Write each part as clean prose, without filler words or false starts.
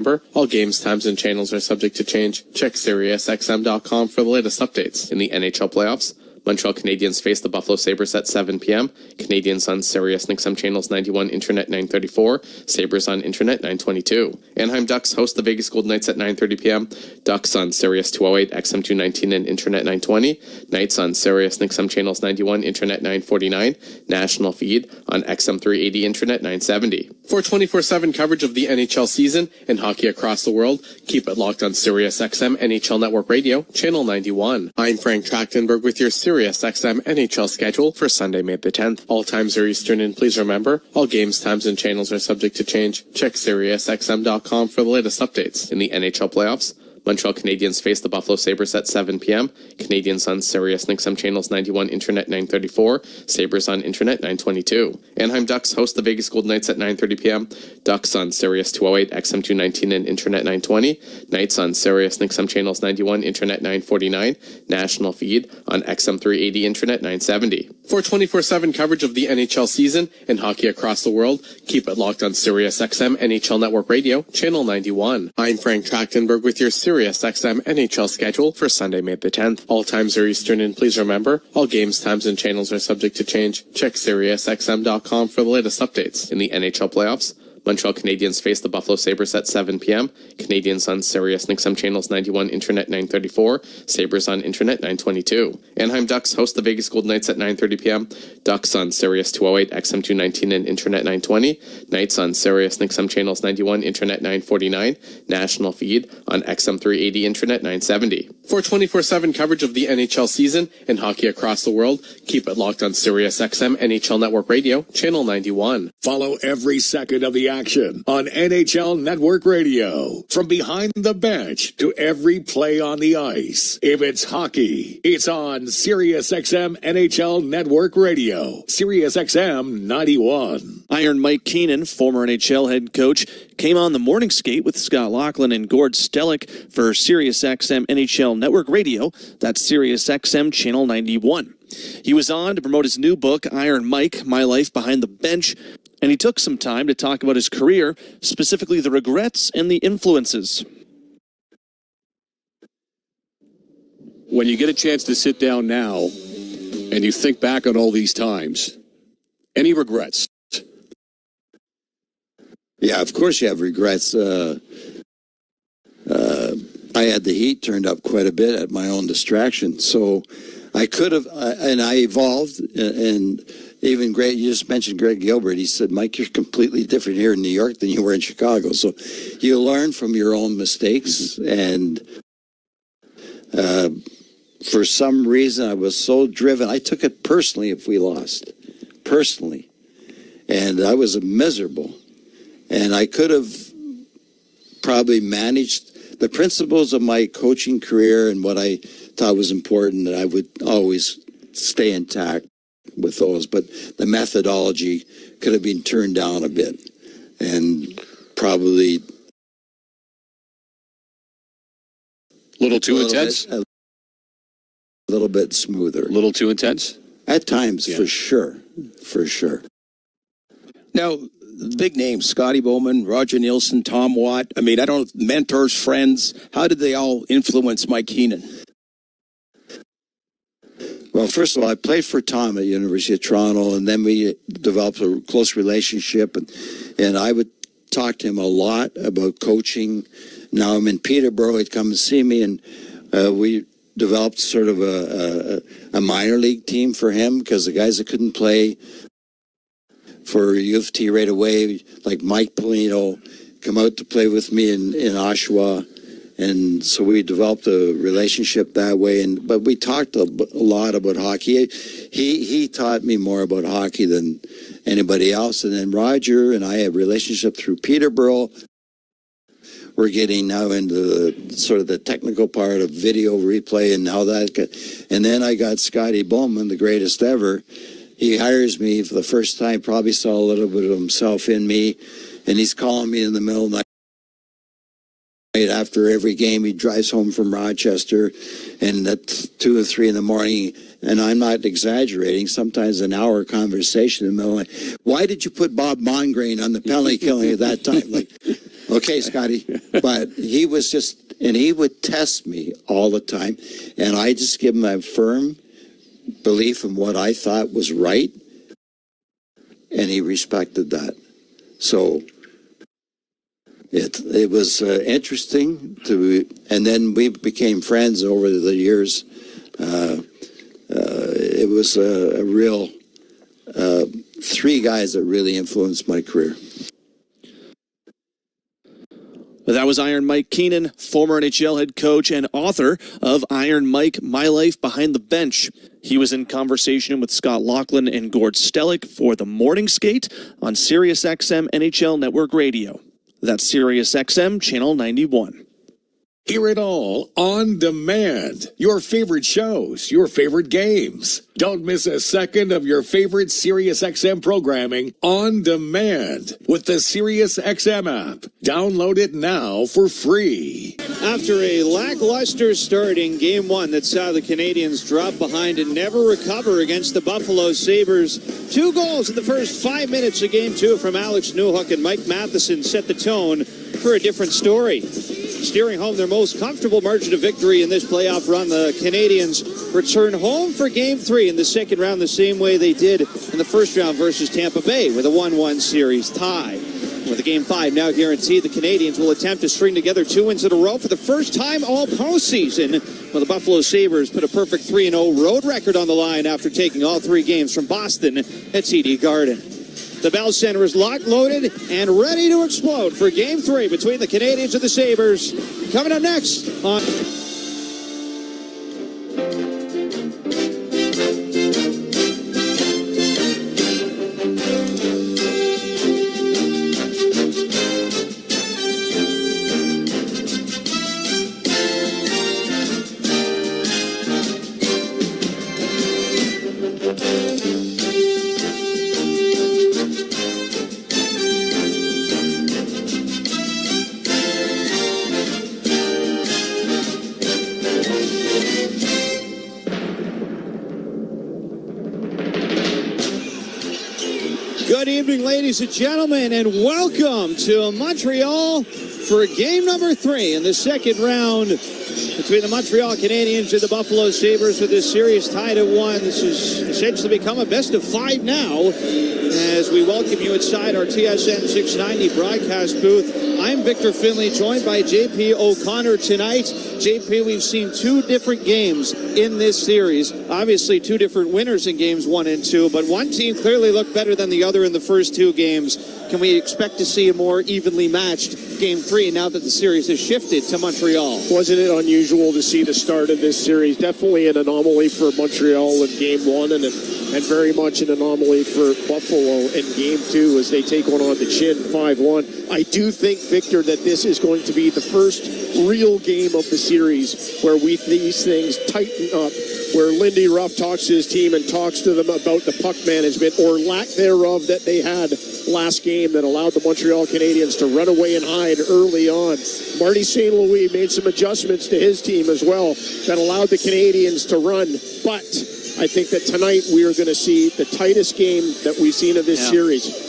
Remember, all games, times, and channels are subject to change. Check SiriusXM.com for the latest updates. In the NHL playoffs, Montreal Canadiens face the Buffalo Sabres at 7 p.m. Canadiens on Sirius XM channels 91, Internet 934, Sabres on Internet 922. Anaheim Ducks host the Vegas Golden Knights at 9:30 p.m. Ducks on Sirius 208, XM 219, and Internet 920. Knights on Sirius XM channels 91, Internet 949, national feed on XM 380, Internet 970. For 24/7 coverage of the NHL season and hockey across the world, keep it locked on Sirius XM NHL Network Radio, channel 91. I'm Frank Trachtenberg with your Sirius XM NHL schedule for Sunday, May the 10th. All times are Eastern, and please remember, all games, times, and channels are subject to change. Check SiriusXM.com for the latest updates. In the NHL playoffs, Montreal Canadiens face the Buffalo Sabres at 7 p.m. Canadiens on Sirius XM channels 91, Internet 934, Sabres on Internet 922. Anaheim Ducks host the Vegas Golden Knights at 9:30 p.m. Ducks on Sirius 208, XM 219, and Internet 920. Knights on Sirius XM channels 91, Internet 949, national feed on XM 380, Internet 970. For 24/7 coverage of the NHL season and hockey across the world, keep it locked on Sirius XM NHL Network Radio, channel 91. I'm Frank Trachtenberg with your Sirius XM NHL schedule for Sunday, May the 10th. All times are Eastern, and please remember, all games, times, and channels are subject to change. Check SiriusXM.com for the latest updates. In the NHL playoffs, Montreal Canadiens face the Buffalo Sabres at 7 p.m. Canadiens on Sirius XM channels 91, Internet 934, Sabres on Internet 922. Anaheim Ducks host the Vegas Golden Knights at 9:30 p.m. Ducks on Sirius 208, XM 219, and Internet 920. Knights on Sirius XM channels 91, Internet 949, national feed on XM 380, Internet 970. For 24/7 coverage of the NHL season and hockey across the world, keep it locked on Sirius XM NHL Network Radio, channel 91. Follow every second of the action on NHL Network Radio. From behind the bench to every play on the ice. If it's hockey, it's on Sirius XM NHL Network Radio. Sirius XM 91. Iron Mike Keenan, former NHL head coach, came on the morning skate with Scott Laughlin and Gord Stellick for Sirius XM NHL Network Radio. That's Sirius XM Channel 91. He was on to promote his new book, Iron Mike, My Life Behind the Bench, and he took some time to talk about his career, specifically the regrets and the influences. When you get a chance to sit down now and you think back on all these times, any regrets? Yeah, of course you have regrets. I had the heat turned up quite a bit at my own distraction, so I could have, and I evolved, and even Greg, you just mentioned Greg Gilbert. He said, Mike, you're completely different here in New York than you were in Chicago. So you learn from your own mistakes. And for some reason, I was so driven. I took it personally if we lost. Personally. And I was miserable. And I could have probably managed the principles of my coaching career and what I thought was important, that I would always stay intact with those, but the methodology could have been turned down a bit and probably a little too intense, a little bit smoother, a little too intense at times. Yeah. for sure. Now, big names, Scotty Bowman, Roger Nielsen, Tom Watt. I mean, I don't know, mentors, friends. How did they all influence Mike Keenan? Well, first of all, I played for Tom at University of Toronto, and then we developed a close relationship, and I would talk to him a lot about coaching. Now I'm in Peterborough. He'd come and see me, and we developed sort of a minor league team for him, because the guys that couldn't play for U of T right away, like Mike Polino, come out to play with me in Oshawa. And so we developed a relationship that way. But we talked a lot about hockey. He taught me more about hockey than anybody else. And then Roger and I have a relationship through Peterborough. We're getting now into sort of the technical part of video replay and how that. And then I got Scotty Bowman, the greatest ever. He hires me for the first time, probably saw a little bit of himself in me. And he's calling me in the middle of the night. After every game, he drives home from Rochester, and at 2 or 3 in the morning, and I'm not exaggerating, sometimes an hour conversation in the middle of the night. Why did you put Bob Mongrain on the penalty killing at that time? Like, Okay, Scotty. But he was just, and he would test me all the time. And I just give him a firm belief in what I thought was right. And he respected that. So it was interesting to, and then we became friends over the years. It was a real, three guys that really influenced my career. That was Iron Mike Keenan, former NHL head coach and author of Iron Mike, My Life Behind the Bench. He was in conversation with Scott Laughlin and Gord Stellick for the Morning Skate on SiriusXM NHL Network Radio. That's SiriusXM Channel 91. Hear it all on demand. Your favorite shows, your favorite games. Don't miss a second of your favorite SiriusXM programming on demand with the SiriusXM app. Download it now for free. After a lackluster start in Game 1 that saw the Canadiens drop behind and never recover against the Buffalo Sabres, 2 goals in the first 5 minutes of Game 2 from Alex Newhook and Mike Matheson set the tone for a different story. Steering home their most comfortable margin of victory in this playoff run, the Canadiens return home for Game 3 in the second round the same way they did in the first round versus Tampa Bay with a 1-1 series tie. With the Game 5 now guaranteed, the Canadiens will attempt to string together 2 wins in a row for the first time all postseason. Well, the Buffalo Sabres put a perfect 3-0 road record on the line after taking all 3 games from Boston at TD Garden. The Bell Center is locked, loaded, and ready to explode for Game 3 between the Canadiens and the Sabres. Coming up next on... Good evening, ladies and gentlemen, and welcome to Montreal for game number 3 in the second round between the Montreal Canadiens and the Buffalo Sabres, with this series tied at 1. This has essentially become a best of 5 now as we welcome you inside our TSN 690 broadcast booth. I'm Victor Finley, joined by JP O'Connor tonight. JP, we've seen 2 different games in this series. Obviously, 2 different winners in games 1 and 2, but one team clearly looked better than the other in the first 2 games. Can we expect to see a more evenly matched Game 3 now that the series has shifted to Montreal? Wasn't it unusual to see the start of this series? Definitely an anomaly for Montreal in Game 1 and very much an anomaly for Buffalo in Game 2 as they take one on the chin 5-1. I do think, Victor, that this is going to be the first real game of the series where these things tighten up, where Lindy Ruff talks to his team and talks to them about the puck management or lack thereof that they had last game that allowed the Montreal Canadiens to run away and hide early on. Marty St. Louis made some adjustments to his team as well that allowed the Canadiens to run, but I think that tonight we are going to see the tightest game that we've seen of this series.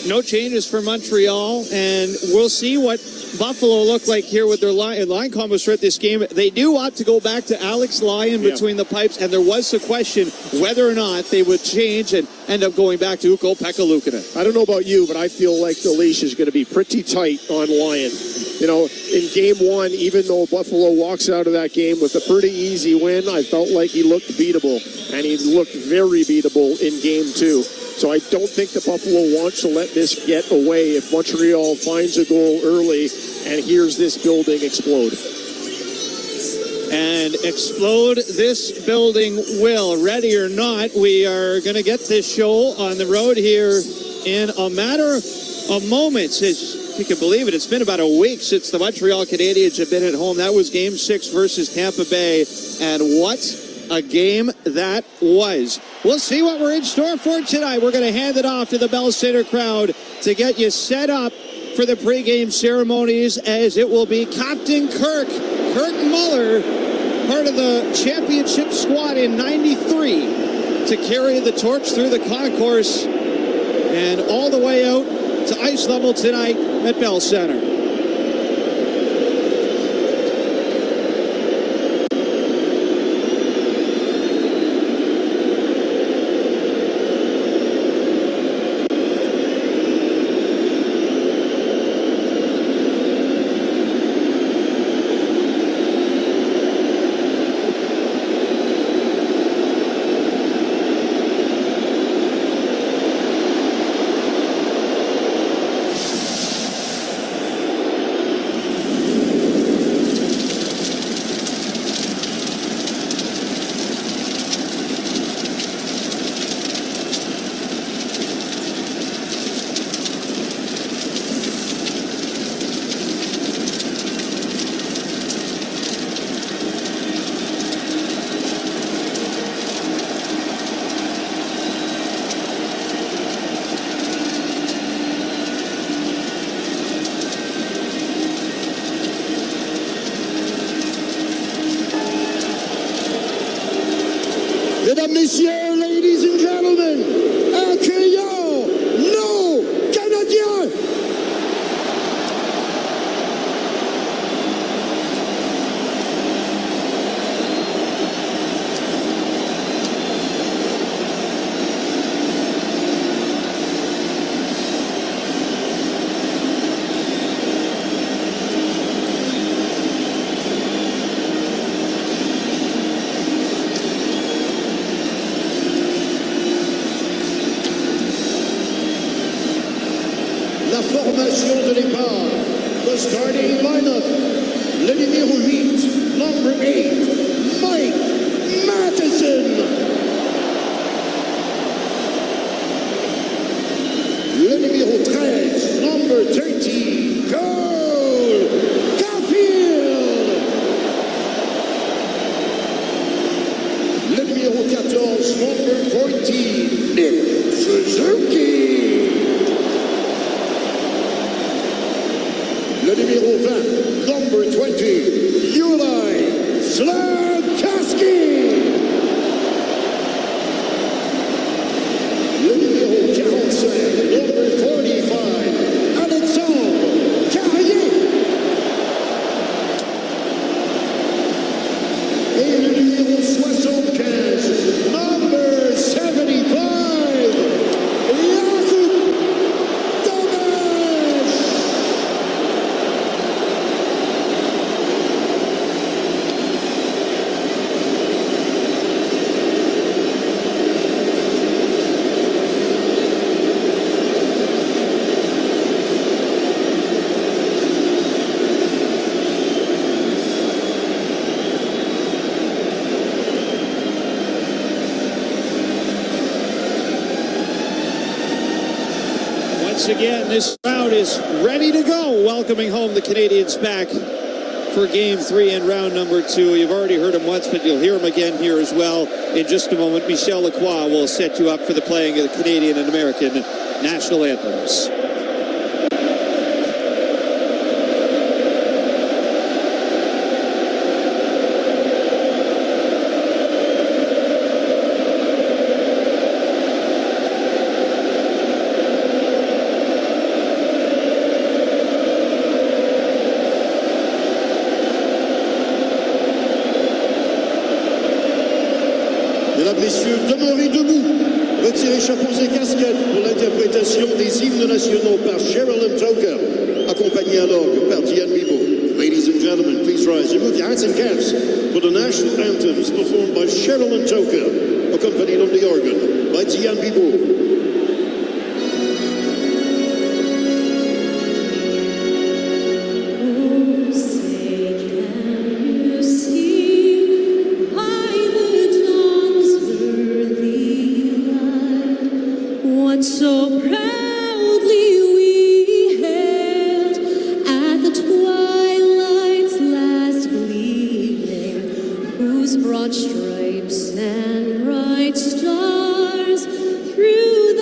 No changes for Montreal, and we'll see what Buffalo look like here with their line combos throughout this game. They do opt to go back to Alex Lyon between the pipes, and there was a question whether or not they would change and end up going back to Ukko-Pekka Luukkonen. I don't know about you, but I feel like the leash is going to be pretty tight on Lyon. You know, in Game 1, even though Buffalo walks out of that game with a pretty easy win, I felt like he looked beatable, and he looked very beatable in Game 2. So I don't think that Buffalo wants to let this get away if Montreal finds a goal early and hears this building explode. And explode this building will. Ready or not, we are going to get this show on the road here in a matter of moments. If you can believe it, it's been about a week since the Montreal Canadiens have been at home. That was Game 6 versus Tampa Bay. And what a game that was. We'll see what we're in store for tonight. We're going to hand it off to the Bell Center crowd to get you set up for the pregame ceremonies, as it will be Captain Kurt Muller, part of the championship squad in 93, to carry the torch through the concourse and all the way out to ice level tonight at Bell Center. Mesdames, Messieurs, ladies and gentlemen, accueillons nos Canadiens! La formation de départ, the starting lineup, le numéro 8, number 8, Mike Matheson. Le numéro 13, number 13, Cole Caulfield. Le numéro 14, number 14, Nick Suzuki. Le numéro 20, number 20, Yulai Slavkovski. Le numéro 45, number 45, Alexandre Carrier. Et le numéro 75, number 75, Jakub Tomasz. Once again, this crowd is ready to go, welcoming home the Canadiens back for Game 3 and round number 2. You've already heard him once, but you'll hear him again here as well. In just a moment, Michel Lacroix will set you up for the playing of the Canadian and American national anthems. Mesdames, Messieurs, demeurez debout. Retirez chapeaux et casquettes pour l'interprétation des hymnes nationaux par Sherilyn Toker, accompagné à l'orgue par Diane Bibo. Ladies and gentlemen, please rise. Remove your hats and caps for the national anthems performed by Sherilyn Toker, accompanied on the organ by Diane Bibo. So proudly we hailed at the twilight's last gleaming, whose broad stripes and bright stars through the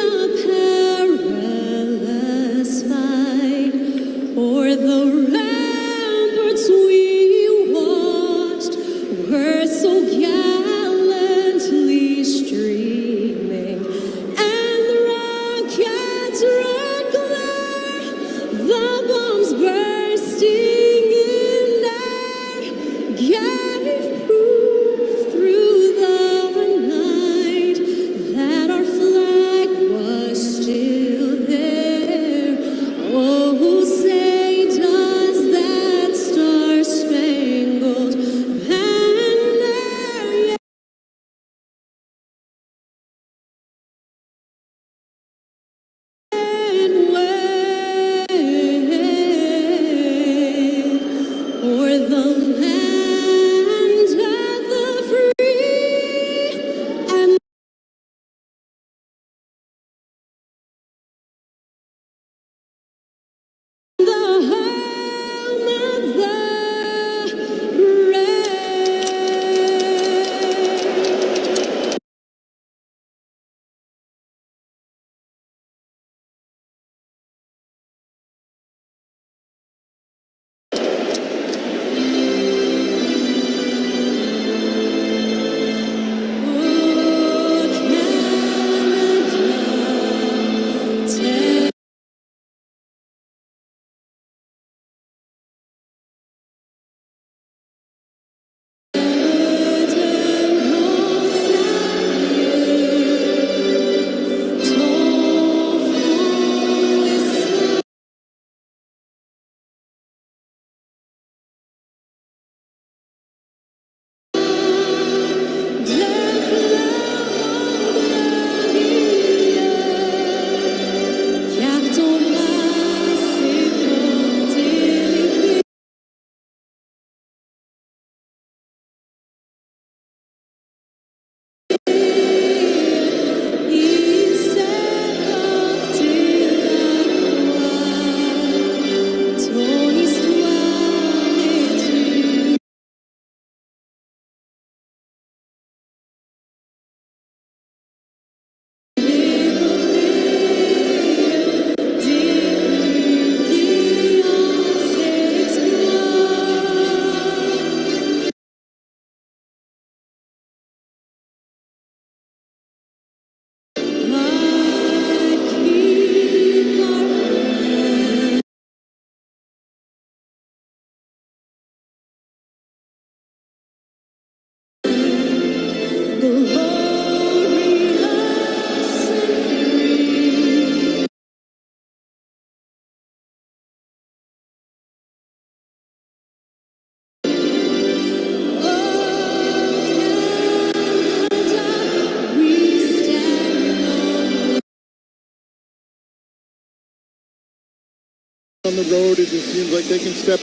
on the road. It just seems like they can step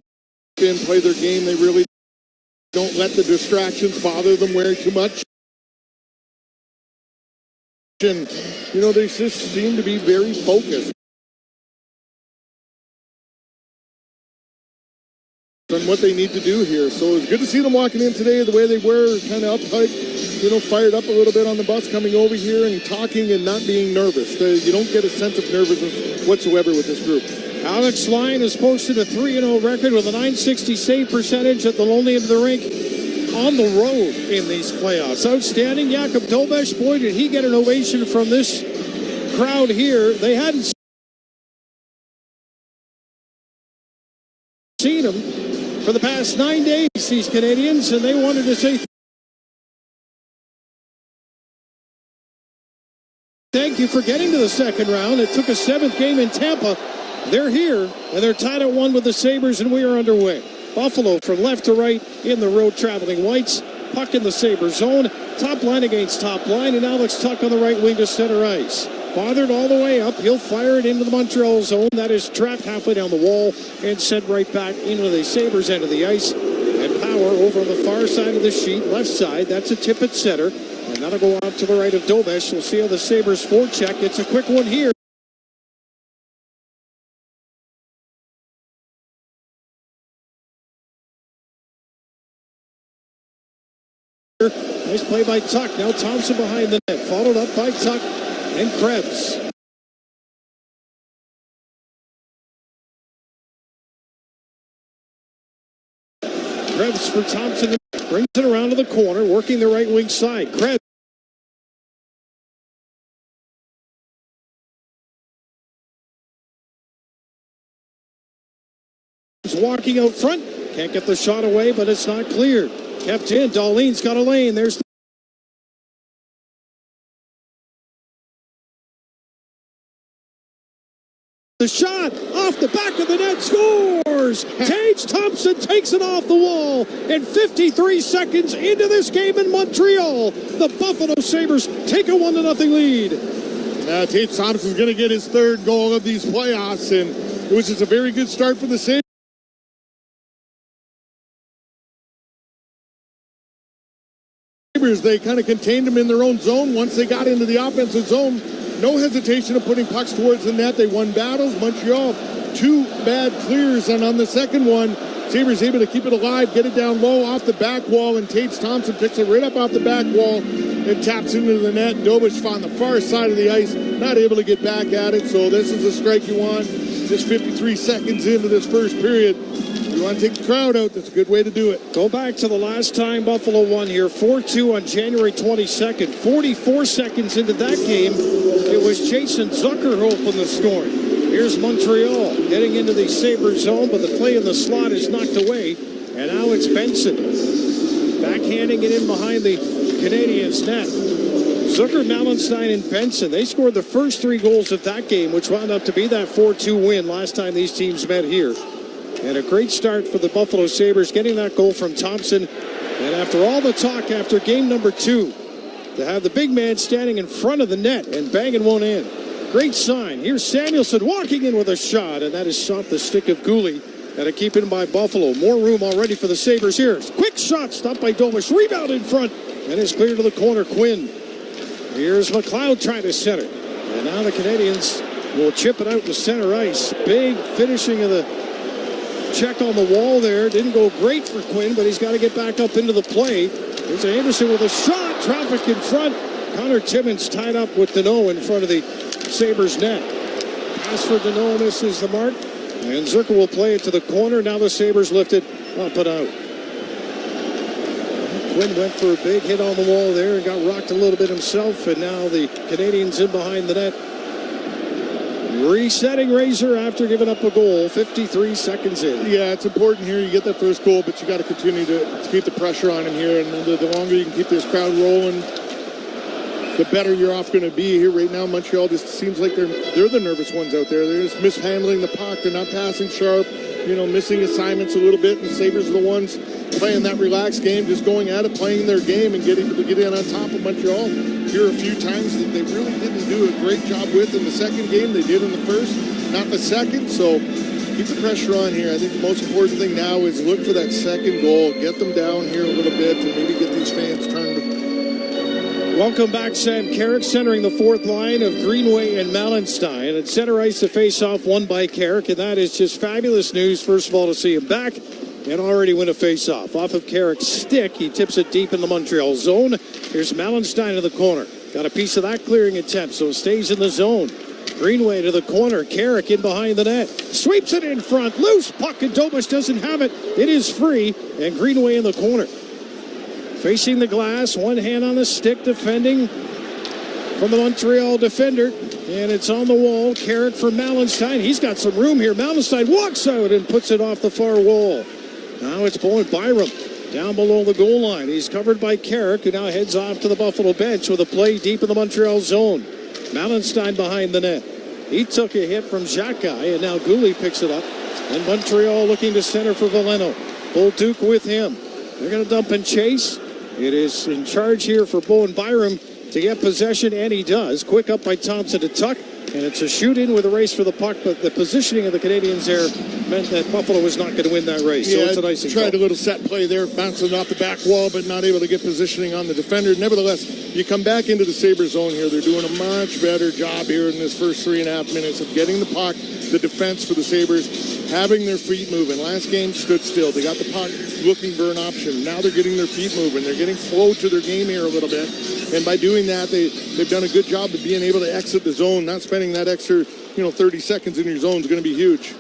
in, play their game. They really don't let the distractions bother them way too much. And, you know, they just seem to be very focused on what they need to do here. So it's good to see them walking in today the way they were, kind of uptight, you know, fired up a little bit on the bus coming over here and talking and not being nervous. You don't get a sense of nervousness whatsoever with this group. Alex Lyon has posted a 3-0 record with a .960 save percentage at the lonely end of the rink on the road in these playoffs. Outstanding. Jakub Dobesh, boy, did he get an ovation from this crowd here. They hadn't seen him for the past 9 days, these Canadians, and they wanted to say thank you for getting to the second round. It took a 7th game in Tampa. They're here, and they're tied at 1 with the Sabres, and we are underway. Buffalo from left to right in the road traveling whites. Puck in the Sabre zone. Top line against top line, and Alex Tuck on the right wing to center ice. Bothered all the way up. He'll fire it into the Montreal zone. That is trapped halfway down the wall and sent right back into the Sabres end of the ice. And Power over on the far side of the sheet, left side. That's a tip at center. And that'll go out to the right of Dobesh. We'll see how the Sabres forecheck. It's a quick one here. Nice play by Tuck. Now Thompson behind the net. Followed up by Tuck and Krebs. Krebs for Thompson. Brings it around to the corner, working the right wing side. Krebs. Walking out front. Can't get the shot away, but it's not cleared. Kept in. Dahlin's got a lane. There's the shot off the back of the net. Scores! Tage Thompson takes it off the wall. And 53 seconds into this game in Montreal, the Buffalo Sabres take a 1-0 lead. Tage Thompson's going to get his 3rd goal of these playoffs, and it was just a very good start for the Sabres. They kind of contained them in their own zone. Once they got into the offensive zone, no hesitation of putting pucks towards the net. They won battles. Montreal, 2 bad clears, and on the second one, Sabres able to keep it alive, get it down low off the back wall, and Tage Thompson picks it right up off the back wall and taps into the net. Dobesh on the far side of the ice, not able to get back at it, so this is the strike you want. Just 53 seconds into this first period. You want to take the crowd out, that's a good way to do it. Go back to the last time Buffalo won here, 4-2 on January 22nd. 44 seconds into that game, it was Jason Zucker who opened the scoring. Here's Montreal getting into the Sabre zone, but the play in the slot is knocked away. And Alex Benson backhanding it in behind the Canadiens net. Zucker, Malenstein, and Benson, they scored the first 3 goals of that game, which wound up to be that 4-2 win last time these teams met here. And a great start for the Buffalo Sabres, getting that goal from Thompson. And after all the talk after game number 2, to have the big man standing in front of the net and banging one in. Great sign. Here's Samuelson walking in with a shot, and that is off the stick of Gooley. And a keep in by Buffalo. More room already for the Sabres here. Quick shot stopped by Dobesh. Rebound in front, and it's clear to the corner. Quinn. Here's McLeod trying to center. And now the Canadiens will chip it out to center ice. Big finishing of the check on the wall there. Didn't go great for Quinn, but he's got to get back up into the play. Here's Anderson with a shot. Traffic in front. Connor Timmins tied up with Deneau in front of the Sabres net. Pass for Deneau misses the mark. And Zucker will play it to the corner. Now the Sabres lift it up and out. Quinn went for a big hit on the wall there and got rocked a little bit himself. And now the Canadiens in behind the net. Resetting Razor after giving up a goal, 53 seconds in. Yeah, it's important here. You get that first goal, but you got to continue to keep the pressure on him here. And the longer you can keep this crowd rolling, the better you're off going to be here. Right now, Montreal just seems like they're the nervous ones out there. They're just mishandling the puck. They're not passing sharp, missing assignments a little bit. And the Sabres are the ones playing that relaxed game, just going at it, playing their game, and getting to get in on top of Montreal. Here are a few times that they really didn't do a great job with in the second game. They did in the first, not the second. So keep the pressure on here. I think the most important thing now is look for that second goal. Get them down here a little bit and maybe get these fans turned. Welcome back, Sam Carrick, centering the fourth line of Greenway and Mallenstein. At center ice, the face-off won by Carrick, and that is just fabulous news, first of all, to see him back and already win a face-off. Off of Carrick's stick, he tips it deep in the Montreal zone. Here's Mallenstein in the corner. Got a piece of that clearing attempt, so it stays in the zone. Greenway to the corner. Carrick in behind the net. Sweeps it in front. Loose puck, and Dobush doesn't have it. It is free, and Greenway in the corner. Facing the glass, one hand on the stick, defending from the Montreal defender. And it's on the wall. Carrick for Mallenstein. He's got some room here. Mallenstein walks out and puts it off the far wall. Now it's Bowen Byram down below the goal line. He's covered by Carrick, who now heads off to the Buffalo bench with a play deep in the Montreal zone. Mallenstein behind the net. He took a hit from Xhekaj, and now Gouli picks it up. And Montreal looking to center for Veleno. Bolduc with him. They're going to dump and chase. It is in charge here for Bowen Byram to get possession, and he does. Quick up by Thompson to Tuck, and it's a shoot-in with a race for the puck, but the positioning of the Canadians there meant that Buffalo was not going to win that race. So it's a nice tried a little set play there, bouncing off the back wall, but not able to get positioning on the defender. Nevertheless, you come back into the Sabres zone here. They're doing a much better job here in this first 3.5 minutes of getting the puck, the defense for the Sabres, having their feet moving. Last game stood still. They got the puck looking for an option. Now they're getting their feet moving. They're getting flow to their game here a little bit. And by doing that, they've done a good job of being able to exit the zone. Not spending that extra 30 seconds in your zone is going to be huge.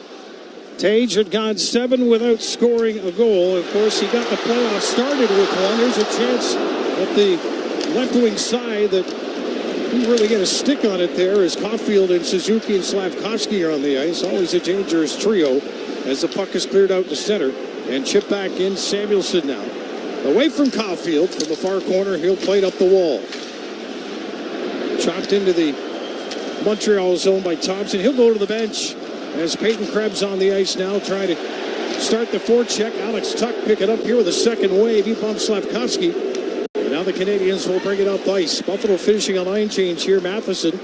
Tage had gone 7 without scoring a goal. Of course, he got the playoff started with one. There's a chance at the left wing side that didn't really get a stick on it there as Caulfield and Suzuki and Slavkovsky are on the ice. Always a dangerous trio as the puck is cleared out to center and chipped back in. Samuelson now away from Caulfield from the far corner. He'll play it up the wall. Chopped into the Montreal zone by Thompson. He'll go to the bench as Peyton Krebs on the ice now trying to start the forecheck. Alex Tuck pick it up here with a second wave. He bumps Slavkovsky. And now the Canadians will bring it up ice. Buffalo finishing a line change here. Matheson.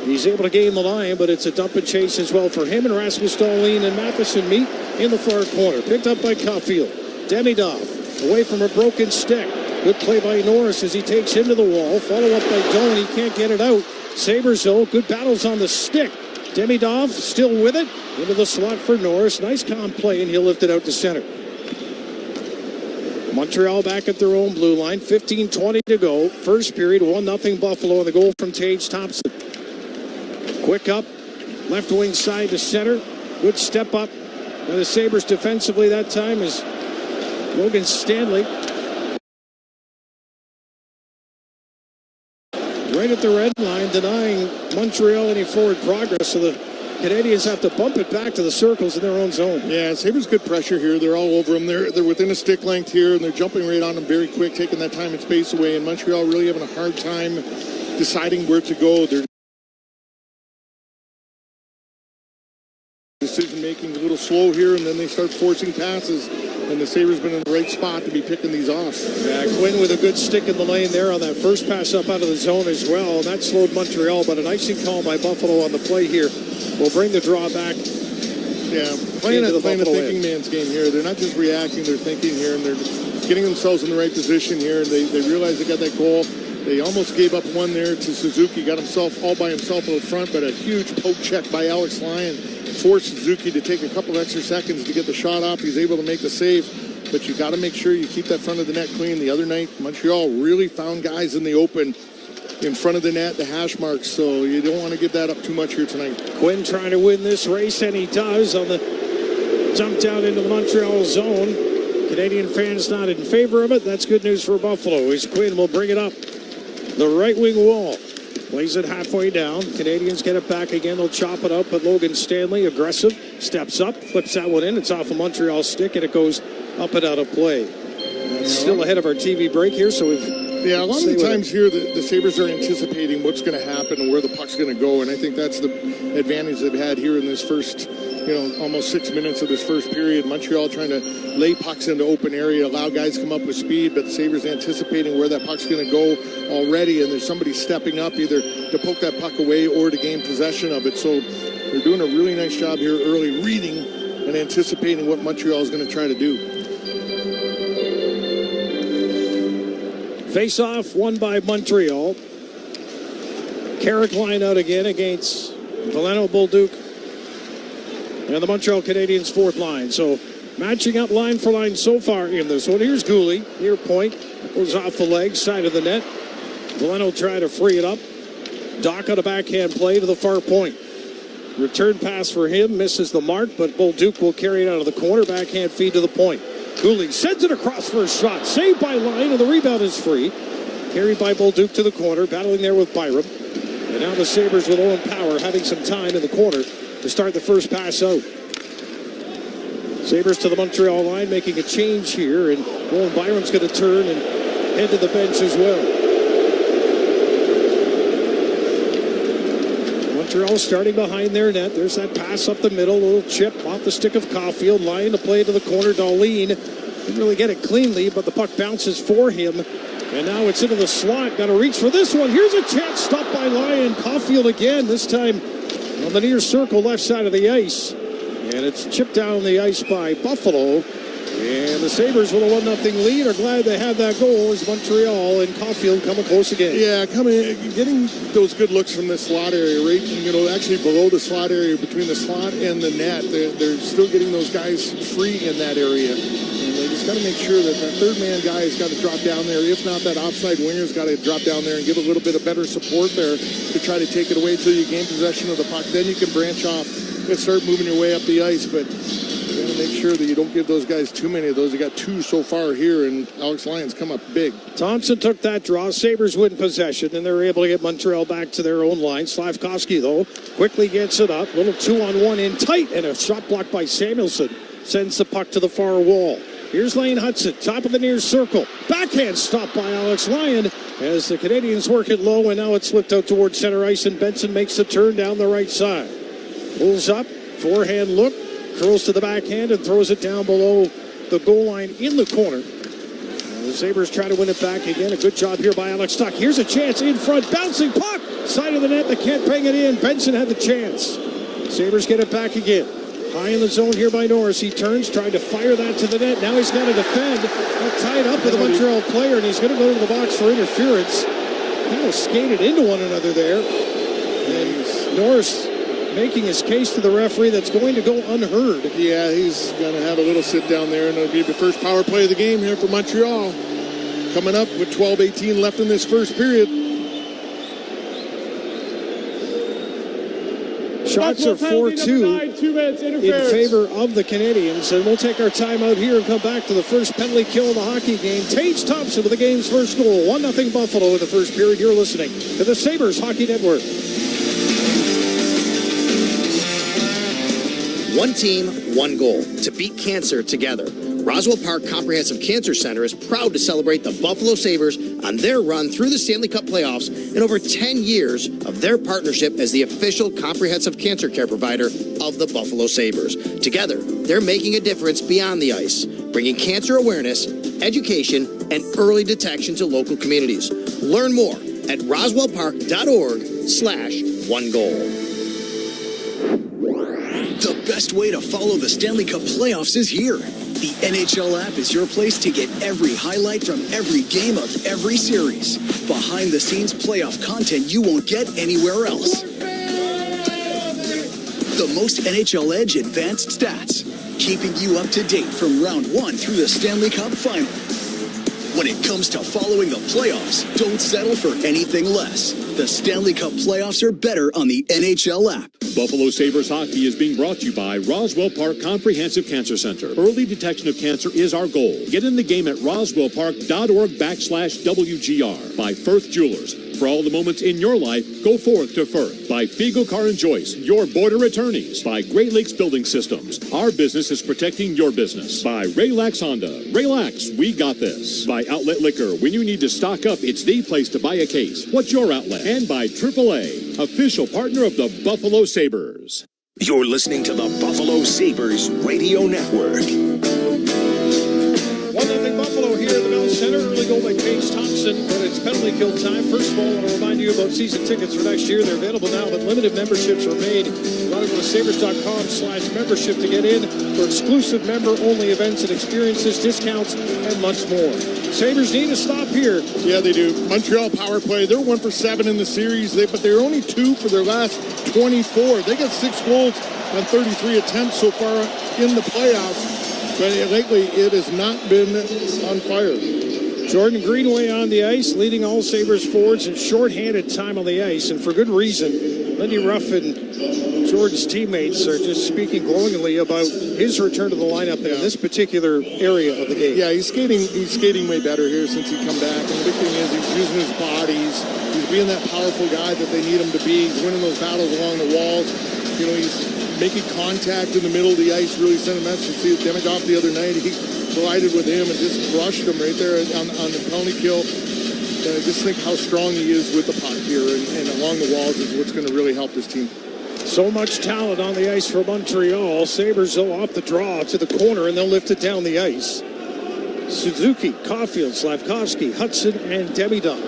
He's able to gain the line, but it's a dump and chase as well for him. And Rasmus Dahlin and Matheson meet in the far corner. Picked up by Caulfield. Demidov away from a broken stick. Good play by Norris as he takes him to the wall. Follow up by Doan. He can't get it out. Sabres, though, good battles on the stick. Demidov still with it. Into the slot for Norris. Nice calm play, and he'll lift it out to center. Montreal back at their own blue line. 15:20 to go. First period, 1-0 Buffalo, and the goal from Tage Thompson. Quick up. Left wing side to center. Good step up by the Sabres defensively that time is Logan Stanley. Right at the red line, denying Montreal any forward progress, so the Canadians have to bump it back to the circles in their own zone. Yeah, Sabres good pressure here. They're all over them. They're within a stick length here, and they're jumping right on them very quick, taking that time and space away. And Montreal really having a hard time deciding where to go. Their decision making a little slow here, and then they start forcing passes. And the Sabres been in the right spot to be picking these off. Yeah, Quinn with a good stick in the lane there on that first pass up out of the zone as well. And that slowed Montreal, but an icing call by Buffalo on the play here will bring the draw back. Yeah, playing a thinking man's game here. They're not just reacting, they're thinking here, and they're getting themselves in the right position here. And they realize they got that goal. They almost gave up one there to Suzuki, got himself all by himself out front, but a huge poke check by Alex Lyon forced Suzuki to take a couple extra seconds to get the shot off. He's able to make the save, but you got to make sure you keep that front of the net clean. The other night, Montreal really found guys in the open in front of the net, the hash marks, so you don't want to give that up too much here tonight. Quinn trying to win this race, and he does on the jump down into the Montreal zone. Canadian fans not in favor of it. That's good news for Buffalo as Quinn will bring it up the right wing wall. Plays it halfway down. Canadians get it back again. They'll chop it up, but Logan Stanley, aggressive, steps up, flips that one in. It's off a Montreal stick, and it goes up and out of play. It's still ahead of our TV break here, so we've... Yeah, a lot of the times here, the Sabres are anticipating what's going to happen and where the puck's going to go, and I think that's the advantage they've had here in this first, almost 6 minutes of this first period. Montreal trying to lay pucks into open area, allow guys to come up with speed, but the Sabres anticipating where that puck's going to go already, and there's somebody stepping up either to poke that puck away or to gain possession of it. So they're doing a really nice job here early reading and anticipating what Montreal is going to try to do. Face-off won by Montreal. Carrick line out again against Veleno, Bolduc, and the Montreal Canadiens fourth line. So matching up line for line so far in this one. Here's Gooley, near point. Goes off the leg, side of the net. Veleno trying to free it up. Doc on a backhand play to the far point. Return pass for him, misses the mark, but Bolduc will carry it out of the corner. Backhand feed to the point. Gooley sends it across for a shot. Saved by Line, and the rebound is free. Carried by Bolduc to the corner, battling there with Byram. And now the Sabres with Owen Power having some time in the corner to start the first pass out. Sabres to the Montreal line, making a change here, and Owen Byram's going to turn and head to the bench as well. Montreal starting behind their net. There's that pass up the middle, a little chip off the stick of Caulfield. Line to play to the corner. Darlene didn't really get it cleanly, but the puck bounces for him. And now it's into the slot. Got to reach for this one. Here's a chance. Stopped by Lyon. Caulfield again, this time on the near circle left side of the ice. And it's chipped down the ice by Buffalo. And the Sabres with a 1-0 lead are glad they had that goal as Montreal and Caulfield coming close again. Yeah, getting those good looks from the slot area, right? Actually below the slot area, between the slot and the net, they're still getting those guys free in that area. And they just got to make sure that that third man guy has got to drop down there. If not, that offside winger's got to drop down there and give a little bit of better support there to try to take it away until you gain possession of the puck. Then you can branch off and start moving your way up the ice. But you got to make sure that you don't give those guys too many of those. You got two so far here, and Alex Lyon's come up big. Thompson took that draw. Sabres win possession, and they're able to get Montreal back to their own line. Slavkovsky, though, quickly gets it up. Little 2-on-1 in tight, and a shot blocked by Samuelson. Sends the puck to the far wall. Here's Lane Hudson, top of the near circle. Backhand stop by Alex Lyon as the Canadiens work it low, and now it's slipped out towards center ice, and Benson makes the turn down the right side. Pulls up, forehand look, curls to the backhand and throws it down below the goal line in the corner. And the Sabres try to win it back again. A good job here by Alex Tuck. Here's a chance in front, bouncing puck, side of the net, they can't bang it in. Benson had the chance. Sabres get it back again. High in the zone here by Norris. He turns, trying to fire that to the net. Now he's got to defend. Tied up with a Montreal player, and he's going to go to the box for interference. Kind of skated into one another there. And Norris making his case to the referee that's going to go unheard. Yeah, he's going to have a little sit down there, and it'll be the first power play of the game here for Montreal. Coming up with 12:18 left in this first period. Shots are 4-2 in favor of the Canadiens, and we'll take our time out here and come back to the first penalty kill of the hockey game. Tage Thompson with the game's first goal. 1-0 Buffalo in the first period. You're listening to the Sabres Hockey Network. One team, one goal. To beat cancer together. Roswell Park Comprehensive Cancer Center is proud to celebrate the Buffalo Sabres on their run through the Stanley Cup playoffs and over 10 years of their partnership as the official comprehensive cancer care provider of the Buffalo Sabres. Together, they're making a difference beyond the ice, bringing cancer awareness, education, and early detection to local communities. Learn more at roswellpark.org/onegoal. The best way to follow the Stanley Cup playoffs is here. The NHL app is your place to get every highlight from every game of every series. Behind-the-scenes playoff content you won't get anywhere else. The most NHL Edge advanced stats, keeping you up to date from round one through the Stanley Cup final. When it comes to following the playoffs, don't settle for anything less. The Stanley Cup playoffs are better on the NHL app. Buffalo Sabres hockey is being brought to you by Roswell Park Comprehensive Cancer Center. Early detection of cancer is our goal. Get in the game at roswellpark.org/WGR. By Firth Jewelers. For all the moments in your life, go forth to Firth. By Fiegel Car and Joyce, your border attorneys. By Great Lakes Building Systems. Our business is protecting your business. By Relax Honda. Relax, we got this. By Outlet Liquor. When you need to stock up, it's the place to buy a case. What's your outlet? And by AAA, official partner of the Buffalo Sabres. You're listening to the Buffalo Sabres Radio Network. 1-0 Buffalo here at the Bell Center. Early goal by Tage Thompson, but it's penalty kill time. First of all, I want to remind you about season tickets for next year. They're available now, but limited memberships are made. You want to go to sabres.com/membership to get in for exclusive member-only events and experiences, discounts, and much more. Sabres need to stop here. Yeah, they do. Montreal power play. They're 1 for 7 in the series, but they're only 2 for their last 24. They got 6 goals on 33 attempts so far in the playoffs, but lately it has not been on fire. Jordan Greenway on the ice, leading all Sabres forwards in shorthanded time on the ice, and for good reason. Lindy Ruff and Jordan's teammates are just speaking glowingly about his return to the lineup in this particular area of the game. Yeah, he's skating way better here since he come back. And the big thing is he's using his bodies. He's being that powerful guy that they need him to be. He's winning those battles along the walls. You know, he's making contact in the middle of the ice, really sending a message. See Demidov the other night, he collided with him and just crushed him right there on the penalty kill. Just think how strong he is with the puck here, and along the walls is what's going to really help this team. So much talent on the ice for Montreal. Sabres, though, off the draw to the corner, and they'll lift it down the ice. Suzuki, Caulfield, Slavkovsky, Hudson, and Demidov.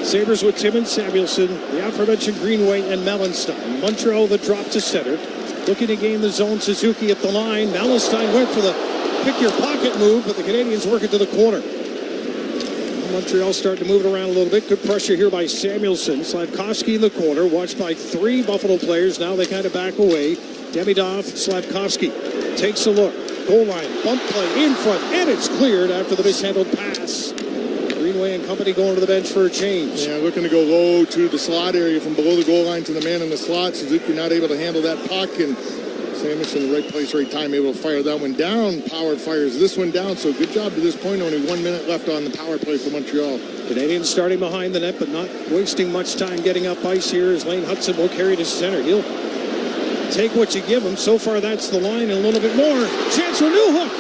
Sabres with Timmins, Samuelson, the aforementioned Greenway, and Melenstein. Montreal, the drop to center. Looking to gain the zone, Suzuki at the line. Melenstein went for the pick-your-pocket move, but the Canadians work it to the corner. Montreal starting to move it around a little bit. Good pressure here by Samuelson. Slavkovsky in the corner, watched by 3 Buffalo players. Now they kind of back away. Demidov, Slavkovsky takes a look. Goal line, bump play in front, and it's cleared after the mishandled pass. Greenway and company going to the bench for a change. Yeah, looking to go low to the slot area from below the goal line to the man in the slot. Suzuki not able to handle that puck, and Samuelson in the right place, right time, able to fire that one down. Power fires this one down, so good job to this point. Only 1 minute left on the power play for Montreal. Canadians starting behind the net, but not wasting much time getting up ice here as Lane Hudson will carry to center. He'll take what you give him. So far, that's the line, and a little bit more. Chance for Newhook.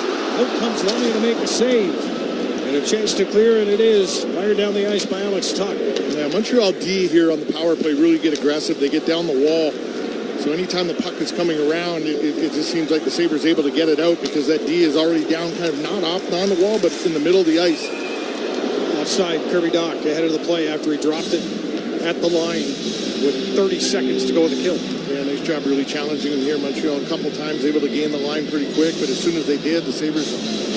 Out comes Lonnie to make a save. And a chance to clear, and it is. Fired down the ice by Alex Tuck. Yeah, Montreal D here on the power play really get aggressive. They get down the wall. So anytime the puck is coming around, it just seems like the Sabres able to get it out because that D is already down, kind of not on the wall, but in the middle of the ice. Offside, Kirby Doc ahead of the play after he dropped it at the line with 30 seconds to go in the kill. Yeah, nice job really challenging him here. Montreal a couple times able to gain the line pretty quick, but as soon as they did, the Sabres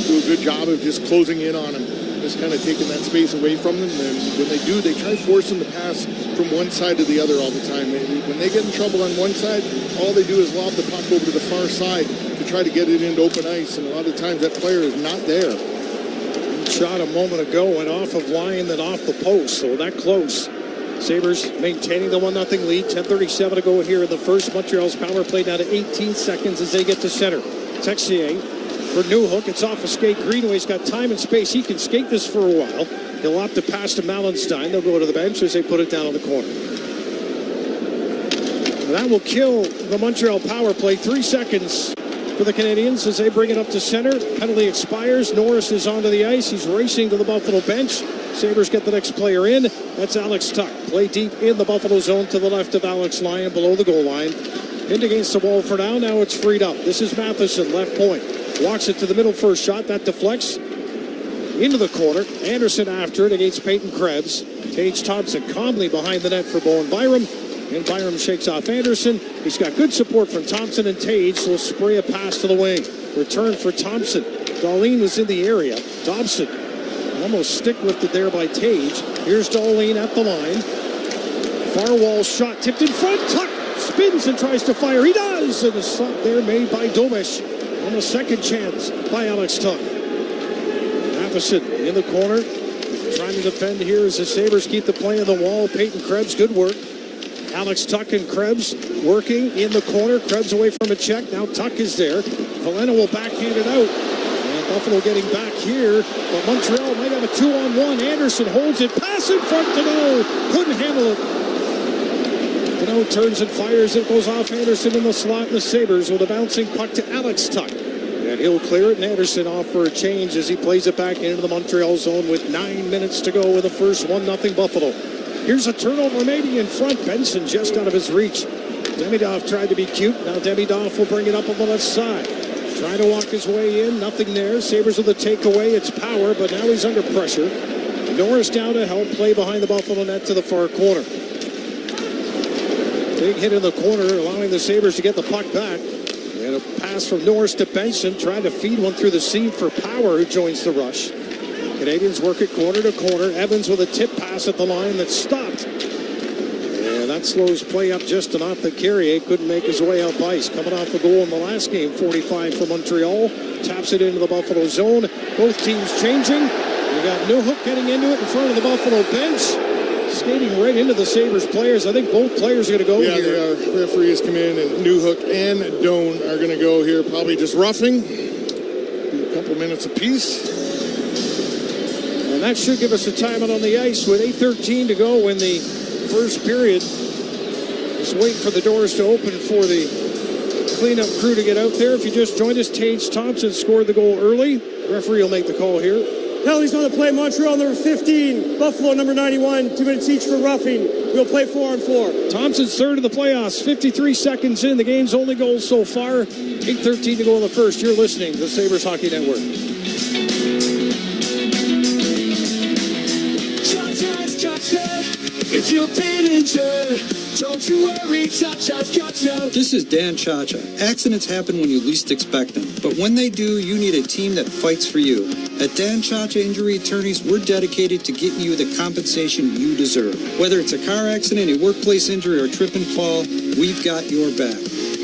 do a good job of just closing in on him, just kind of taking that space away from them. And when they do, they try to force them to pass from one side to the other all the time. When they get in trouble on one side, all they do is lob the puck over to the far side to try to get it into open ice, and a lot of times that player is not there. Shot a moment ago went off of line, then off the post, so that close. Sabres maintaining the 1-0 lead. 10:37 to go here in the first. Montreal's power play down to 18 seconds as they get to center. Texier for Newhook. It's off a skate. Greenway's got time and space. He can skate this for a while. He'll opt to pass to Melenstein. They'll go to the bench as they put it down on the corner. And that will kill the Montreal power play. 3 seconds for the Canadians as they bring it up to center. Penalty expires. Norris is onto the ice. He's racing to the Buffalo bench. Sabres get the next player in. That's Alex Tuck. Play deep in the Buffalo zone to the left of Alex Lyon below the goal line. Pinned against the wall for now. Now it's freed up. This is Matheson, left point. Walks it to the middle first shot. That deflects into the corner. Anderson after it against Peyton Krebs. Tage Thompson calmly behind the net for Bowen Byram. And Byram shakes off Anderson. He's got good support from Thompson, and Tage will spray a pass to the wing. Return for Thompson. Darlene was in the area. Dobson almost stick-lifted there by Tage. Here's Darlene at the line. Far wall shot tipped in front. Tuck spins and tries to fire. He does! And a stop there made by Domish on the second chance by Alex Tuck. Matheson in the corner. Trying to defend here as the Sabres keep the play on the wall. Peyton Krebs, good work. Alex Tuck and Krebs working in the corner. Krebs away from a check. Now Tuck is there. Valena will backhand it out. And Buffalo getting back here. But Montreal might have a 2-on-1. Anderson holds it. Pass in front to Deneau. Couldn't handle it. Deneau turns and fires. It goes off Anderson in the slot. And the Sabres with a bouncing puck to Alex Tuck. And he'll clear it. And Anderson off for a change as he plays it back into the Montreal zone with 9 minutes to go with the first 1-0 Buffalo. Here's a turnover maybe in front. Benson just out of his reach. Demidov tried to be cute. Now Demidov will bring it up on the left side. Trying to walk his way in. Nothing there. Sabres with a takeaway. It's Power, but now he's under pressure. Norris down to help play behind the Buffalo net to the far corner. Big hit in the corner, allowing the Sabres to get the puck back. And a pass from Norris to Benson, trying to feed one through the seam for Power, who joins the rush. Canadians work it corner to corner. Evans with a tip pass at the line that's stopped. And that slows play up just enough that Carrier couldn't make his way up ice. Coming off a goal in the last game, 45 for Montreal. Taps it into the Buffalo zone. Both teams changing. We got Newhook getting into it in front of the Buffalo bench. Skating right into the Sabres players. I think both players are going to go here. Yeah, they are. Referees come in, and Newhook and Doan are going to go here. Probably just roughing. Do a couple minutes apiece. And that should give us a timeout on the ice with 8:13 to go in the first period. Just waiting for the doors to open for the cleanup crew to get out there. If you just joined us, Tage Thompson scored the goal early. The referee will make the call here. Penalties on the play. Montreal number 15, Buffalo number 91. 2 minutes each for roughing. We'll play 4-on-4. Thompson's third of the playoffs. 53 seconds in. The game's only goal so far. 8:13 to go in the first. You're listening to the Sabres Hockey Network. If you've been injured, don't you worry, Cha-Cha's got you. This is Dan Cha-Cha. Accidents happen when you least expect them. But when they do, you need a team that fights for you. At Dan Cha-Cha Injury Attorneys, we're dedicated to getting you the compensation you deserve. Whether it's a car accident, a workplace injury, or trip and fall, we've got your back.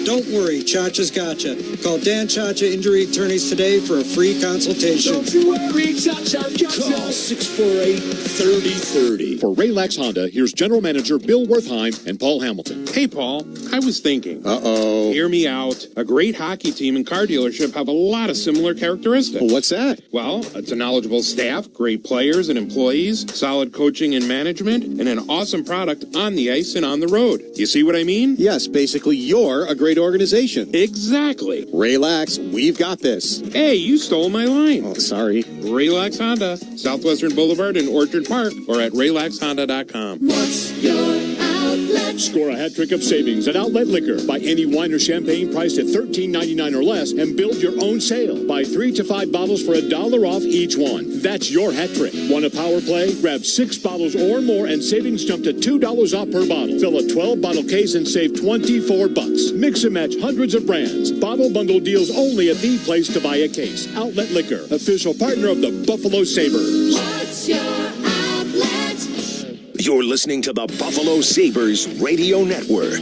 Don't worry, Cha-Cha's got you. Call Dan Cha-Cha Injury Attorneys today for a free consultation. Don't you worry, Cha-Cha's got you. Call 648-3030. For Raylax Honda, here's General Manager Bill Wertheim and Paul Hamilton. Hey, Paul, I was thinking. Uh-oh. Hear me out. A great hockey team and car dealership have a lot of similar characteristics. Well, what's that? Well, it's a knowledgeable staff, great players and employees, solid coaching and management, and an awesome product on the ice and on the road. You see what I mean? Yes, basically you're a great organization. Exactly. Relax, we've got this. Hey, you stole my line. Oh, sorry. Raylax Honda, Southwestern Boulevard in Orchard Park, or at RaylaxHonda.com. What's your outlet? Score a hat trick of savings at Outlet Liquor. Buy any wine or champagne priced at $13.99 or less and build your own sale. Buy 3 to 5 bottles for $1 off each one. That's your hat trick. Want a power play? Grab 6 bottles or more and savings jump to $2 off per bottle. Fill a 12-bottle case and save $24. Mix and match hundreds of brands. Bottle bundle deals only at the place to buy a case. Outlet Liquor, official partner of the Buffalo Sabres. What's your outlet? You're listening to the Buffalo Sabres Radio Network.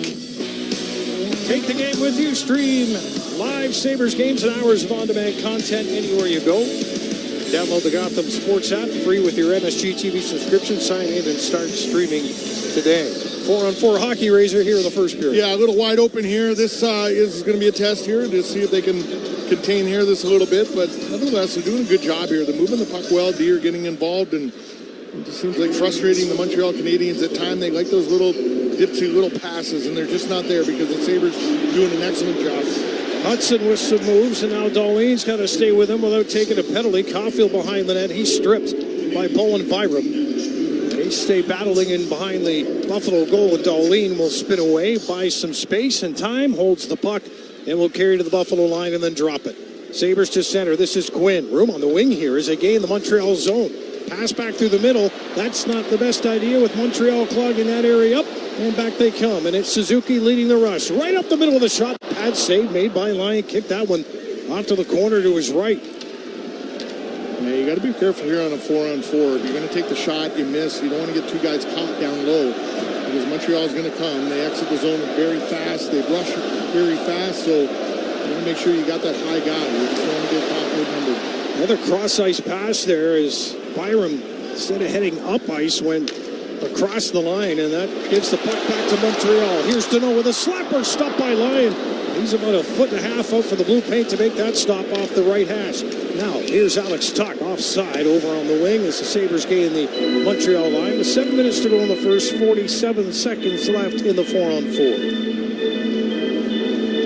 Take the game with you. Stream live Sabres games and hours of on-demand content anywhere you go. Download the Gotham Sports app free with your MSG TV subscription. Sign in and start streaming today. 4-on-4 hockey Razor here in the first period. Yeah, a little wide open here. This is going to be a test here to see if they can contain here this a little bit. But nevertheless, they're doing a good job here. They're moving the puck well. Deer getting involved, and it just seems like frustrating the Montreal Canadiens at times. They like those little dipsy little passes, and they're just not there because the Sabres doing an excellent job. Hudson with some moves, and now Darlene's got to stay with him without taking a penalty. Caulfield behind the net. He's stripped by Bowen Byram. They stay battling in behind the Buffalo goal, and Darlene will spin away, buys some space and time, holds the puck, and will carry to the Buffalo line and then drop it. Sabres to center. This is Quinn. Room on the wing here as they gain the Montreal zone. Pass back through the middle. That's not the best idea with Montreal clogging that area up. And back they come. And it's Suzuki leading the rush. Right up the middle of the shot. Pad save made by Lyon. Kicked that one off to the corner to his right. Yeah, you got to be careful here on a 4-on-4. If you're going to take the shot, you miss. You don't want to get 2 guys caught down low because Montreal's going to come. They exit the zone very fast. They rush very fast. So you want to make sure you got that high guy. You just don't want to get caught number. Another cross-ice pass there as Byram, instead of heading up ice, went across the line, and that gives the puck back to Montreal. Here's Deneau with a slapper, stopped by Lyon. He's about 1.5 feet out for the blue paint to make that stop off the right hash. Now, here's Alex Tuck offside over on the wing as the Sabres gain the Montreal line. With 7 minutes to go in the first, 47 seconds left in the 4-on-4.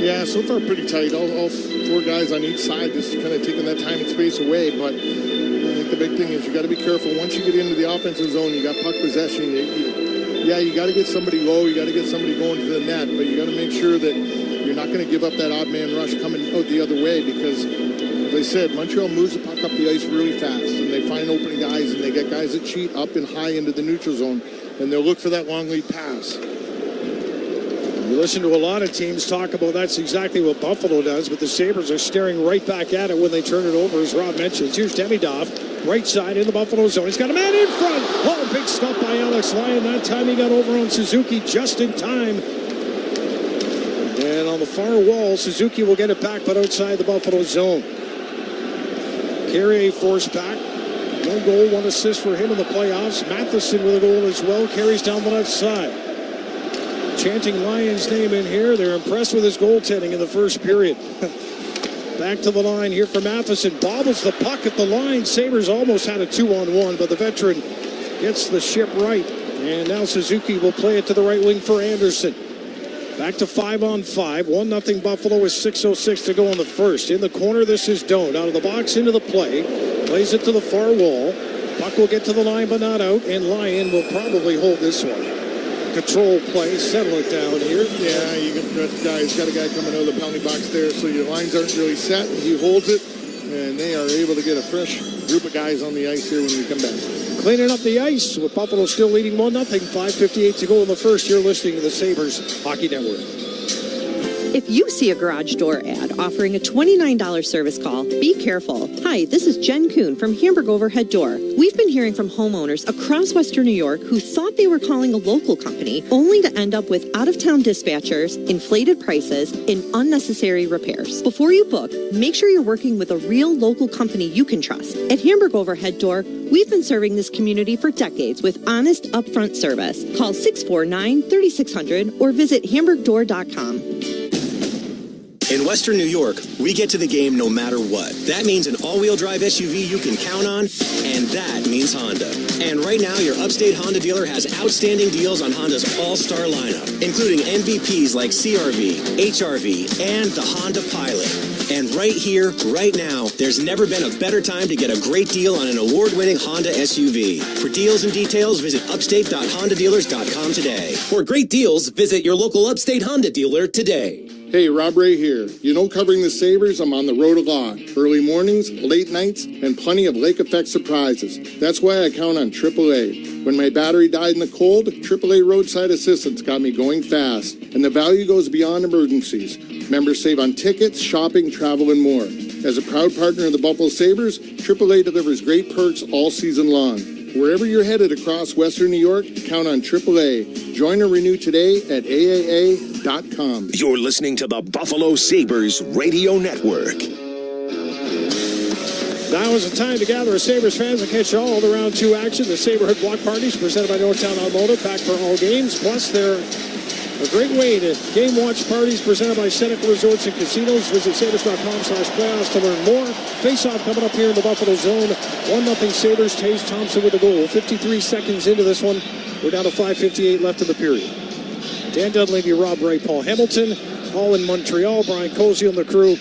Yeah, so far pretty tight. All 4 guys on each side just kind of taking that time and space away. But I think the big thing is you got to be careful. Once you get into the offensive zone, you got puck possession. You got to get somebody low. You got to get somebody going to the net. But you got to make sure that you're not going to give up that odd man rush coming out the other way because if As I said, Montreal moves the puck up the ice really fast, and they find opening guys, and they get guys that cheat up and high into the neutral zone, and they'll look for that long lead pass. You listen to a lot of teams talk about that's exactly what Buffalo does, but the Sabres are staring right back at it when they turn it over, as Rob mentions. Here's Demidov, right side in the Buffalo zone. He's got a man in front. Oh, big stop by Alex Lyon. That time he got over on Suzuki just in time. And on the far wall, Suzuki will get it back, but outside the Buffalo zone. Carrier forced back. 1 goal, 1 assist for him in the playoffs. Matheson with a goal as well. Carries down the left side. Chanting Lyon's name in here. They're impressed with his goaltending in the first period. Back to the line here for Matheson. Bobbles the puck at the line. Sabres almost had a 2-on-1, but the veteran gets the ship right. And now Suzuki will play it to the right wing for Anderson. Back to 5-on-5. 1-0 Buffalo with 6:06 to go in the first. In the corner, this is Doan. Out of the box into the play. Plays it to the far wall. Puck will get to the line, but not out. And Lyon will probably hold this one. Control play. Settle it down here. Yeah, you got a guy coming out of the penalty box there, so your lines aren't really set. He holds it, and they are able to get a fresh group of guys on the ice here when we come back. Cleaning up the ice with Buffalo still leading 1-0. 5:58 to go in the first. You're listening to the Sabres Hockey Network. If you see a garage door ad offering a $29 service call, be careful. Hi, this is Jen Kuhn from Hamburg Overhead Door. We've been hearing from homeowners across Western New York who thought they were calling a local company only to end up with out-of-town dispatchers, inflated prices, and unnecessary repairs. Before you book, make sure you're working with a real local company you can trust. At Hamburg Overhead Door, we've been serving this community for decades with honest, upfront service. Call 649-3600 or visit hamburgdoor.com. In Western New York, we get to the game no matter what. That means an all-wheel drive SUV you can count on, and that means Honda. And right now, your Upstate Honda dealer has outstanding deals on Honda's all-star lineup, including MVPs like CR-V, HR-V, and the Honda Pilot. And right here, right now, there's never been a better time to get a great deal on an award-winning Honda SUV. For deals and details, visit upstate.hondadealers.com today. For great deals, visit your local Upstate Honda dealer today. Hey, Rob Ray here. You know, covering the Sabres, I'm on the road a lot. Early mornings, late nights, and plenty of lake effect surprises. That's why I count on AAA. When my battery died in the cold, AAA roadside assistance got me going fast. And the value goes beyond emergencies. Members save on tickets, shopping, travel, and more. As a proud partner of the Buffalo Sabres, AAA delivers great perks all season long. Wherever you're headed across Western New York, count on AAA. Join or renew today at AAA.com. You're listening to the Buffalo Sabres Radio Network. Now is the time to gather as Sabres fans and catch all the round 2 action. The Saberhood block parties presented by Northtown Automotive, back for all games. Plus, they're a great way to game watch parties presented by Seneca Resorts and Casinos. Visit Sabres.com/playoffs to learn more. Face-off coming up here in the Buffalo zone. 1-0 Sabres. Taves Thompson with a goal. 53 seconds into this one. We're down to 5:58 left in the period. Dan Dunleavy, Rob Ray, Paul Hamilton, all in Montreal. Brian Cozy on the crew.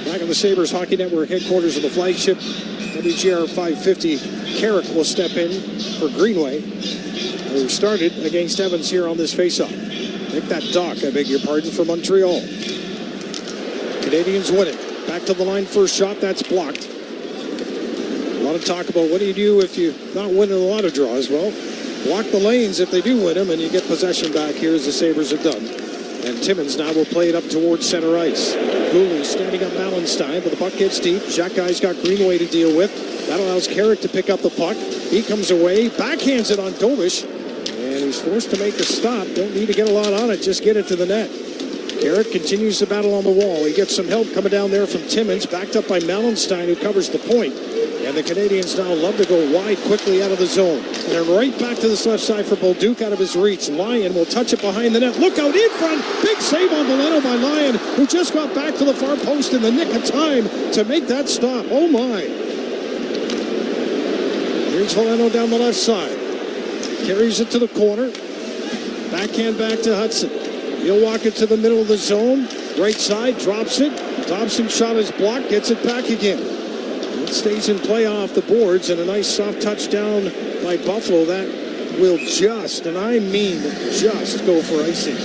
Back at the Sabres Hockey Network headquarters of the flagship WGR 550. Carrick will step in for Greenway, who started against Evans here on this faceoff. Make that Doc, I beg your pardon, for Montreal. Canadians win it. Back to the line, first shot, that's blocked. A lot of talk about what do you do if you're not winning a lot of draws. Well, block the lanes if they do win them, and you get possession back here as the Sabres have done. And Timmins now will play it up towards center ice. Cooley standing up Mallenstein, but the puck gets deep. Xhekai's got Greenway to deal with. That allows Carrick to pick up the puck. He comes away, backhands it on Dovish, and he's forced to make a stop. Don't need to get a lot on it, just get it to the net. Carrick continues the battle on the wall. He gets some help coming down there from Timmins, backed up by Mallenstein, who covers the point. And the Canadians now love to go wide quickly out of the zone. And they're right back to this left side for Bolduc out of his reach. Lyon will touch it behind the net. Look out in front. Big save on Valeno by Lyon, who just got back to the far post in the nick of time to make that stop. Oh, my. Here's Valeno down the left side. Carries it to the corner. Backhand back to Hudson. He'll walk it to the middle of the zone. Right side, drops it. Thompson shot is blocked, gets it back again. It stays in play off the boards, and a nice soft touchdown by Buffalo. That will just, and I mean just, go for icing.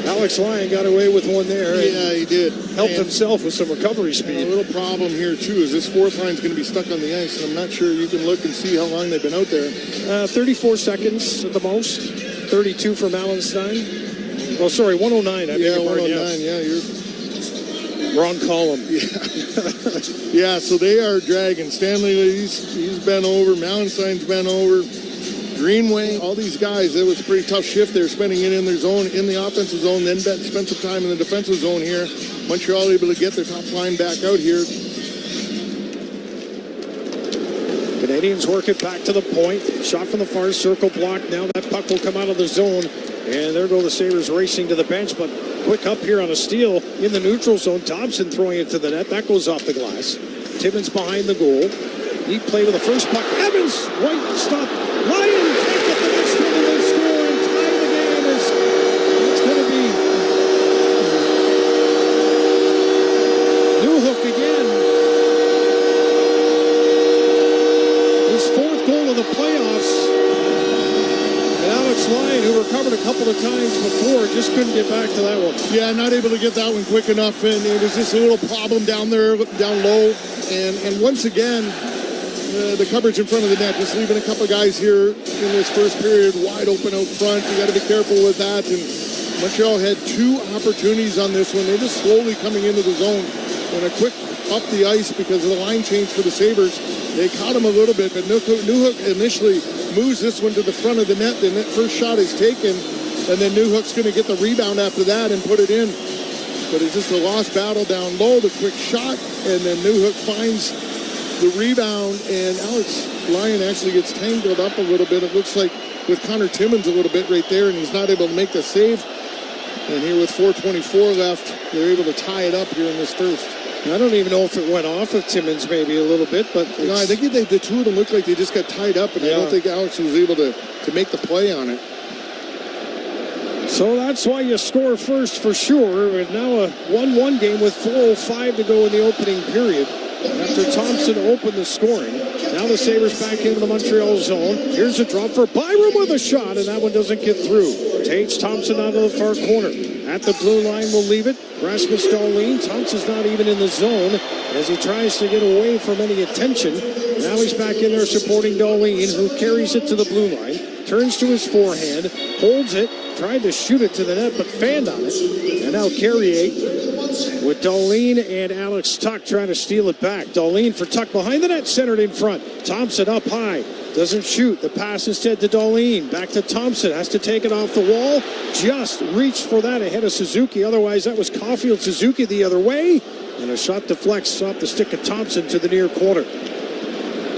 Alex Lyon got away with one there. Yeah, he did. Helped himself with some recovery speed. A little problem here, too, is this fourth line's going to be stuck on the ice. And I'm not sure you can look and see how long they've been out there. 34 seconds at the most. 32 for Mallenstein. Oh, sorry, 109. Yeah, 109. Yeah, you're wrong column. Yeah, so they are dragging. Stanley, he's bent over. Mallenstein's bent over. Greenway, all these guys, it was a pretty tough shift there, spending it in their zone, in the offensive zone, then spent some time in the defensive zone here. Montreal able to get their top line back out here. Canadians work it back to the point. Shot from the far circle, blocked. Now that puck will come out of the zone. And there go the Sabres racing to the bench, but quick up here on a steal in the neutral zone. Thompson throwing it to the net. That goes off the glass. Timmins behind the goal. Neat play with the first puck. Evans, right stop. Lyon can't get the next one and they score and tie the game. It's going to be Newhook again. His fourth goal of the playoffs. And Alex Lyon, who recovered a couple of times before, just couldn't get back to that one. Yeah, not able to get that one quick enough, and it was just a little problem down there, down low. And once again, the coverage in front of the net, just leaving a couple of guys here in this first period wide open out front. You got to be careful with that. And Montreal had two opportunities on this one. They're just slowly coming into the zone. And a quick up the ice because of the line change for the Sabres. They caught him a little bit, but Newhook initially moves this one to the front of the net. Then that first shot is taken, and then Newhook's going to get the rebound after that and put it in. But it's just a lost battle down low, the quick shot, and then Newhook finds the rebound, and Alex Lyon actually gets tangled up a little bit. It looks like with Connor Timmins a little bit right there, and he's not able to make the save. And here with 4:24 left, they're able to tie it up here in this first. I don't even know if it went off of Timmins maybe a little bit, but no, I think the two of them looked like they just got tied up, and I don't think Alex was able to make the play on it. So that's why you score first for sure. And now a 1-1 game with 4:05 to go in the opening period. After Thompson opened the scoring. Now the Sabres back into the Montreal zone. Here's a drop for Byram with a shot, and that one doesn't get through. Takes Thompson out of the far corner. At the blue line, will leave it. Rasmus Dahlin. Thompson's not even in the zone as he tries to get away from any attention. Now he's back in there supporting Dahlin, who carries it to the blue line. Turns to his forehand, holds it, tried to shoot it to the net, but fanned on it. And now Carrier with Dahlin and Alex Tuch trying to steal it back. Dahlin for Tuch behind the net, centered in front. Thompson up high, doesn't shoot. The pass instead to Dahlin. Back to Thompson, has to take it off the wall. Just reached for that ahead of Suzuki. Otherwise, that was Caulfield. Suzuki the other way. And a shot deflects off the stick of Thompson to the near corner.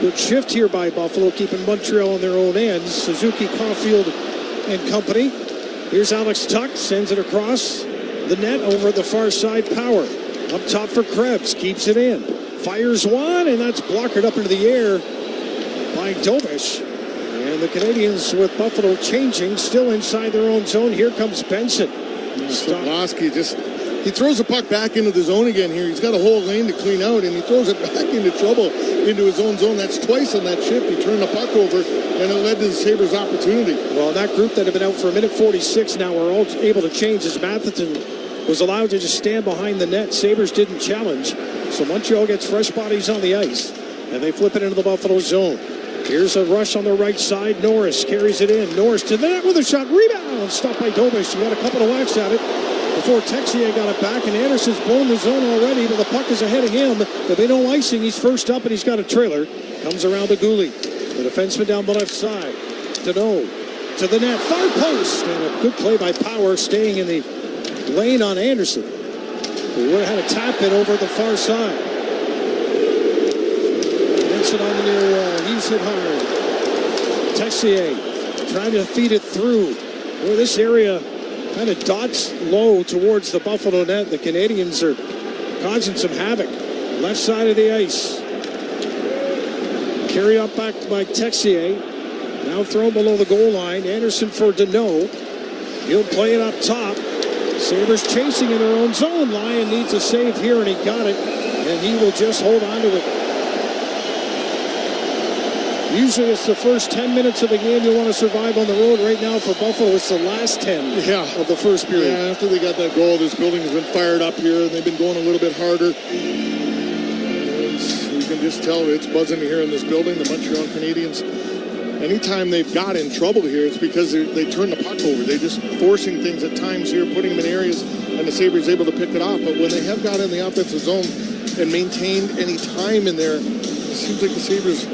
Good shift here by Buffalo, keeping Montreal on their own ends. Suzuki, Caulfield, and company. Here's Alex Tuch, sends it across the net over at the far side. Power up top for Krebs, keeps it in, fires one, and that's blockered up into the air by Dobish. And the Canadians with Buffalo changing, still inside their own zone. Here comes Benson. Lasky he throws the puck back into the zone again here. He's got a whole lane to clean out, and he throws it back into trouble into his own zone. That's twice on that shift. He turned the puck over, and it led to the Sabres' opportunity. Well, that group that had been out for a minute 46 now are all able to change as Matheson was allowed to just stand behind the net. Sabres didn't challenge, so Montreal gets fresh bodies on the ice, and they flip it into the Buffalo zone. Here's a rush on the right side. Norris carries it in. Norris to the net with a shot. Rebound. Stopped by Dobish. He got a couple of whacks at it before Texier got it back, and Anderson's blown the zone already, but the puck is ahead of him. There'll be no icing. He's first up, and he's got a trailer. Comes around to Gouli. The defenseman down the left side. Deneau to the net. Far post. And a good play by Power, staying in the lane on Anderson, who would have had a tap in over at the far side. Benson on the near wall. He's hit hard. Texier trying to feed it through. Boy, this area kind of dots low towards the Buffalo net. The Canadians are causing some havoc. Left side of the ice. Carry up back by Texier. Now thrown below the goal line. Anderson for Deneau. He'll play it up top. Sabres chasing in their own zone. Lyon needs a save here, and he got it. And he will just hold on to it. Usually it's the first 10 minutes of the game you want to survive on the road. Right now for Buffalo, it's the last 10 of the first period. Yeah, after they got that goal, this building has been fired up here, and they've been going a little bit harder. And you can just tell it's buzzing here in this building. The Montreal Canadiens, anytime they've got in trouble here, it's because they turn the puck over. They're just forcing things at times here, putting them in areas, and the Sabres able to pick it off. But when they have got in the offensive zone and maintained any time in there, it seems like the Sabres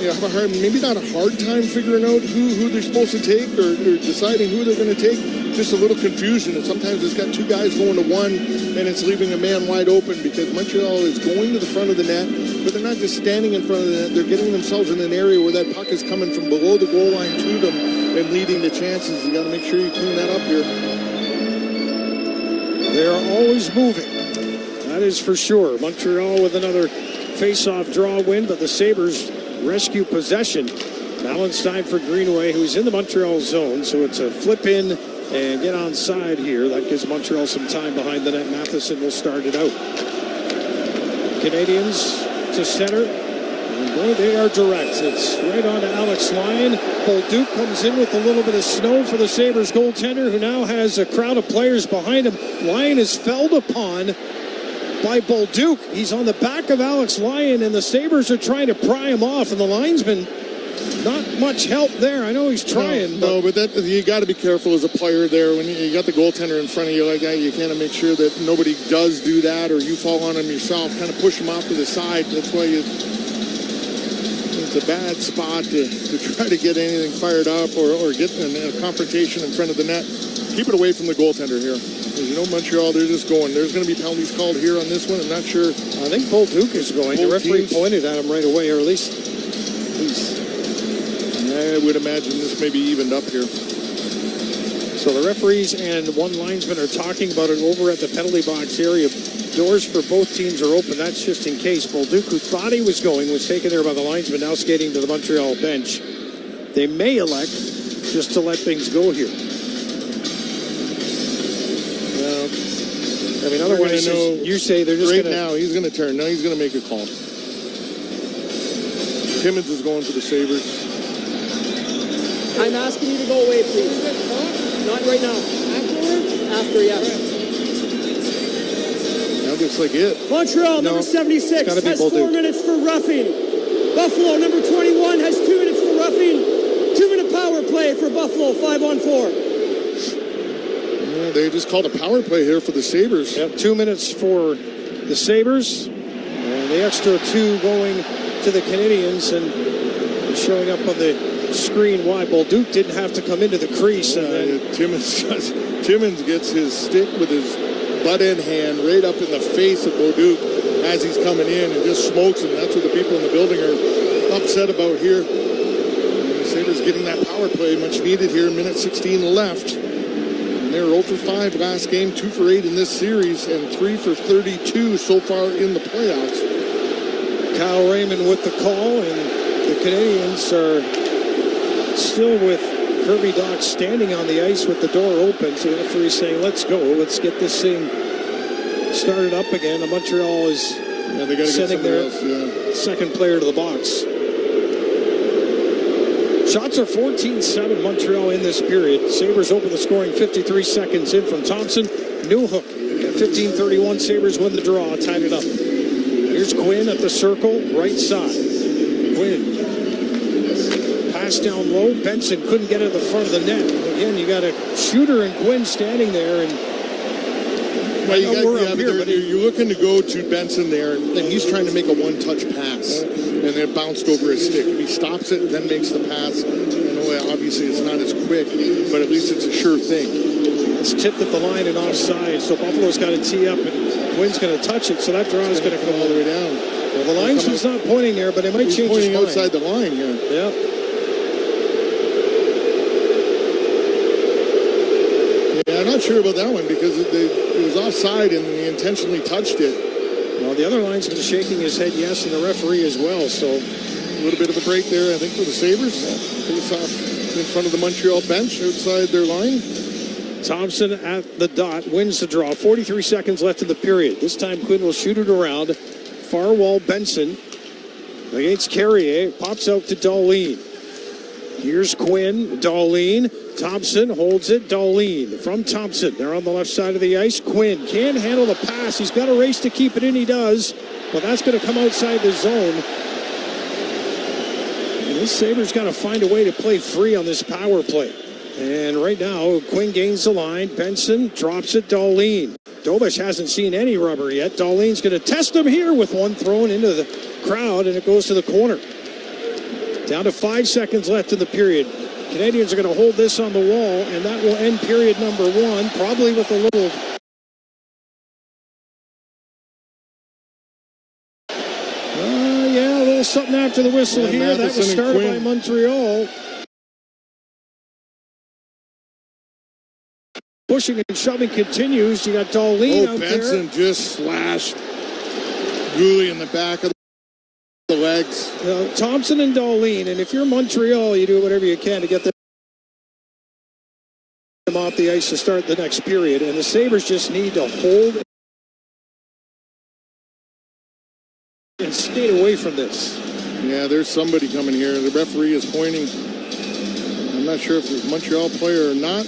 have a hard, maybe not a hard time figuring out who they're supposed to take or deciding who they're going to take. Just a little confusion, and sometimes it's got two guys going to one, and it's leaving a man wide open because Montreal is going to the front of the net, but they're not just standing in front of the net. They're getting themselves in an area where that puck is coming from below the goal line to them and leading to chances. You got to make sure you clean that up here. They're always moving. That is for sure. Montreal with another face-off draw win, but the Sabres rescue possession. Now it's time for Greenway, who's in the Montreal zone, so it's a flip in and get onside here. That gives Montreal some time behind the net. Matheson will start it out. Canadians to center. And boy, they are direct. It's right on to Alex Lyon. Bolduc comes in with a little bit of snow for the Sabres goaltender, who now has a crowd of players behind him. Lyon is felled upon by Bolduc. He's on the back of Alex Lyon, and the Sabres are trying to pry him off, and the linesman, not much help there. I know he's trying. But that, you got to be careful as a player there. When you got the goaltender in front of you like that, you kind of make sure that nobody does do that, or you fall on him yourself, kind of push him off to the side. That's why it's a bad spot to try to get anything fired up or get a confrontation in front of the net. Keep it away from the goaltender here. As you know, Montreal, they're just going. There's going to be penalties called here on this one. I'm not sure. I think Bolduc is going. The referee pointed at him right away, or at least I would imagine this may be evened up here. So the referees and one linesman are talking about it over at the penalty box area. Doors for both teams are open. That's just in case. Bolduc, who thought he was going, was taken there by the linesman, now skating to the Montreal bench. They may elect just to let things go here. I mean, otherwise, you say they're just right going to... now, he's going to turn. No, he's going to make a call. Timmins is going for the Sabres. I'm asking you to go away, please. Not right now. Afterwards? After, yeah. That looks like it. Montreal, number 76, has 4 minutes for roughing. Buffalo, number 21, has 2 minutes for roughing. 2-minute power play for Buffalo, 5-on-4. They just called a power play here for the Sabres. Yep, 2 minutes for the Sabres. And the extra 2 going to the Canadiens. And showing up on the screen why Bolduc didn't have to come into the crease. And then Timmins gets his stick with his butt end hand right up in the face of Bolduc as he's coming in and just smokes him. That's what the people in the building are upset about here. And the Sabres getting that power play, much needed here. Minute 16 left. They were 0 for 5 last game, 2 for 8 in this series, and 3 for 32 so far in the playoffs. Kyle Raymond with the call, and the Canadiens are still with Kirby Dach standing on the ice with the door open. So the referee saying, let's go. Let's get this thing started up again. And Montreal is sending their second player to the box. Shots are 14-7 Montreal in this period. Sabres open the scoring 53 seconds in from Thompson. Newhook at 15:31. Sabres win the draw, tied it up. Here's Quinn at the circle, right side. Quinn. Pass down low. Benson couldn't get it at the front of the net. Again, you got a shooter and Quinn standing there. And you're looking to go to Benson there, and he's trying to make a one-touch pass. And it bounced over his stick. If he stops it, then makes the pass. Obviously, it's not as quick, but at least it's a sure thing. It's tipped at the line and offside, so Buffalo's got to tee up, and Quinn's going to touch it, so that draw is going to come all the way down. Well, the linesman's not pointing there, but it might change his mind. He's pointing outside the line here. Yeah. Yeah, I'm not sure about that one because it was offside and he intentionally touched it. Well, the other linesman shaking his head yes, and the referee as well. So a little bit of a break there, I think, for the Sabres. Face off in front of the Montreal bench outside their line. Thompson at the dot wins the draw. 43 seconds left in the period. This time Quinn will shoot it around. Far wall Benson against Carrier. Pops out to Darlene. Here's Quinn. Darlene. Thompson holds it. Darlene from Thompson. They're on the left side of the ice. Quinn can't handle the pass. He's got a race to keep it in. He does. But that's going to come outside the zone. And this Sabres got to find a way to play free on this power play. And right now, Quinn gains the line. Benson drops it. Darlene. Dobish hasn't seen any rubber yet. Darlene's going to test him here with one thrown into the crowd, and it goes to the corner. Down to 5 seconds left in the period. Canadians are going to hold this on the wall, and that will end period number 1, probably with a little... a little something after the whistle here. That was started by Montreal. Pushing and shoving continues. You got Darlene out Benson there. Just slashed Gooley in the back of the legs. Thompson and Darlene, and if you're Montreal, you do whatever you can to get them off the ice to start the next period. And the Sabres just need to hold and skate away from this. Yeah, there's somebody coming here. The referee is pointing. I'm not sure if it's a Montreal player or not.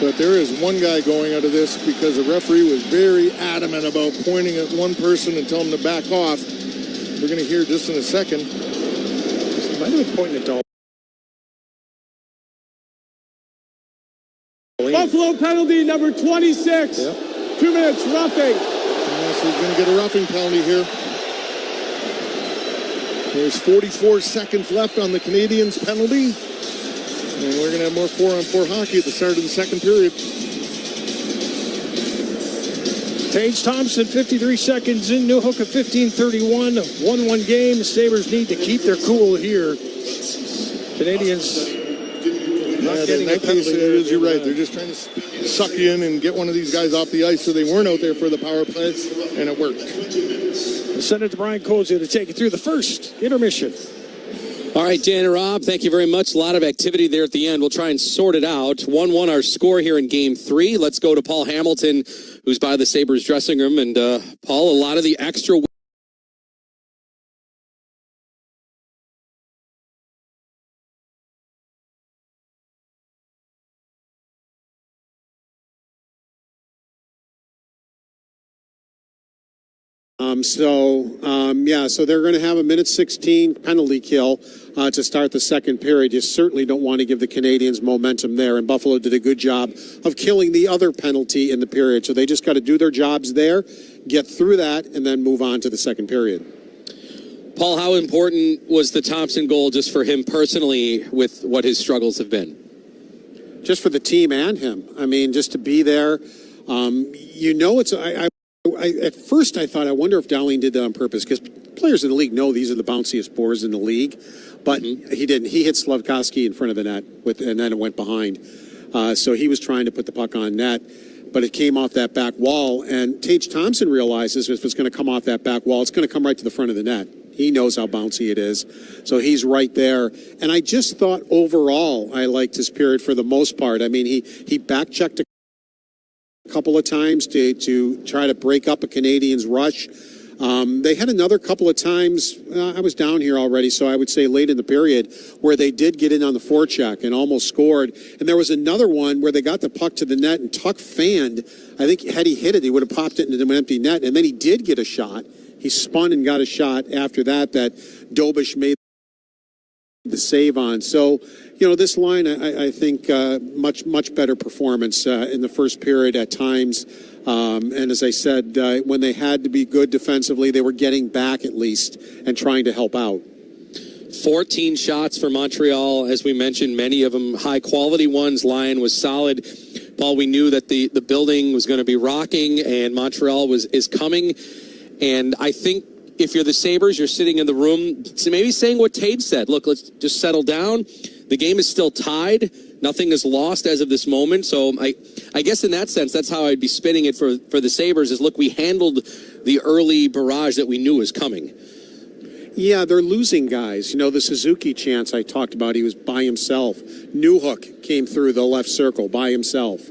But there is one guy going out of this because the referee was very adamant about pointing at one person and telling him to back off. We're going to hear just in a second. He might have been pointing at Darlene. Buffalo penalty number 26. Yep. 2 minutes roughing. Yeah, so he's going to get a roughing penalty here. There's 44 seconds left on the Canadiens penalty. And we're going to have more 4-on-4 hockey at the start of the second period. Tage Thompson, 53 seconds in. Newhook at 15:31. 1-1 game. The Sabres need to keep their cool here. Canadians not getting a penalty. You're right. They're just trying to suck you in and get one of these guys off the ice so they weren't out there for the power play, and it worked. We'll send it to Brian Kozia to take it through the first intermission. All right, Dan and Rob, thank you very much. A lot of activity there at the end. We'll try and sort it out. 1-1 our score here in Game 3. Let's go to Paul Hamilton, who's by the Sabres dressing room. And, Paul, a lot of the extra... So they're going to have a minute 16 penalty kill to start the second period. You certainly don't want to give the Canadiens momentum there, and Buffalo did a good job of killing the other penalty in the period. So they just got to do their jobs there, get through that, and then move on to the second period. Paul, how important was the Thompson goal just for him personally with what his struggles have been? Just for the team and him. I mean, just to be there. At first I thought, I wonder if Darlene did that on purpose, because players in the league know these are the bounciest boards in the league, but he didn't. He hit Slavkovsky in front of the net, and then it went behind. So he was trying to put the puck on net, but it came off that back wall, and Tage Thompson realizes if it's going to come off that back wall, it's going to come right to the front of the net. He knows how bouncy it is, so he's right there. And I just thought overall I liked his period for the most part. I mean, he back-checked a couple of times to try to break up a Canadiens rush. They had another couple of times, I was down here already, so I would say late in the period, where they did get in on the forecheck and almost scored. And there was another one where they got the puck to the net and Tuck fanned. I think had he hit it, he would have popped it into an empty net. And then he did get a shot. He spun and got a shot after that Dobish made the save on. So, this line, I think, much better performance in the first period at times. And as I said, when they had to be good defensively, they were getting back at least and trying to help out. 14 shots for Montreal, as we mentioned, many of them high-quality ones. Line was solid. Paul, we knew that the building was going to be rocking, and Montreal is coming. And I think if you're the Sabres, you're sitting in the room, maybe saying what Tage said. Look, let's just settle down. The game is still tied. Nothing is lost as of this moment. So I guess in that sense, that's how I'd be spinning it for the Sabres is, look, we handled the early barrage that we knew was coming. Yeah, they're losing guys. The Suzuki chance I talked about, he was by himself. Newhook came through the left circle by himself.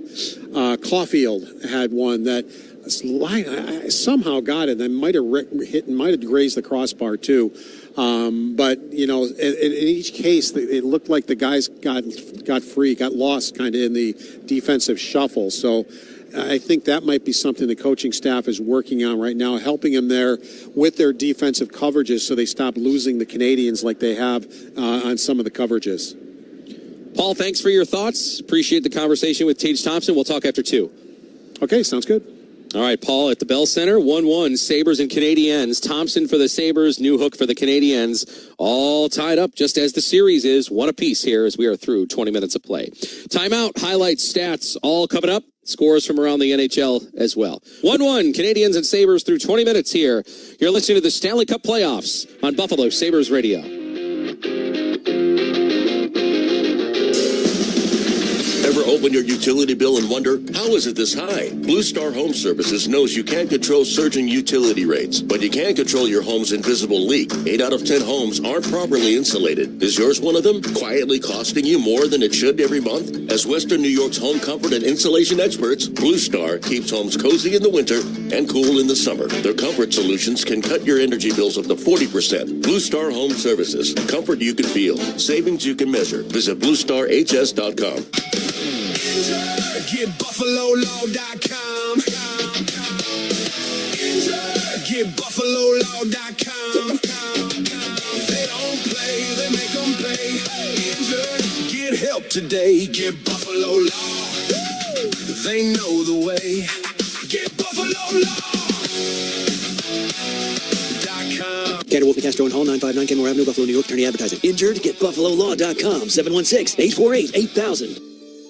Caulfield had one that somehow got it. And might have grazed the crossbar too. But in each case, it looked like the guys got free, got lost kind of in the defensive shuffle. So I think that might be something the coaching staff is working on right now, helping them there with their defensive coverages so they stop losing the Canadiens like they have on some of the coverages. Paul, thanks for your thoughts. Appreciate the conversation with Tage Thompson. We'll talk after 2. Okay, sounds good. All right, Paul, at the Bell Center, 1-1, Sabres and Canadiens. Thompson for the Sabres, Newhook for the Canadiens. All tied up just as the series is, one apiece here as we are through 20 minutes of play. Timeout, highlights, stats, all coming up. Scores from around the NHL as well. 1-1, Canadiens and Sabres through 20 minutes here. You're listening to the Stanley Cup Playoffs on Buffalo Sabres Radio. Ever open your utility bill and wonder, how is it this high? Blue Star Home Services knows you can't control surging utility rates, but you can control your home's invisible leak. 8 out of 10 homes aren't properly insulated. Is yours one of them? Quietly costing you more than it should every month? As Western New York's home comfort and insulation experts, Blue Star keeps homes cozy in the winter and cool in the summer. Their comfort solutions can cut your energy bills up to 40%. Blue Star Home Services. Comfort you can feel. Savings you can measure. Visit BlueStarHS.com. Get BuffaloLaw.com. Get BuffaloLaw.com. They don't play, they make them pay. Injured, get help today. Get Buffalo Law. They know the way. Get BuffaloLaw.com. Canada Wolf Castro and Hall, 959 Kenmore Avenue, Buffalo, New York. Attorney advertising. Injured? Get BuffaloLaw.com. 716-848-8000.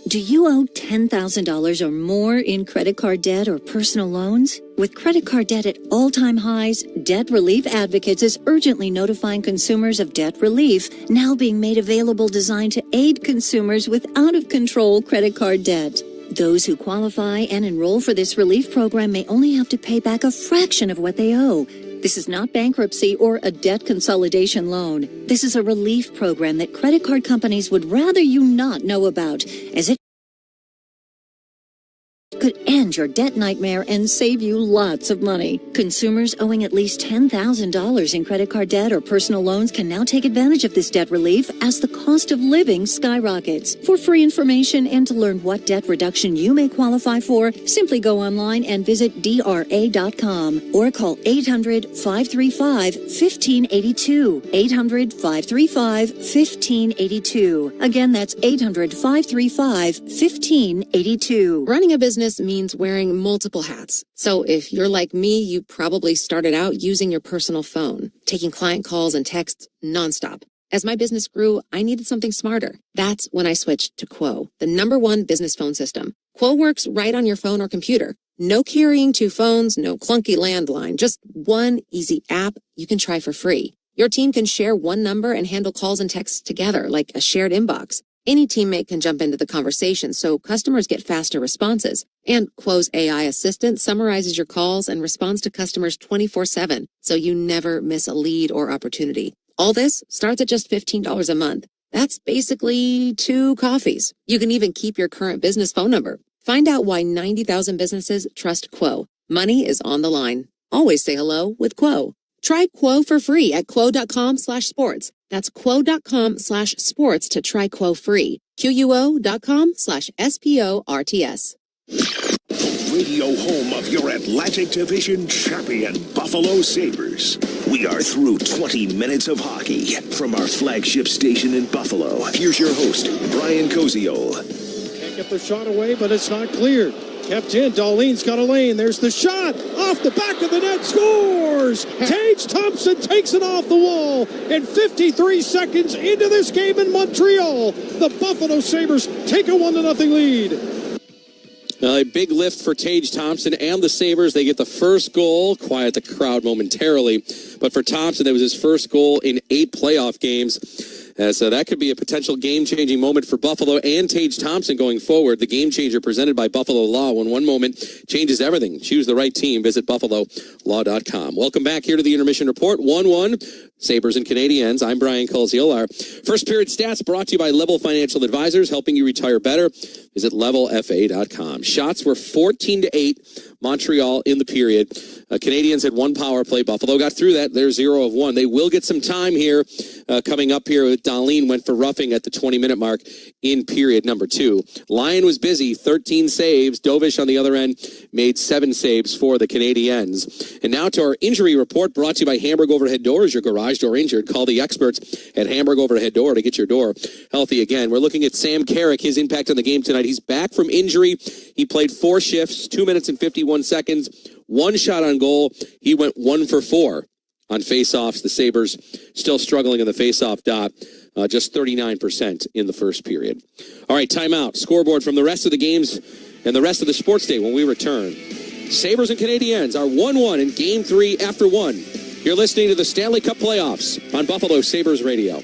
Do you owe $10,000 or more in credit card debt or personal loans? With credit card debt at all-time highs, Debt Relief Advocates is urgently notifying consumers of debt relief, now being made available designed to aid consumers with out-of-control credit card debt. Those who qualify and enroll for this relief program may only have to pay back a fraction of what they owe. This is not bankruptcy or a debt consolidation loan. This is a relief program that credit card companies would rather you not know about, as it could end your debt nightmare and save you lots of money. Consumers owing at least $10,000 in credit card debt or personal loans can now take advantage of this debt relief as the cost of living skyrockets. For free information and to learn what debt reduction you may qualify for, simply go online and visit DRA.com or call 800-535-1582. 800-535-1582. Again, that's 800-535-1582. Running a business means wearing multiple hats. So if you're like me, you probably started out using your personal phone, taking client calls and texts nonstop. As my business grew, I needed something smarter. That's when I switched to Quo, the #1 business phone system. Quo works right on your phone or computer. No carrying 2 phones, no clunky landline, just one easy app you can try for free. Your team can share one number and handle calls and texts together like a shared inbox. Any teammate can jump into the conversation, so customers get faster responses. And Quo's AI assistant summarizes your calls and responds to customers 24/7, so you never miss a lead or opportunity. All this starts at just $15 a month. That's basically 2 coffees. You can even keep your current business phone number. Find out why 90,000 businesses trust Quo. Money is on the line. Always say hello with Quo. Try Quo for free at quo.com/sports. That's quo.com/sports to try Quo free. QUO.com/SPORTS. Radio home of your Atlantic Division champion, Buffalo Sabres. We are through 20 minutes of hockey from our flagship station in Buffalo. Here's your host, Brian Koziol. Can't get the shot away, but it's not cleared. Kept in, Darlene's got a lane. There's the shot, off the back of the net, scores! Tage Thompson takes it off the wall. And 53 seconds into this game in Montreal, the Buffalo Sabres take a 1-0 lead. A big lift for Tage Thompson and the Sabres. They get the first goal, quiet the crowd momentarily. But for Thompson, that was his first goal in 8 playoff games. So that could be a potential game-changing moment for Buffalo and Tage Thompson going forward. The game changer presented by Buffalo Law. When one moment changes everything. Choose the right team. Visit BuffaloLaw.com. Welcome back here to the Intermission Report. 1-1, Sabres and Canadiens. I'm Brian Koziol. Our first period stats brought to you by Level Financial Advisors, helping you retire better. Visit levelfa.com. Shots were 14-8. Montreal in the period. Canadians had one power play. Buffalo got through that. They're 0 of 1. They will get some time here coming up here. Dahlin went for roughing at the 20-minute mark in period number 2. Lyon was busy, 13 saves. Dovish on the other end made 7 saves for the Canadiens. And now to our injury report brought to you by Hamburg Overhead Doors. Your garage door injured. Call the experts at Hamburg Overhead Door to get your door healthy again. We're looking at Sam Carrick, his impact on the game tonight. He's back from injury. He played 4 shifts, 2 minutes and 51 seconds, 1 shot on goal. He went 1 for 4 on faceoffs. The Sabres still struggling on the faceoff dot, just 39% in the first period. All right, timeout. Scoreboard from the rest of the games and the rest of the sports day when we return. Sabres and Canadiens are 1-1 in Game 3 after 1. You're listening to the Stanley Cup Playoffs on Buffalo Sabres Radio.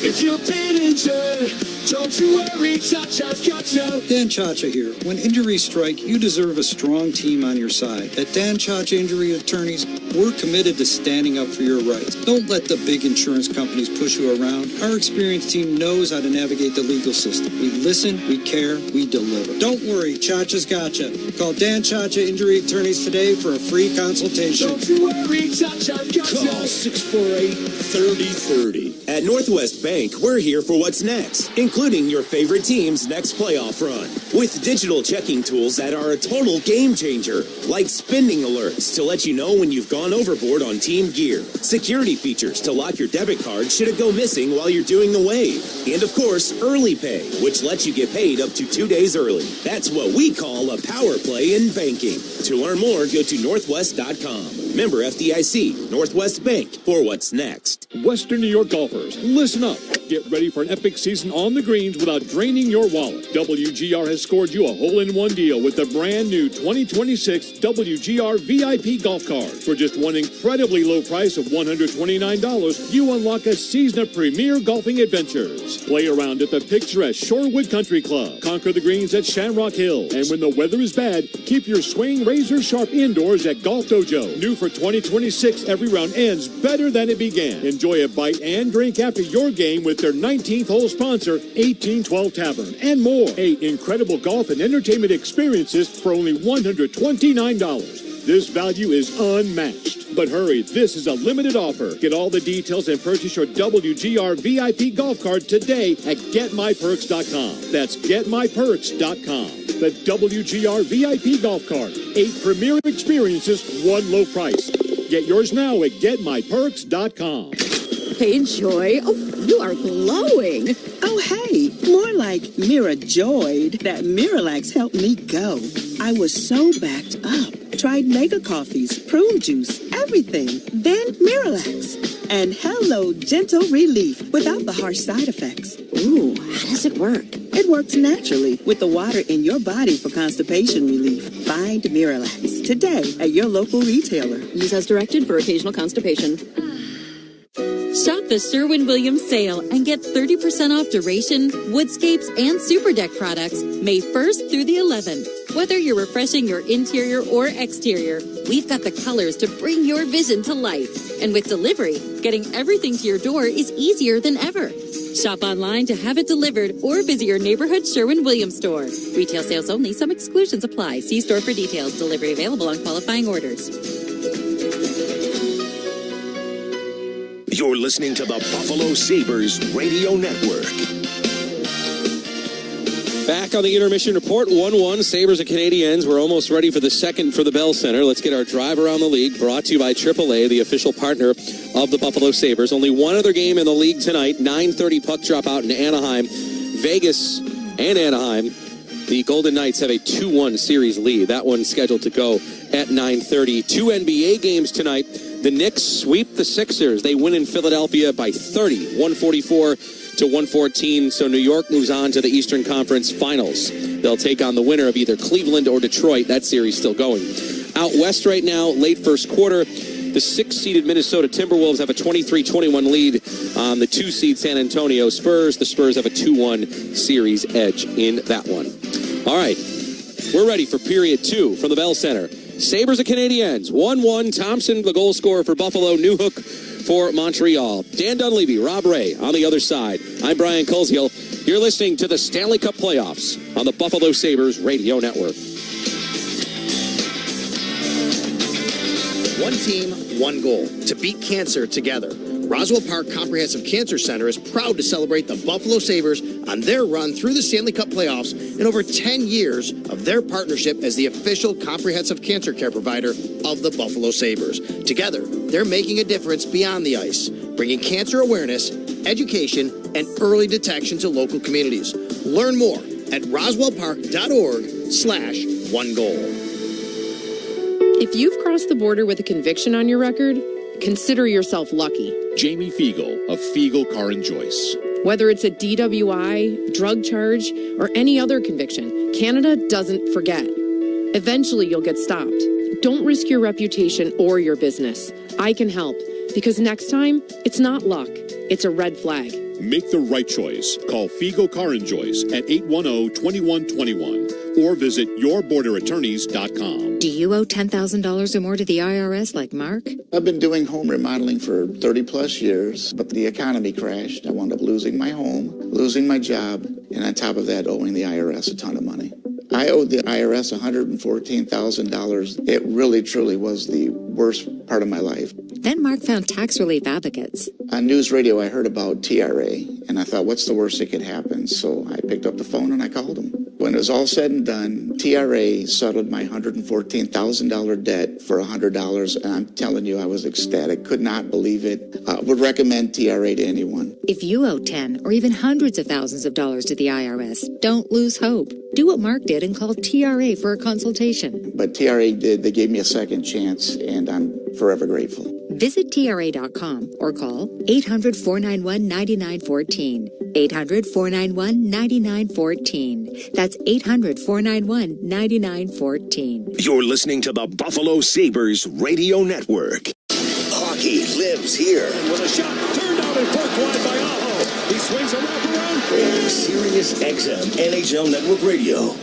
If you've been injured, don't you worry, Cha-Cha's got you. Dan Cha-Cha here. When injuries strike, you deserve a strong team on your side. At Dan Cha-Cha Injury Attorneys, we're committed to standing up for your rights. Don't let the big insurance companies push you around. Our experienced team knows how to navigate the legal system. We listen, we care, we deliver. Don't worry, Cha-Cha's got you. Call Dan Cha-Cha Injury Attorneys today for a free consultation. Don't you worry, Cha-Cha's got you. Call 648-3030. At Northwest Bank, we're here for what's next, including your favorite team's next playoff run. With digital checking tools that are a total game changer, like spending alerts to let you know when you've gone overboard on team gear, security features to lock your debit card should it go missing while you're doing the wave, and of course, early pay, which lets you get paid up to 2 days early. That's what we call a power play in banking. To learn more, go to northwest.com. Member FDIC, Northwest Bank, for what's next. Western New York golfers, listen up. Get ready for an epic season on the greens without draining your wallet. WGR has scored you a hole-in-one deal with the brand new 2026 WGR VIP golf card. For just one incredibly low price of $129, you unlock a season of premier golfing adventures. Play around at the picturesque Shorewood Country Club. Conquer the greens at Shamrock Hill. And when the weather is bad, keep your swing razor sharp indoors at Golf Dojo. New for 2026, every round ends better than it began. Enjoy a bite and drink after your game with their 19th hole sponsor, 1812 Tavern, and more. 8 incredible golf and entertainment experiences for only $129. This value is unmatched. But hurry, this is a limited offer. Get all the details and purchase your WGR VIP golf card today at GetMyPerks.com. That's GetMyPerks.com. The WGR VIP golf card. 8 premier experiences, 1 low price. Get yours now at GetMyPerks.com. Hey, Joy. Oh, you are glowing. Oh, hey, more like Mira Joyed. That Miralax helped me go. I was so backed up. Tried mega coffees, prune juice, everything. Then Miralax. And hello, gentle relief without the harsh side effects. Ooh, how does it work? It works naturally with the water in your body for constipation relief. Find Miralax today at your local retailer. Use as directed for occasional constipation. Shop the Sherwin-Williams sale and get 30% off duration, woodscapes, and super deck products May 1st through the 11th. Whether you're refreshing your interior or exterior, we've got the colors to bring your vision to life. And with delivery, getting everything to your door is easier than ever. Shop online to have it delivered or visit your neighborhood Sherwin-Williams store. Retail sales only. Some exclusions apply. See store for details. Delivery available on qualifying orders. You're listening to the Buffalo Sabres Radio Network. Back on the intermission report, 1-1, Sabres and Canadiens. We're almost ready for the second for the Bell Center. Let's get our drive around the league, brought to you by AAA, the official partner of the Buffalo Sabres. Only one other game in the league tonight, 9:30 puck drop out in Anaheim. Vegas and Anaheim. The Golden Knights have a 2-1 series lead. That one's scheduled to go at 9:30. 2 NBA games tonight. The Knicks sweep the Sixers. They win in Philadelphia by 30, 144-114. So New York moves on to the Eastern Conference Finals. They'll take on the winner of either Cleveland or Detroit. That series still going. Out west right now, late first quarter, the 6-seeded Minnesota Timberwolves have a 23-21 lead on the 2-seed San Antonio Spurs. The Spurs have a 2-1 series edge in that one. All right, we're ready for period 2 from the Bell Center. Sabres and Canadiens, 1-1. Thompson, the goal scorer for Buffalo. Newhook for Montreal. Dan Dunleavy, Rob Ray on the other side. I'm Brian Coleshill. You're listening to the Stanley Cup Playoffs on the Buffalo Sabres Radio Network. One team, one goal, to beat cancer together. Roswell Park Comprehensive Cancer Center is proud to celebrate the Buffalo Sabres on their run through the Stanley Cup playoffs in over 10 years of their partnership as the official comprehensive cancer care provider of the Buffalo Sabres. Together, they're making a difference beyond the ice, bringing cancer awareness, education, and early detection to local communities. Learn more at roswellpark.org/onegoal. If you've crossed the border with a conviction on your record, consider yourself lucky. Jamie Fiegel of Fiegel Car and Joyce. Whether it's a DWI, drug charge, or any other conviction, Canada doesn't forget. Eventually, you'll get stopped. Don't risk your reputation or your business. I can help, because next time, it's not luck. It's a red flag. Make the right choice. Call Fiegel Car and Joyce at 810-2121 or visit yourborderattorneys.com. Do you owe $10,000 or more to the IRS like Mark? I've been doing home remodeling for 30 plus years, but the economy crashed. I wound up losing my home, losing my job, and on top of that, owing the IRS a ton of money. I owed the IRS $114,000. It really, truly was the worst part of my life. Then Mark found tax relief advocates. On news radio, I heard about TRA, and I thought, what's the worst that could happen? So I picked up the phone and I called them. When it was all said and done, TRA settled my $114,000 debt for $100, and I'm telling you, I was ecstatic. Could not believe it. Would recommend TRA to anyone. If you owe 10 or even hundreds of thousands of dollars to the IRS, don't lose hope. Do what Mark did and call TRA for a consultation. But TRA did. They gave me a second chance, and I'm forever grateful. Visit TRA.com or call 800-491-9914. 800-491-9914. That's 800-491-9914. You're listening to the Buffalo Sabres Radio Network. Hockey lives here. With a shot turned out and poked wide by Aho. He swings a wrap around. Sirius XM NHL Network Radio.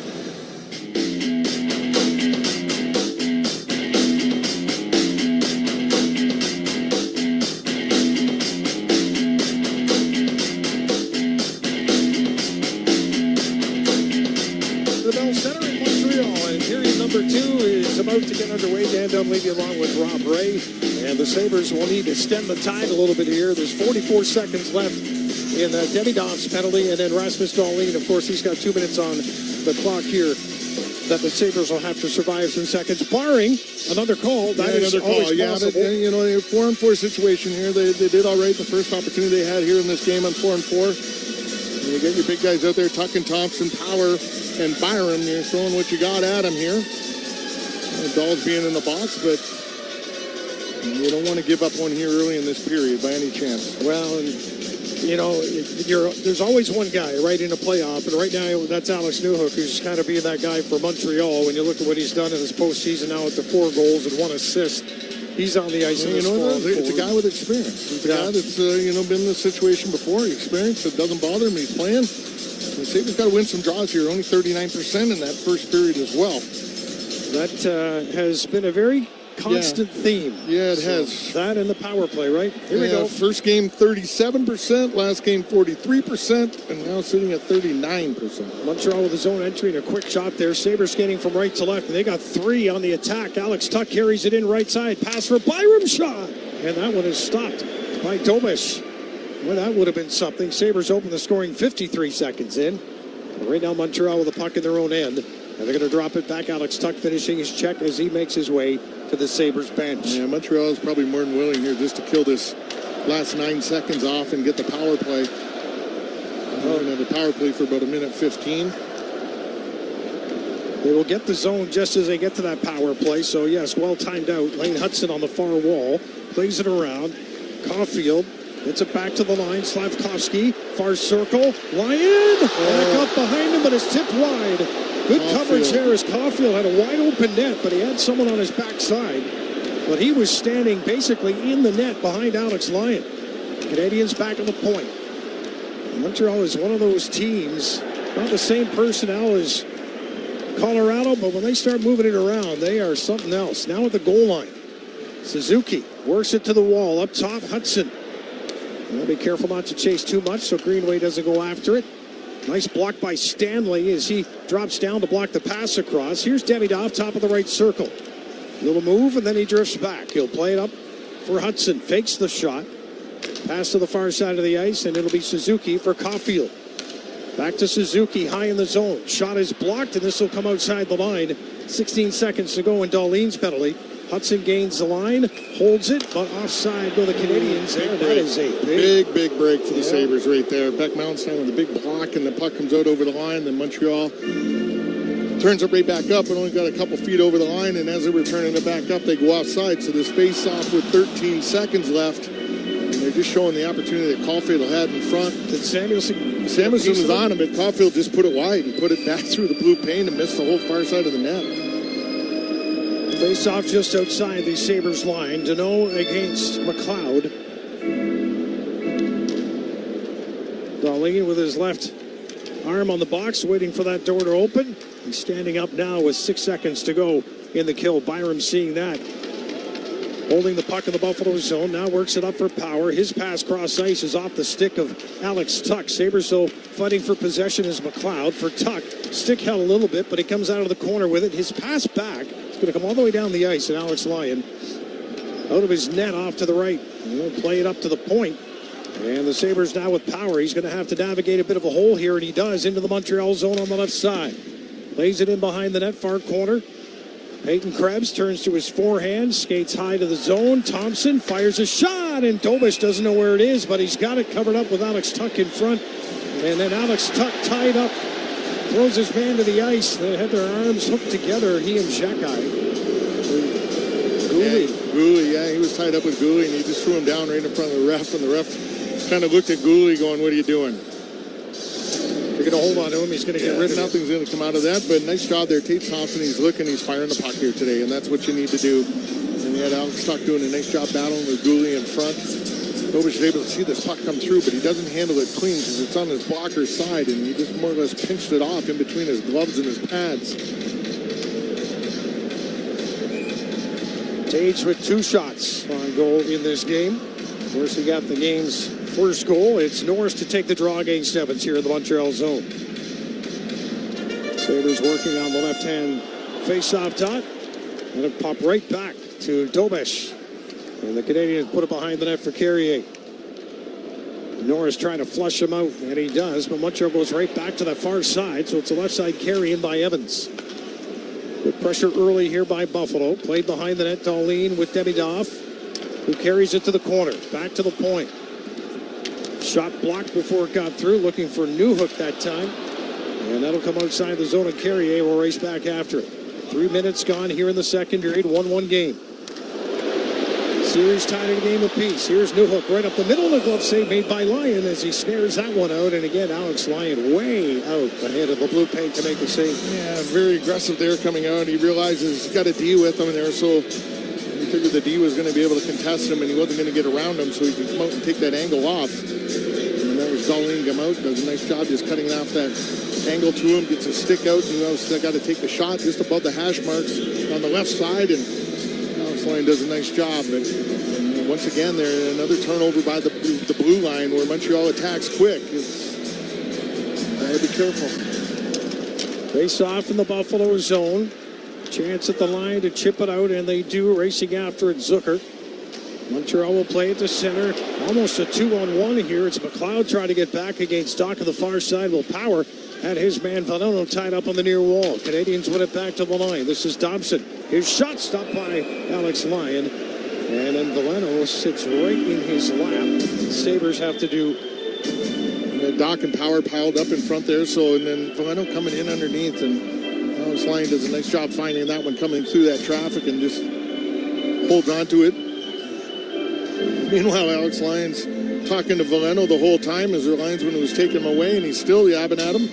To get underway, Dan Dunleavy along with Rob Ray, and the Sabres will need to stem the tide a little bit here. There's 44 seconds left in the Demidov's penalty, and then Rasmus Dahlin, of course, he's got 2 minutes on the clock here that the Sabres will have to survive some seconds, barring another call. That is always possible. But, you know, a 4-on-4 situation here. They did all right the first opportunity they had here in this game on 4-on-4. And you get your big guys out there, Tuck and Thompson, Power, and Byram. You're throwing what you got at them here. Dahl's being in the box, but you don't want to give up one here early in this period by any chance. Well, and, you know, there's always one guy right in a playoff, and right now that's Alex Newhook, who's kind of being that guy for Montreal. When you look at what he's done in his postseason now with the 4 goals and 1 assist, he's on the ice. Well, it's a guy with experience. It's a guy that's been in this situation before. He experienced it. Doesn't bother him. He's playing. The Sabres got to win some draws here. Only 39% in that first period as well. That has been a very constant theme. Yeah, it has. That and the power play, right? Here we go. First game 37%, last game 43%, and now sitting at 39%. Montreal with his own entry and a quick shot there. Sabres skating from right to left, and they got 3 on the attack. Alex Tuck carries it in right side. Pass for Byram shot. And that one is stopped by Domish. Well, that would have been something. Sabres open the scoring 53 seconds in. But right now, Montreal with the puck in their own end. And they're going to drop it back. Alex Tuck finishing his check as he makes his way to the Sabres bench. Yeah, Montreal is probably more than willing here just to kill this last 9 seconds off and get the power play. We're going to have a power play for about 1:15. They will get the zone just as they get to that power play. So, yes, well timed out. Lane Hudson on the far wall. Plays it around. Caulfield gets it back to the line. Slavkovsky, far circle. Ryan! Back up behind him, but it's tipped wide. Good coverage there as Caulfield had a wide open net, but he had someone on his backside. But he was standing basically in the net behind Alex Lyon. Canadians back on the point. Montreal is one of those teams, not the same personnel as Colorado, but when they start moving it around, they are something else. Now at the goal line, Suzuki Works it to the wall. Up top, Hudson. Well, be careful not to chase too much so Greenway doesn't go after it. Nice block by Stanley as he drops down to block the pass across. Here's Davidoff, top of the right circle. Little move, and then he drifts back. He'll play it up for Hudson. Fakes the shot. Pass to the far side of the ice, and it'll be Suzuki for Caulfield. Back to Suzuki, high in the zone. Shot is blocked, and this will come outside the line. 16 seconds to go in Dahlin's penalty. Hudson gains the line, holds it, but offside go the Canadiens. And that is a big break for the Sabres right there. Beck Mountain with a big block, and the puck comes out over the line. Then Montreal turns it right back up and only got a couple feet over the line. And as they were turning it back up, they go offside. So this face-off with 13 seconds left. And they're just showing the opportunity that Caulfield had in front. Did Samuelson was on him, but Caulfield just put it wide. He put it back through the blue paint and missed the whole far side of the net. Face-off just outside the Sabres line. Deneau against McLeod. Dahlin with his left arm on the box, waiting for that door to open. He's standing up now with 6 seconds to go in the kill. Byram seeing that. Holding the puck in the Buffalo zone. Now works it up for Power. His pass cross ice is off the stick of Alex Tuck. Sabres, though, fighting for possession is McLeod. For Tuck, stick held a little bit, but he comes out of the corner with it. His pass back. It's going to come all the way down the ice, and Alex Lyon out of his net off to the right. He'll play it up to the point. And the Sabres now with Power. He's going to have to navigate a bit of a hole here, and he does, into the Montreal zone on the left side. Lays it in behind the net, far corner. Peyton Krebs turns to his forehand, skates high to the zone. Thompson fires a shot, and Dobish doesn't know where it is, but he's got it covered up with Alex Tuck in front. And then Alex Tuck tied up, throws his man to the ice. They had their arms hooked together, he and Xhekaj. Gooley, he was tied up with Gooley, and he just threw him down right in front of the ref, and the ref kind of looked at Gooley going, what are you doing? They're going to hold on to him. He's going to get rid of it. Nothing's going to come out of that, but nice job there. Tate Thompson, he's looking, he's firing the puck here today, and that's what you need to do. And you had Alex Tuck doing a nice job battling with Gooley in front. Dobish is able to see this puck come through, but he doesn't handle it clean because it's on his blocker's side, and he just more or less pinched it off in between his gloves and his pads. Tage with 2 shots on goal in this game. Of course, he got the game's first goal. It's Norris to take the draw against Evans here in the Montreal zone. Sabres working on the left-hand face-off dot. And it pop right back to Dobish. And the Canadiens put it behind the net for Carrier. Norris trying to flush him out, and he does, but Montreal goes right back to that far side, so it's a left side carry in by Evans. Good pressure early here by Buffalo. Played behind the net, Dahlin with Davidoff, who carries it to the corner. Back to the point. Shot blocked before it got through, looking for Newhook that time. And that'll come outside the zone, and Carrier will race back after it. 3 minutes gone here in the second period, 1-1 game. Series tied in a game apiece. Here's Newhook right up the middle. The glove save made by Lyon as he snares that one out. And again, Alex Lyon way out ahead of the blue paint to make the save. Yeah, very aggressive there coming out. He realizes he's got a D with him there, so he figured the D was going to be able to contest him, and he wasn't going to get around him, so he could come out and take that angle off. And that was Dahlin come out, does a nice job just cutting off that angle to him, gets his stick out, and you know, still got to take the shot just above the hash marks on the left side, and Alex Lyon does a nice job. But once again, there another turnover by the blue line where Montreal attacks quick. Gotta be careful. Face off in the Buffalo zone. Chance at the line to chip it out, and they do, racing after it, Zucker. Montreal will play it to center. Almost a 2-on-1 here. It's McLeod trying to get back against Doc on the far side. Will Power had his man Valeno tied up on the near wall. Canadians win it back to the line. This is Dobson. His shot stopped by Alex Lyon. And then Valeno sits right in his lap. The Sabres have to do. Doc and Power piled up in front there. So, and then Valeno coming in underneath, and Alex Lyon does a nice job finding that one coming through that traffic and just holds on to it. Meanwhile, Alex Lyon's talking to Valeno the whole time as the linesman was taking him away, and he's still yabbing at him.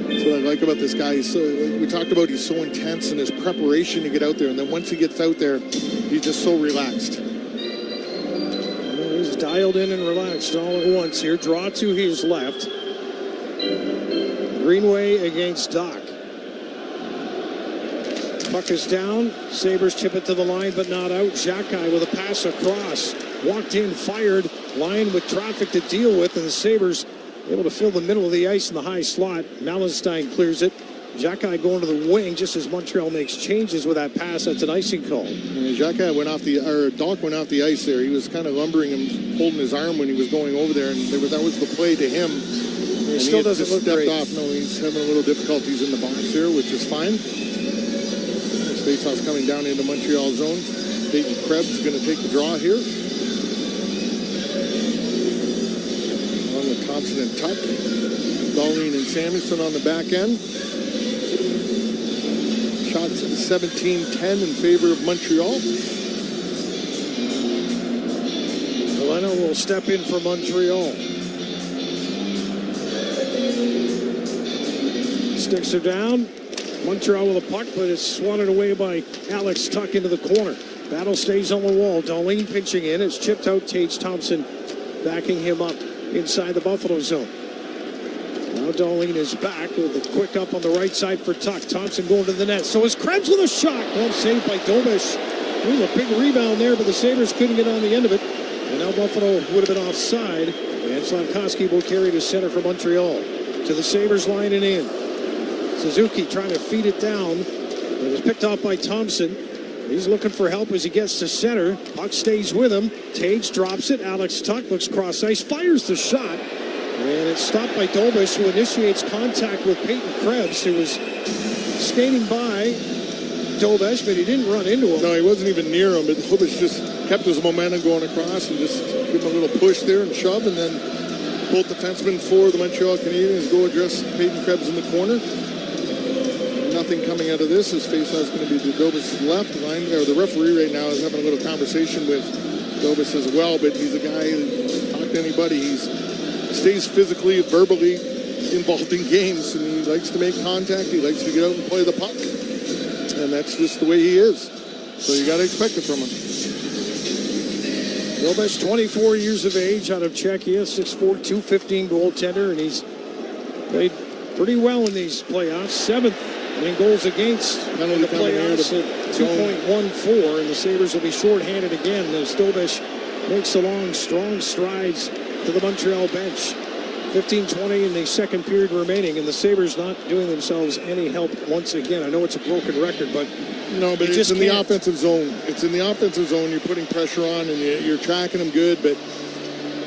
That's what I like about this guy. He's so, like we talked about, he's so intense in his preparation to get out there, and then once he gets out there, he's just so relaxed. Well, he's dialed in and relaxed all at once here. Draw to his left. Greenway against Doc. Puck is down. Sabres chip it to the line, but not out. Xhekaj with a pass across. Walked in, fired. Line with traffic to deal with, and the Sabres able to fill the middle of the ice in the high slot. Malenstein clears it. Xhekaj going to the wing just as Montreal makes changes with that pass. That's an icing call. Xhekaj went off Doc went off the ice there. He was kind of lumbering him, holding his arm when he was going over there, and that was the play to him. He still doesn't look great. Off. No, he's having a little difficulties in the box here, which is fine. This faceoff's coming down into Montreal zone. Peyton Krebs is going to take the draw here. Along with Thompson and Tuck. Dahlin and Samuelsson on the back end. Shots 17-10 in favor of Montreal. Helena will step in for Montreal. Sticks are down. Montreal with a puck, but it's swatted away by Alex Tuck into the corner. Battle stays on the wall. Dahlin pinching in. It's chipped out. Tage Thompson backing him up inside the Buffalo zone. Now Dahlin is back with a quick up on the right side for Tuck. Thompson going to the net. So is Krebs with a shot. Glove saved by Dobish. There was a big rebound there, but the Sabres couldn't get on the end of it. And now Buffalo would have been offside. And Slavkovsky will carry to center for Montreal. To the Sabres line and in. Suzuki trying to feed it down. It was picked off by Thompson. He's looking for help as he gets to center. Puck stays with him. Tage drops it. Alex Tuck looks cross ice, fires the shot. And it's stopped by Dobish, who initiates contact with Peyton Krebs, who was skating by Dobish, but he didn't run into him. No, he wasn't even near him, but Dobish just kept his momentum going across and just give him a little push there and shove, and then both defensemen for the Montreal Canadiens go address Peyton Krebs in the corner. Nothing coming out of this. His faceoff is going to be to Dobish's left line. Or the referee right now is having a little conversation with Dobish as well, but he's a guy who talk to anybody. He stays physically, verbally involved in games, and he likes to make contact. He likes to get out and play the puck, and that's just the way he is. So you got to expect it from him. Dobish, 24 years of age, out of Czechia, 6'4", 215 goaltender, and he's played pretty well in these playoffs. Seventh in goals against in the playoffs at 2.14, and the Sabres will be shorthanded again as Dobish makes the long, strong strides to the Montreal bench. 15-20 in the second period remaining, and the Sabres not doing themselves any help once again. I know it's a broken record, but no, but it's in the offensive zone. It's in the offensive zone. You're putting pressure on, and you're tracking them good, but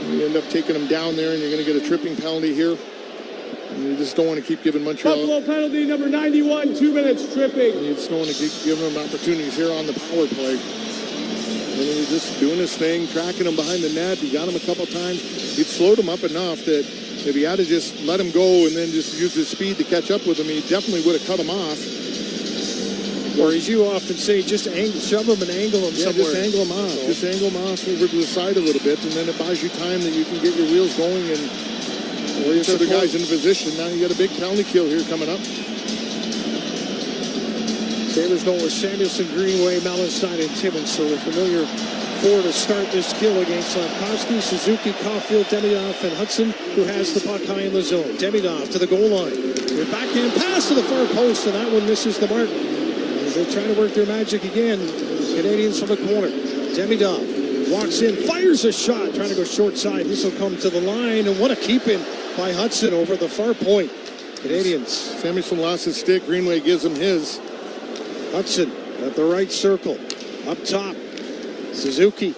you end up taking them down there, and you're going to get a tripping penalty here. And you just don't want to keep giving Montreal... Buffalo penalty number 91, 2 minutes, tripping. You just don't want to keep giving them opportunities here on the power play. And he's just doing his thing, tracking him behind the net. He got him a couple times. He'd slowed him up enough that if he had to just let him go and then just use his speed to catch up with him, he definitely would have cut him off. Or as you often say, just shove him and angle him somewhere. Just angle him off. So. Just angle him off over to the side a little bit, and then it buys you time that you can get your wheels going and or you other guys in position. Now you got a big penalty kill here coming up. Sabres going with Samuelsson, Greenway, Malenstein, and Timmins. So the familiar four to start this kill against Slavkovsky, Suzuki, Caulfield, Demidov, and Hudson, who has the puck high in the zone. Demidov to the goal line. Their backhand pass to the far post, and that one misses the mark. As they try to work their magic again, Canadians from the corner. Demidov walks in, fires a shot, trying to go short side. This will come to the line, and what a keep-in by Hudson over the far point. Canadians. Samuelsson lost his stick. Greenway gives him his. Hudson at the right circle. Up top. Suzuki.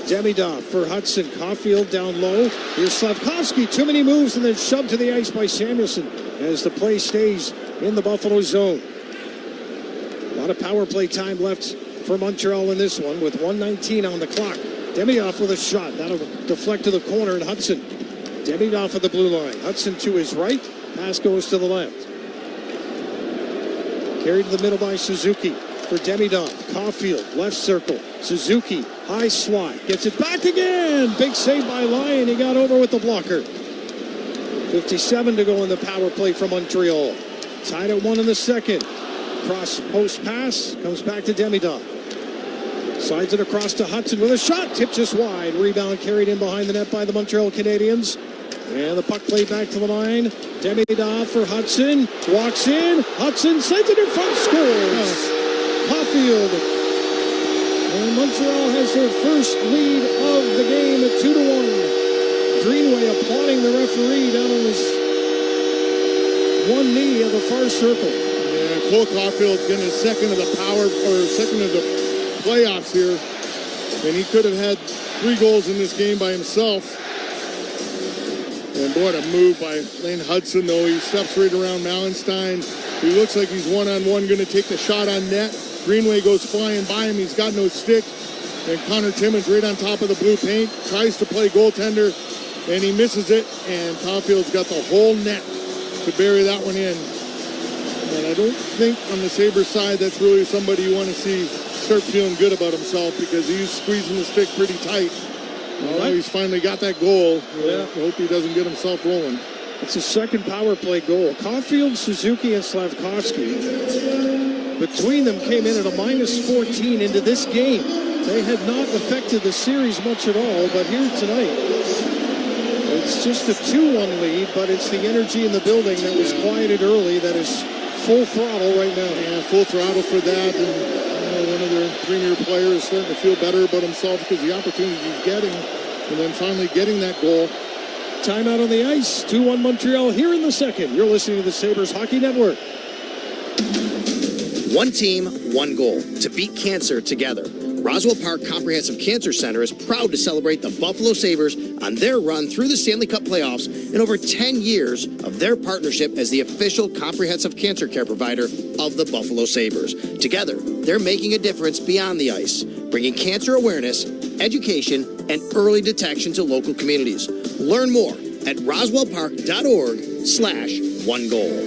Demidov for Hudson. Caulfield down low. Here's Slavkovsky. Too many moves and then shoved to the ice by Samuelsson as the play stays in the Buffalo zone. A lot of power play time left for Montreal in this one with 1:19 on the clock. Demidov with a shot. That'll deflect to the corner, and Hudson. Demidov at the blue line. Hudson to his right. Pass goes to the left. Carried to the middle by Suzuki for Demidov. Caulfield, left circle. Suzuki, high slot. Gets it back again. Big save by Lyon. He got over with the blocker. 57 to go in the power play for Montreal. Tied at 1 in the second. Cross post pass. Comes back to Demidov. Slides it across to Hudson with a shot. Tipped just wide. Rebound carried in behind the net by the Montreal Canadiens. And the puck played back to the line. Demidov for Hudson. Walks in. Hudson sends it in front. Scores. Caulfield. And Montreal has their first lead of the game at 2-1. Greenway applauding the referee down on his one knee of the far circle. Yeah, Cole Caulfield getting his second of the playoffs here. And he could have had 3 goals in this game by himself. And boy, a move by Lane Hudson, though. He steps right around Mallenstein. He looks like he's one-on-one going to take the shot on net. Greenway goes flying by him. He's got no stick. And Connor Timmins right on top of the blue paint. Tries to play goaltender, and he misses it. And Caulfield's got the whole net to bury that one in. And I don't think on the Sabres side that's really somebody you want to see start feeling good about himself, because he's squeezing the stick pretty tight. Well, he's finally got that goal. Yeah. I hope he doesn't get himself rolling. It's a second power play goal. Caulfield, Suzuki, and Slavkovsky, between them, came in at a -14 into this game. They had not affected the series much at all, but here tonight, it's just a 2-1 lead, but it's the energy in the building that was quieted early that is full throttle right now. Yeah, full throttle for that. And one of their premier players starting to feel better about himself because the opportunities he's getting, and then finally getting that goal. Timeout on the ice. 2-1 Montreal here in the second. You're listening to the Sabres Hockey Network. One team, one goal. To beat cancer together. Roswell Park Comprehensive Cancer Center is proud to celebrate the Buffalo Sabres on their run through the Stanley Cup playoffs in over 10 years of their partnership as the official comprehensive cancer care provider of the Buffalo Sabres. Together, they're making a difference beyond the ice, bringing cancer awareness, education, and early detection to local communities. Learn more at roswellpark.org/onegoal.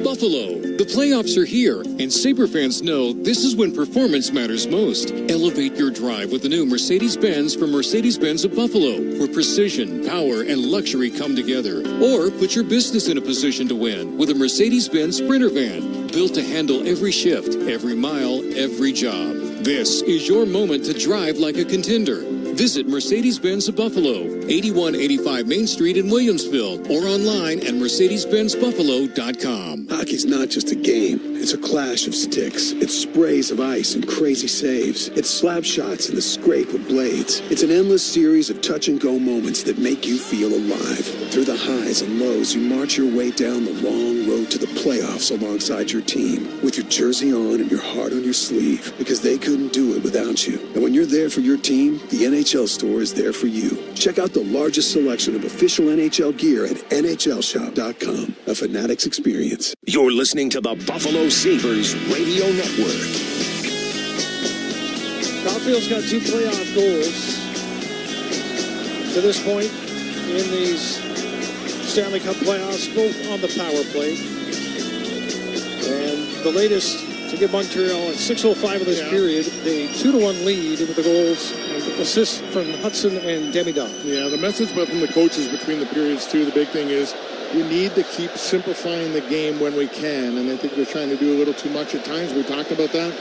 Buffalo, the playoffs are here, and Sabre fans know this is when performance matters most. Elevate your drive with the new Mercedes-Benz from Mercedes-Benz of Buffalo, where precision, power, and luxury come together. Or put your business in a position to win with a Mercedes-Benz Sprinter van, built to handle every shift, every mile, every job. This is your moment to drive like a contender. Visit Mercedes-Benz of Buffalo, 8185 Main Street in Williamsville, or online at mercedes-benzbuffalo.com. Hockey's not just a game. It's a clash of sticks. It's sprays of ice and crazy saves. It's slap shots and the scrape of blades. It's an endless series of touch-and-go moments that make you feel alive. Through the highs and lows, you march your way down the long road to the playoffs alongside your team, with your jersey on and your heart on your sleeve, because they couldn't do it without you. And when you're there for your team, the NHL store is there for you. Check out the largest selection of official NHL gear at NHLshop.com. A Fanatics experience. You're listening to the Buffalo Sabres Radio Network. Caulfield's got 2 playoff goals to this point in these Stanley Cup playoffs, both on the power play. And the latest to give Montreal at 6:05 of this period, the 2-1 lead with the goals and assists from Hudson and Demidov. Yeah, the message from the coaches between the periods, too, the big thing is we need to keep simplifying the game when we can, and I think they're trying to do a little too much at times. We talked about that.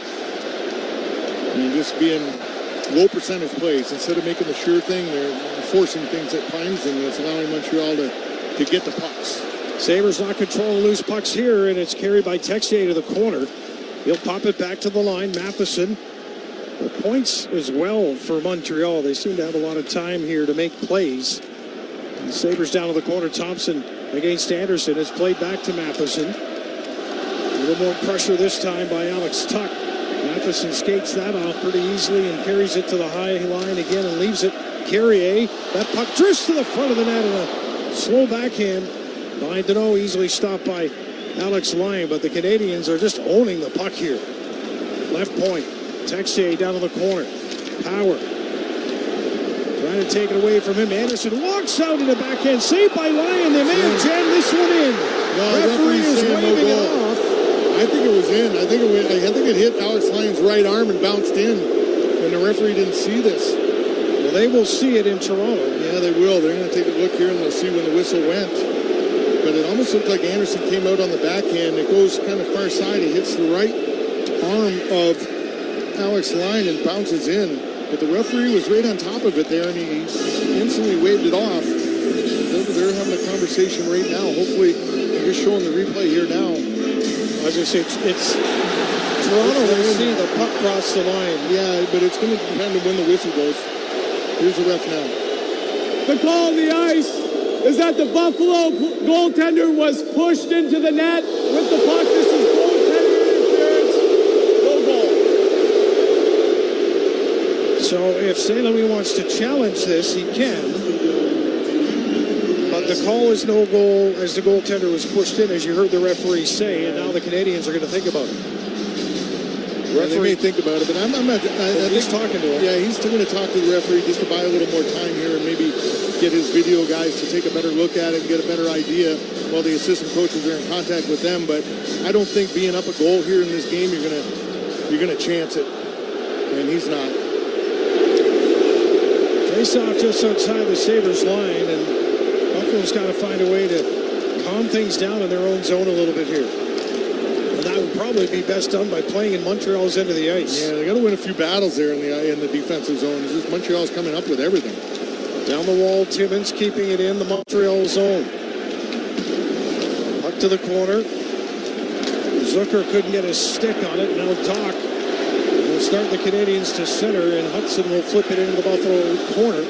And just being low percentage plays. Instead of making the sure thing, they're forcing things at times, and it's allowing Montreal to get the pucks. Sabres not controlling loose pucks here, and it's carried by Texier to the corner. He'll pop it back to the line. Matheson. The points as well for Montreal. They seem to have a lot of time here to make plays. And Sabres down to the corner. Thompson against Anderson. It's played back to Matheson. A little more pressure this time by Alex Tuck. Matheson skates that off pretty easily and carries it to the high line again and leaves it. Carrier. That puck drifts to the front of the net in a slow backhand. By Deneau, easily stopped by Alex Lyon, but the Canadiens are just owning the puck here. Left point. Texier down to the corner. Power. Trying to take it away from him. Anderson walks out in the backhand. Saved by Lyon. They may have jammed this one in. No, referee is waving it off. I think it was in. I think it hit Alex Lyon's right arm and bounced in. And the referee didn't see this. Well, they will see it in Toronto. Yeah, they will. They're going to take a look here and they'll see when the whistle went. But it almost looked like Anderson came out on the backhand. It goes kind of far side. He hits the right arm of Alex Lyon and bounces in. But the referee was right on top of it there, and he instantly waved it off. They're having a conversation right now. Hopefully, they're just showing the replay here now. As I say, it's Toronto will see the puck cross the line. Yeah, but it's going to depend on when the whistle goes. Here's the ref now. The call on the ice is that the Buffalo goaltender was pushed into the net with the puck. This is goaltender interference. No goal. So if St. Louis wants to challenge this, he can. But the call is no goal as the goaltender was pushed in, as you heard the referee say, and now the Canadians are going to think about it. They may think about it, but I'm not. He's talking to him. Yeah, he's still going to talk to the referee just to buy a little more time here and maybe get his video guys to take a better look at it and get a better idea while the assistant coaches are in contact with them. But I don't think being up a goal here in this game, you're gonna chance it, and he's not. Face-off just outside the Sabres line, and Buffalo's got to find a way to calm things down in their own zone a little bit here. And that would probably be best done by playing in Montreal's end of the ice. Yeah, they got to win a few battles there in the defensive zone. It's just Montreal's coming up with everything. Down the wall, Timmins keeping it in the Montreal zone. Puck to the corner. Zucker couldn't get his stick on it. Now Doc will start the Canadians to center, and Hudson will flip it into the Buffalo corner.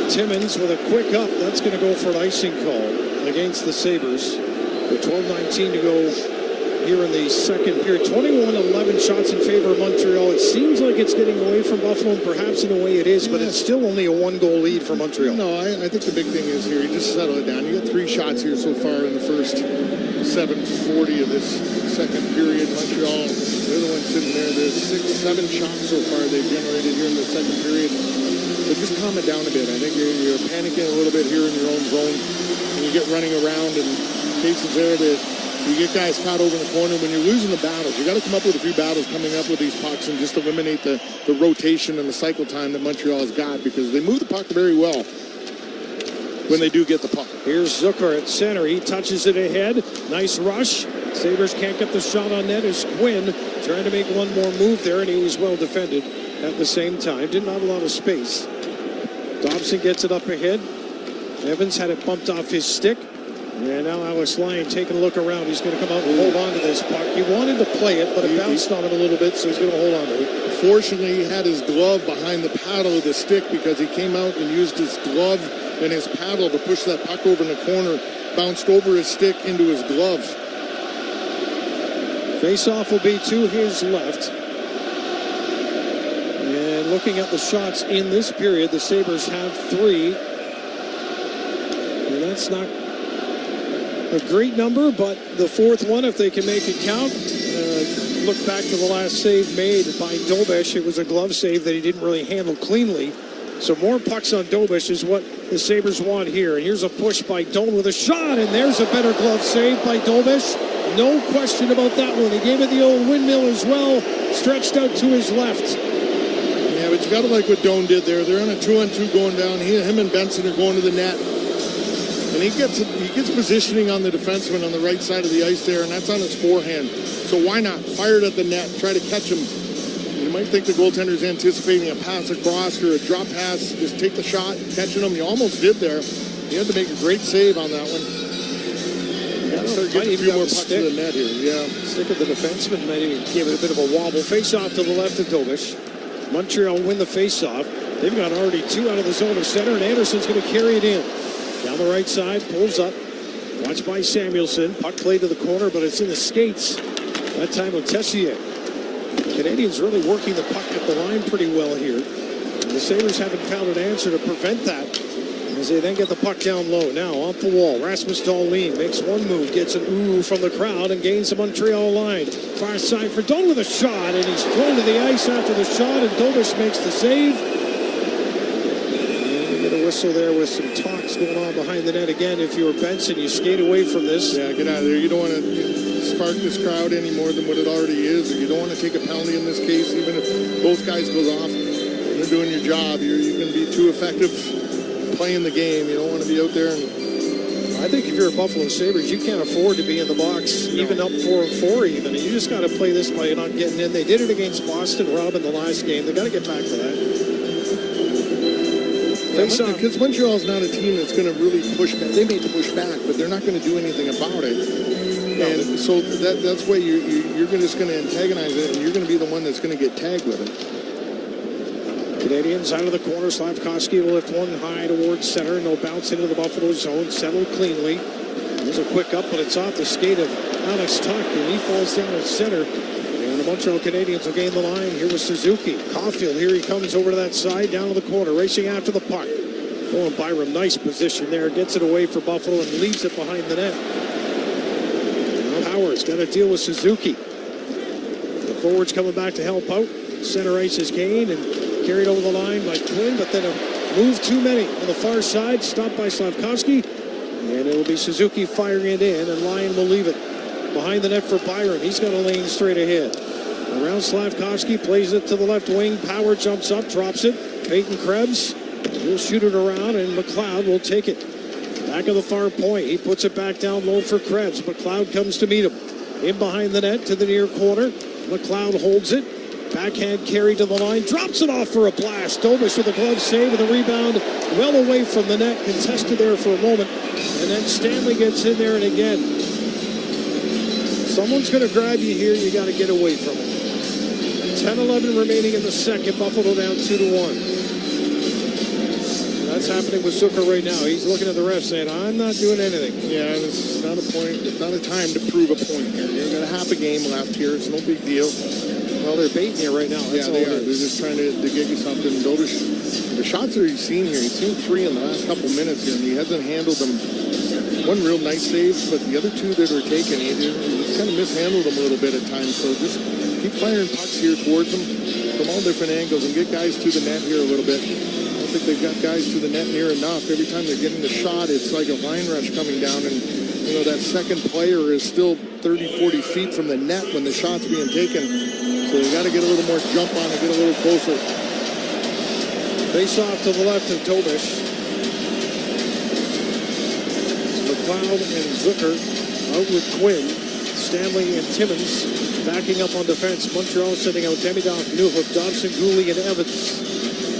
Timmins with a quick up. That's going to go for an icing call against the Sabres. With 12:19 to go here in the second period. 21-11 shots in favor of Montreal. It seems like it's getting away from Buffalo, and perhaps in a way it is, but it's still only a one-goal lead for Montreal. No, I think the big thing is here, you just settle it down. You got 3 shots here so far in the first 7:40 of this second period. Montreal, the other one sitting there. There's 6-7 shots so far they've generated here in the second period. But just calm it down a bit. I think you're panicking a little bit here in your own zone, and you get running around, and cases there that you get guys caught over in the corner. When you're losing the battles, you got to come up with a few battles coming up with these pucks and just eliminate the rotation and the cycle time that Montreal has got, because they move the puck very well when they do get the puck. Here's Zucker at center. He touches it ahead. Nice rush. Sabres can't get the shot on net as Quinn trying to make one more move there, and he was well defended at the same time. Didn't have a lot of space. Dobson gets it up ahead. Evans had it bumped off his stick. And now Alex Lyon taking a look around. He's going to come out and hold on to this puck. He wanted to play it, but it bounced on him a little bit, so he's going to hold on to it. Fortunately, he had his glove behind the paddle of the stick, because he came out and used his glove and his paddle to push that puck over in the corner. Bounced over his stick into his glove. Face-off will be to his left. And looking at the shots in this period, the Sabres have 3. And that's not a great number, but the fourth one, if they can make it count. Look back to the last save made by Dobish. It was a glove save that he didn't really handle cleanly. So more pucks on Dobish is what the Sabres want here. And here's a push by Doan with a shot, and there's a better glove save by Dobish. No question about that one. He gave it the old windmill as well, stretched out to his left. Yeah, but you got to like what Doan did there. They're on a 2-on-2 going down. Him and Benson are going to the net. And he gets positioning on the defenseman on the right side of the ice there, and that's on his forehand. So why not fire it at the net, try to catch him? You might think the goaltender's anticipating a pass across or a drop pass, just take the shot, catching him. He almost did there. He had to make a great save on that one. Yeah, start getting a few more pucks to the net here. Yeah. Stick of the defenseman might even give it a bit of a wobble. Face-off to the left of Dobish. Montreal win the face-off. They've got already 2 out of the zone of center, and Anderson's going to carry it in. Down the right side, pulls up. Watched by Samuelson. Puck played to the corner, but it's in the skates. That time of Tessier. The Canadians really working the puck at the line pretty well here. And the Sabres haven't found an answer to prevent that, as they then get the puck down low. Now off the wall, Rasmus Dahlin makes one move, gets an ooh from the crowd, and gains the Montreal line. Far side for Doan with a shot, and he's thrown to the ice after the shot, and Dobish makes the save. Whistle there with some talks going on behind the net. Again, if you're Benson, you skate away from this. Yeah, get out of there. You don't want to spark this crowd any more than what it already is. Or you don't want to take a penalty in this case, even if both guys goes off. You're doing your job. You're going to be too effective playing the game. You don't want to be out there. And I think if you're a Buffalo Sabres, you can't afford to be in the box, even up 4-4 even. You just got to play this by not getting in. They did it against Boston, Rob, in the last game. They got to get back to that. Because Montreal's not a team that's going to really push back. They may push back, but they're not going to do anything about it. And so that's why you're just going to antagonize it, and you're going to be the one that's going to get tagged with it. Canadians out of the corner. Slavkovsky will lift one high towards center. No bounce into the Buffalo zone. Settled cleanly. There's a quick up, but it's off the skate of Alex Tuck, and he falls down at center. And the Montreal Canadiens will gain the line here with Suzuki. Caulfield, here he comes over to that side, down to the corner, racing after the puck. Oh, and Byram, nice position there. Gets it away for Buffalo and leaves it behind the net. Now Howard's got to deal with Suzuki. The forwards coming back to help out. Center ice is gained and carried over the line by Quinn, but then a move too many on the far side, stopped by Slavkovsky, and it will be Suzuki firing it in, and Lyon will leave it behind the net for Byron. He's got a lane straight ahead. Around Slavkovsky, plays it to the left wing. Power jumps up, drops it. Peyton Krebs will shoot it around, and McLeod will take it. Back of the far point, he puts it back down low for Krebs. McLeod comes to meet him. In behind the net to the near corner. McLeod holds it. Backhand carry to the line, drops it off for a blast. Dobish with a glove save and the rebound well away from the net, contested there for a moment. And then Stanley gets in there, and again, someone's going to grab you here. You got to get away from it. 10-11 remaining in the second. Buffalo down 2-1. That's happening with Zucker right now. He's looking at the ref saying, I'm not doing anything. Yeah, this is not a point. It's not a time to prove a point here. You've got a half a game left here. It's no big deal. Well, they're baiting you right now. That's they are. They're just trying to get you something. Dobish, the shots that he's seen here, he's seen 3 in the last couple minutes here, and he hasn't handled them. One real nice save, but the other 2 that are taken, he's kind of mishandled them a little bit at times. So just keep firing pucks here towards them from all different angles and get guys to the net here a little bit. I don't think they've got guys to the net near enough. Every time they're getting the shot, it's like a line rush coming down, and that second player is still 30, 40 feet from the net when the shot's being taken. So you got to get a little more jump on and get a little closer. Face off to the left of Dobish. McLeod and Zucker out with Quinn. Stanley and Timmins backing up on defense. Montreal sending out Demidov, Newhook, Dobson, Gooley, and Evans.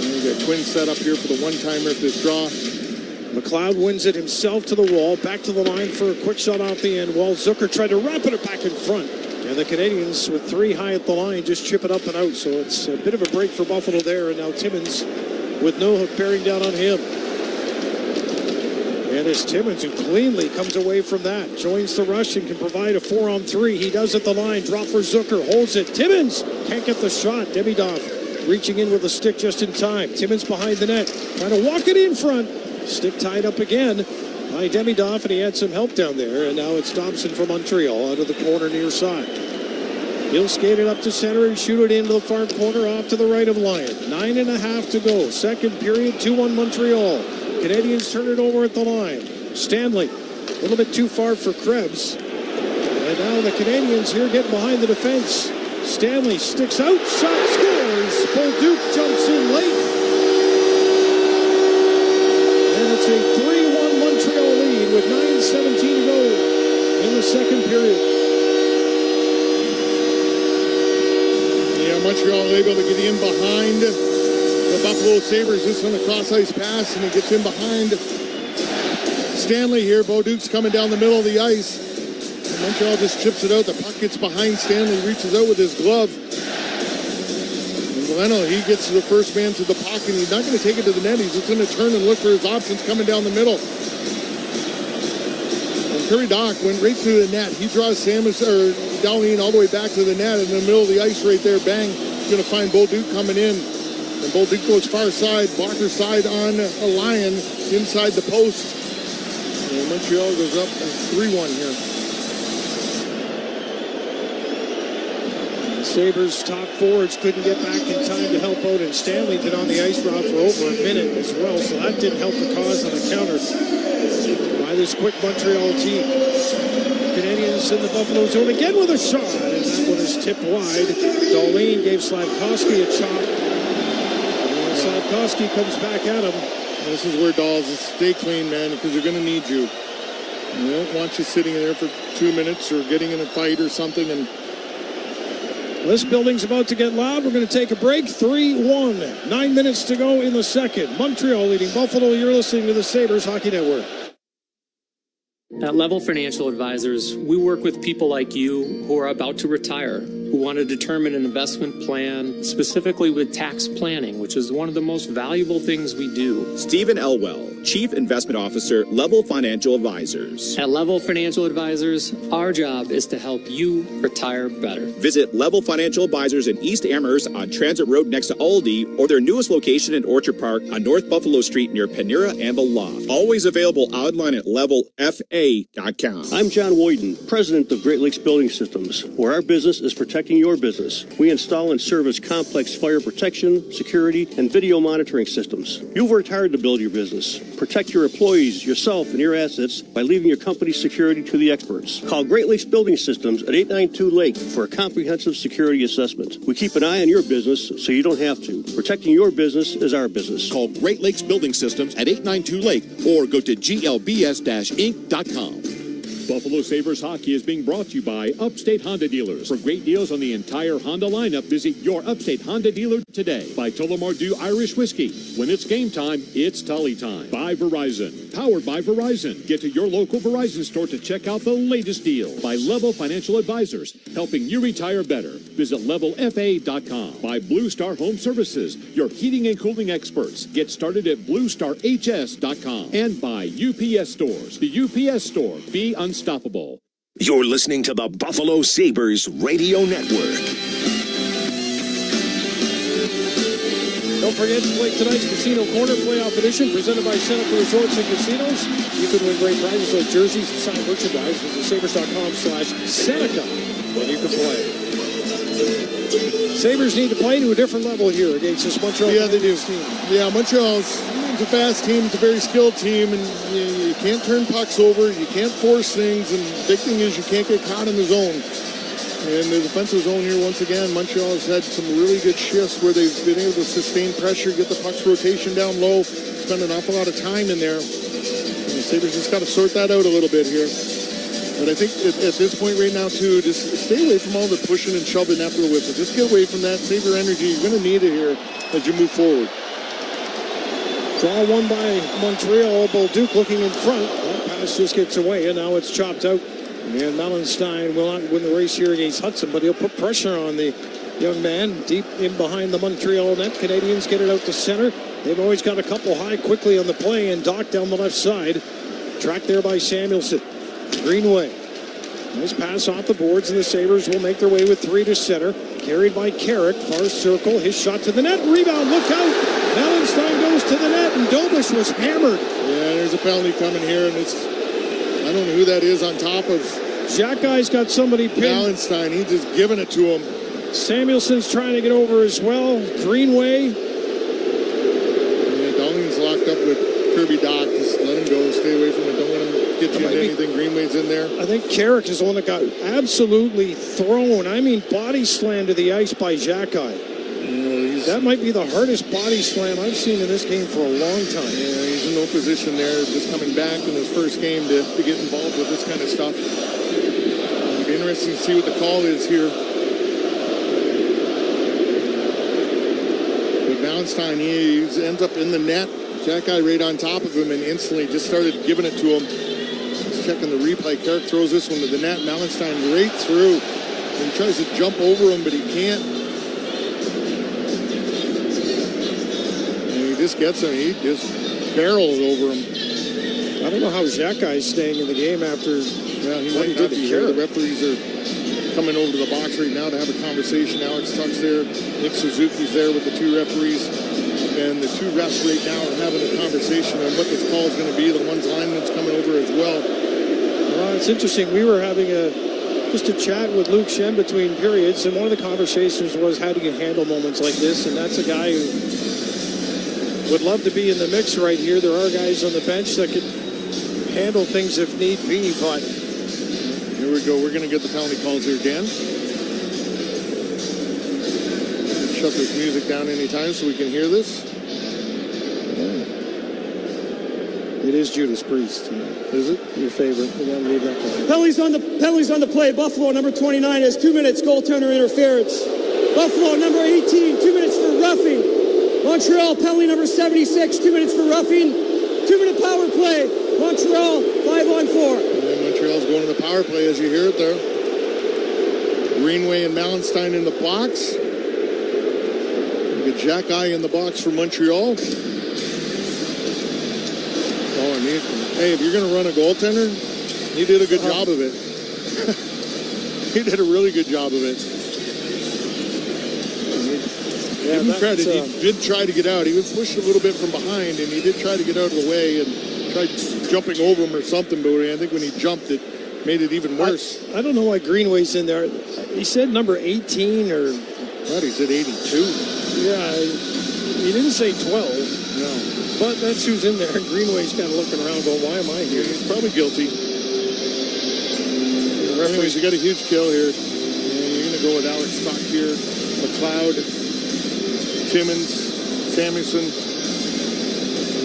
And you got Quinn set up here for the one-timer at this draw. McLeod wins it himself to the wall. Back to the line for a quick shot off the end. While Zucker tried to wrap it back in front. And the Canadians, with 3 high at the line, just chip it up and out. So it's a bit of a break for Buffalo there. And now Timmins with Newhook bearing down on him. And as Timmins, who cleanly comes away from that, joins the rush and can provide a 4-on-3. He does at the line. Drop for Zucker. Holds it. Timmins can't get the shot. Demidov reaching in with a stick just in time. Timmins behind the net. Trying to walk it in front. Stick tied up again by Demidov, and he had some help down there. And now it's Dobson from Montreal out of the corner near side. He'll skate it up to center and shoot it into the far corner off to the right of Lyon. 9.5 to go. Second period, 2-1 Montreal. Canadians turn it over at the line. Stanley, a little bit too far for Krebs. And now the Canadians here getting behind the defense. Stanley sticks out, shot, scores. Bolduc jumps in late. And it's a 3-1 Montreal lead with 9:17 to go in the second period. Yeah, Montreal able to get in behind the Buffalo Sabres just on the cross-ice pass, and he gets in behind Stanley here. Bolduc's coming down the middle of the ice. And Montreal just chips it out. The puck gets behind Stanley, reaches out with his glove. Leno, he gets the first man to the puck, and he's not going to take it to the net. He's just going to turn and look for his options coming down the middle. And Curry Dock went right through the net. He draws Darlene all the way back to the net in the middle of the ice right there. Bang. He's going to find Bolduc coming in. And Bolduc goes far side, blocker side on a Lyon inside the post. And Montreal goes up 3-1 here. Sabres top forwards couldn't get back in time to help out, and Stanley did on the ice route for over a minute as well, so that didn't help the cause on the counter by this quick Montreal team. Canadians in the Buffalo zone again with a shot, and that one is tipped wide. Darlene gave Slavkovsky a chop, and Slavkovsky comes back at him. This is where Dolls is stay clean, man, because they're going to need you. They don't want you sitting in there for 2 minutes or getting in a fight or something. And this building's about to get loud. We're going to take a break. 3-1. 9 minutes to go in the second. Montreal leading Buffalo. You're listening to the Sabres Hockey Network. At Level Financial Advisors, we work with people like you who are about to retire, who want to determine an investment plan, specifically with tax planning, which is one of the most valuable things we do. Stephen Elwell, Chief Investment Officer, Level Financial Advisors. At Level Financial Advisors, our job is to help you retire better. Visit Level Financial Advisors in East Amherst on Transit Road next to Aldi, or their newest location in Orchard Park on North Buffalo Street near Panera and the Loft. Always available online at levelfa.com. I'm John Woyden, President of Great Lakes Building Systems, where our business is protecting your business. We install and service complex fire protection, security, and video monitoring systems. You've worked hard to build your business. Protect your employees, yourself, and your assets by leaving your company's security to the experts. Call Great Lakes Building Systems at 892-LAKE for a comprehensive security assessment. We keep an eye on your business so you don't have to. Protecting your business is our business. Call Great Lakes Building Systems at 892-LAKE or go to glbs-inc.com. Buffalo Sabres hockey is being brought to you by Upstate Honda Dealers. For great deals on the entire Honda lineup, visit your Upstate Honda dealer today. By Tullamore Dew Irish Whiskey. When it's game time, it's Tully time. By Verizon. Powered by Verizon. Get to your local Verizon store to check out the latest deal. By Level Financial Advisors. Helping you retire better. Visit levelfa.com. By Blue Star Home Services. Your heating and cooling experts. Get started at bluestarhs.com. And by UPS Stores. The UPS Store. Be unstoppable. You're listening to the Buffalo Sabres Radio Network. Don't forget to play tonight's Casino Corner Playoff Edition presented by Seneca Resorts and Casinos. You can win great prizes like jerseys and signed merchandise. Visit Sabres.com/Seneca when you can play. Sabres need to play to a different level here against this Montreal. Yeah, they do. Team. Yeah, Montreal's a fast team. It's a very skilled team, and you can't turn pucks over. You can't force things, and the big thing is you can't get caught in the zone. And the defensive zone here, once again, Montreal has had some really good shifts where they've been able to sustain pressure, get the puck's rotation down low, spend an awful lot of time in there. And the Sabres just got to sort that out a little bit here. But I think at this point right now, too, just stay away from all the pushing and shoving after the whistle. Just get away from that. Save your energy. You're going to need it here as you move forward. Draw one by Montreal. Bolduc looking in front. That pass just gets away, and now it's chopped out. And Melenstein will not win the race here against Hudson, but he'll put pressure on the young man deep in behind the Montreal net. Canadiens get it out to center. They've always got a couple high quickly on the play, and Doc down the left side. Tracked there by Samuelson. Greenway. Nice pass off the boards, and the Sabres will make their way with 3 to center. Carried by Carrick. Far circle. His shot to the net. Rebound. Look out. Melenstein goes to the net, and Dobish was hammered. Yeah, there's a penalty coming here, and I don't know who that is on top of. Xhekaj's got somebody pinned. Melenstein, he's just giving it to him. Samuelson's trying to get over as well. Greenway. Yeah, Donning's locked up with Kirby Doc. Just let him go. Stay away from it. Don't let him get you into anything. Greenway's in there. I think Carrick is the one that got absolutely thrown. I mean, body slam to the ice by Xhekaj. That might be the hardest body slam I've seen in this game for a long time. Yeah, he's in no position there. Just coming back in his first game to get involved with this kind of stuff. It'll be interesting to see what the call is here. But Melenstein, he ends up in the net. Xhekaj right on top of him and instantly just started giving it to him. Just checking the replay. Carrick throws this one to the net. Melenstein right through. And he tries to jump over him, but he can't. Just gets him. He just barrels over him. I don't know how Xhekaj is staying in the game after he might not be here. The referees are coming over to the box right now to have a conversation. Alex Tuck's there. Nick Suzuki's there with the 2 referees. And the 2 refs right now are having a conversation on what this call is going to be. The one's lineman's coming over as well. It's interesting. We were having just a chat with Luke Shen between periods, and one of the conversations was how do you handle moments like this? And that's a guy who would love to be in the mix right here. There are guys on the bench that could handle things if need be, but here we go. We're going to get the penalty calls here, Dan. Shut this music down anytime so we can hear this. It is Judas Priest. Is it? Your favorite. We're going to leave that going. Penalties on the play. Buffalo, number 29, has 2 minutes goaltender interference. Buffalo, number 18, 2 minutes for roughing. Montreal, penalty number 76, 2 minutes for roughing. 2-minute power play. Montreal, 5-on-4. Montreal's going to the power play as you hear it there. Greenway and Mallenstein in the box. You get Jack Eye in the box for Montreal. Oh, and hey, if you're going to run a goaltender, he did a good job of it. He did a really good job of it. Give him credit. He did try to get out. He was pushed a little bit from behind, and he did try to get out of the way and tried jumping over him or something, but I think when he jumped, it made it even worse. I don't know why Greenway's in there. He said number 18 or... I thought he said 82. Yeah, he didn't say 12. No. But that's who's in there. Greenway's kind of looking around going, why am I here? He's probably guilty. Anyways, you got a huge kill here. And you're going to go with Alex Stock here, McLeod, Timmins, Samuelson.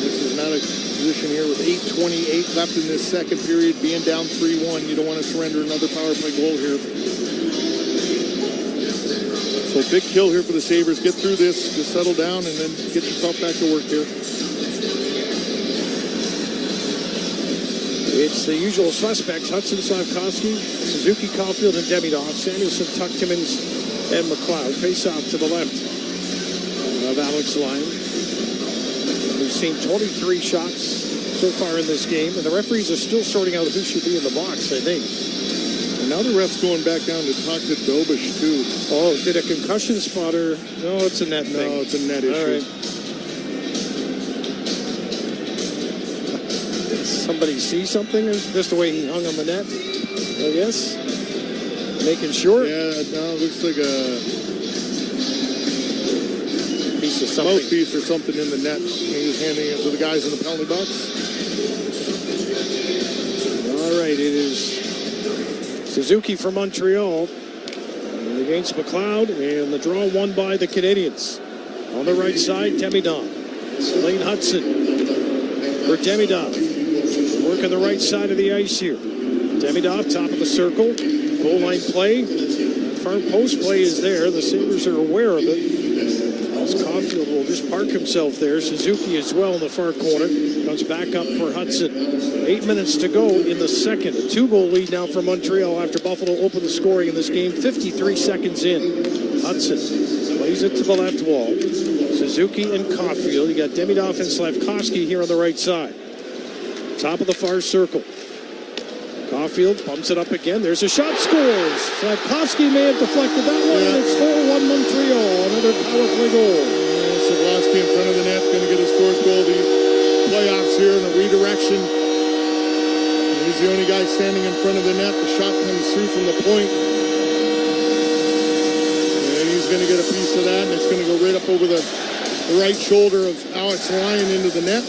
This is not a position here with 8:28 left in this second period, being down 3-1. You don't want to surrender another power play goal here. So big kill here for the Sabres. Get through this, just settle down, and then get yourself back to work here. It's the usual suspects, Hudson, Slavkovsky, Suzuki, Caulfield, and Demidov. Samuelson, Tuck, Timmins, and McLeod face off to the left of Alex Lyon. We've seen 23 shots so far in this game, and the referees are still sorting out who should be in the box, I think. And now the ref's going back down to talk to Dobish, too. Oh, did a concussion spotter? No, it's a net thing. No, it's a net issue. All right. Somebody see something? Or is this the way he hung on the net? I guess. Making sure. Yeah, no, it looks like a piece of something. Mouthpiece or something in the net. He was handing it to the guys in the penalty box. All right, it is Suzuki from Montreal against McLeod, and the draw won by the Canadiens. On the right side, Demidov. Lane Hudson for Demidov. Working the right side of the ice here. Demidov, top of the circle. Goal line play. Far post play is there. The Sabres are aware of it. As Caulfield will just park himself there. Suzuki as well in the far corner. Comes back up for Hudson. 8 minutes to go in the second. A 2-goal lead now for Montreal after Buffalo opened the scoring in this game. 53 seconds in. Hudson plays it to the left wall. Suzuki and Caulfield. You got Demidov and Slavkovsky here on the right side. Top of the far circle. Caulfield bumps it up again. There's a shot, scores. Slavkovsky may have deflected that one, and it's 4-1 Montreal. Another power play goal. Slavkovsky in front of the net, going to get his fourth goal of the playoffs here in a redirection. He's the only guy standing in front of the net. The shot comes through from the point. And he's going to get a piece of that, and it's going to go right up over the right shoulder of Alex Lyon into the net.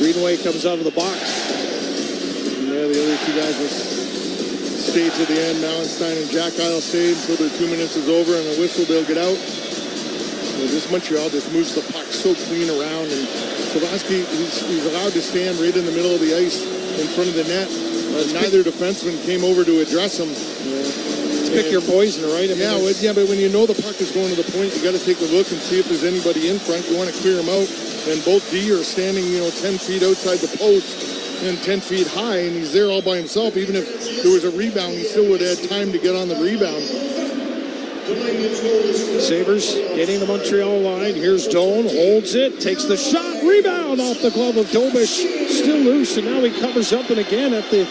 Greenway comes out of the box. Yeah, the other two guys will stay to the end. Mallenstein and Jack Isle stay until their 2 minutes is over, and a whistle, they'll get out. This Montreal just moves the puck so clean around, and Slavkovsky, he's allowed to stand right in the middle of the ice in front of the net. Neither defenseman came over to address him. Pick your poison, right? I mean, but when you know the puck is going to the point, you got to take a look and see if there's anybody in front. You want to clear them out. And both D are standing, 10 feet outside the post and 10 feet high, and he's there all by himself. Even if there was a rebound, he still would have had time to get on the rebound. Sabres getting the Montreal line. Here's Doan, holds it, takes the shot, rebound off the glove of Dobish. Still loose, and now he covers up, and again at the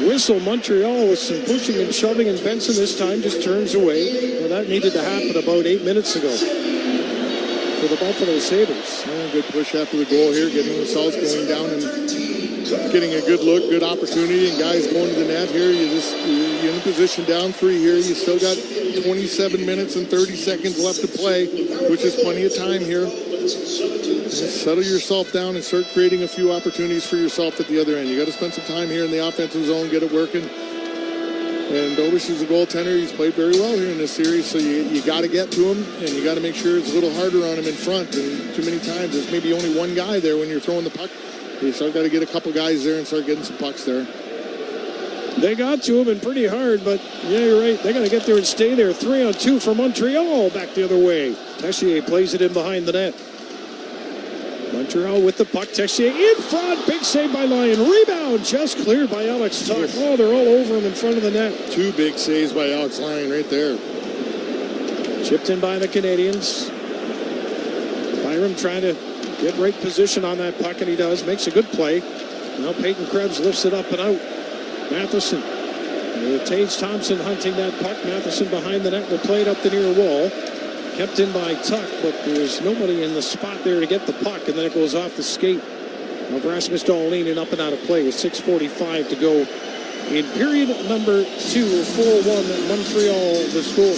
whistle, Montreal with some pushing and shoving, and Benson this time just turns away. Well, that needed to happen about 8 minutes ago for the Buffalo Sabres. Good push after the goal here, getting the South going down and getting a good look, good opportunity, and guys going to the net here. You're in position down 3 here. You still got 27 minutes and 30 seconds left to play, which is plenty of time here. Just settle yourself down and start creating a few opportunities for yourself at the other end. You got to spend some time here in the offensive zone, get it working. And Dobish is a goaltender. He's played very well here in this series, so you got to get to him, and you got to make sure it's a little harder on him in front. And too many times, there's maybe only one guy there when you're throwing the puck. You still got to get a couple guys there and start getting some pucks there. They got to him and pretty hard, but yeah, you're right. They got to get there and stay there. 3-on-2 for Montreal, back the other way. Tessier plays it in behind the net. Montreal with the puck. Texier in front. Big save by Lyon. Rebound just cleared by Alex Tuch. Oh, they're all over him in front of the net. 2 big saves by Alex Lyon right there. Chipped in by the Canadiens. Byram trying to get right position on that puck, and he does. Makes a good play. Now Peyton Krebs lifts it up and out. Matheson. Tage Thompson hunting that puck. Matheson behind the net will play it up the near wall. Kept in by Tuch, but there's nobody in the spot there to get the puck, and then it goes off the skate of Rasmus Dahlin and up and out of play with 6:45 to go in period number 2. 4-1 Montreal the score.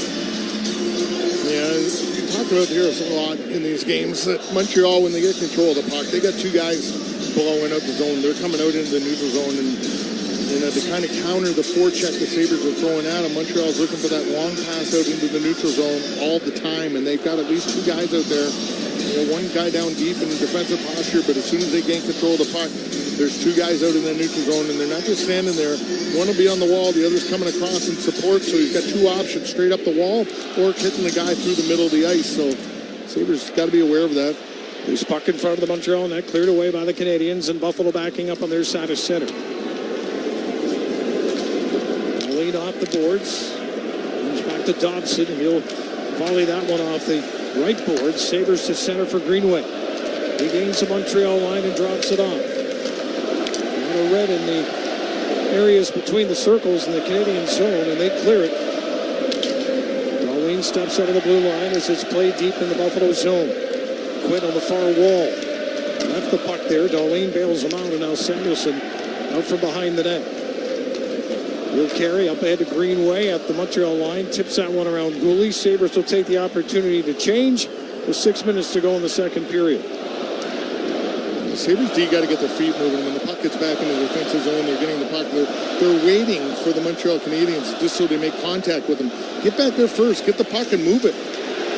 Yeah, you talk about here a lot in these games that Montreal, when they get control of the puck, they got 2 guys blowing up the zone. They're coming out into the neutral zone, and to kind of counter the forecheck the Sabres are throwing at them, Montreal's looking for that long pass out into the neutral zone all the time, and they've got at least 2 guys out there. One guy down deep in defensive posture, but as soon as they gain control of the puck, there's 2 guys out in the neutral zone, and they're not just standing there. One will be on the wall, the other's coming across in support, so he's got 2 options, straight up the wall or hitting the guy through the middle of the ice. So Sabres got to be aware of that. There's puck in front of the Montreal net, cleared away by the Canadiens, and Buffalo backing up on their side of center. Lead off the boards. Comes back to Dobson. He'll volley that one off the right board. Sabres to center for Greenway. He gains the Montreal line and drops it off. A lot of red in the areas between the circles in the Canadian zone, and they clear it. Dahlin steps out of the blue line as it's played deep in the Buffalo zone. Quinn on the far wall. Left the puck there. Dahlin bails him out, and now Samuelson out from behind the net. Will carry up ahead to Greenway at the Montreal line. Tips that one around Gooley. Sabres will take the opportunity to change with 6 minutes to go in the second period. The Sabres D got to get their feet moving. When the puck gets back into the defensive zone, they're getting the puck. They're waiting for the Montreal Canadiens just so they make contact with them. Get back there first. Get the puck and move it.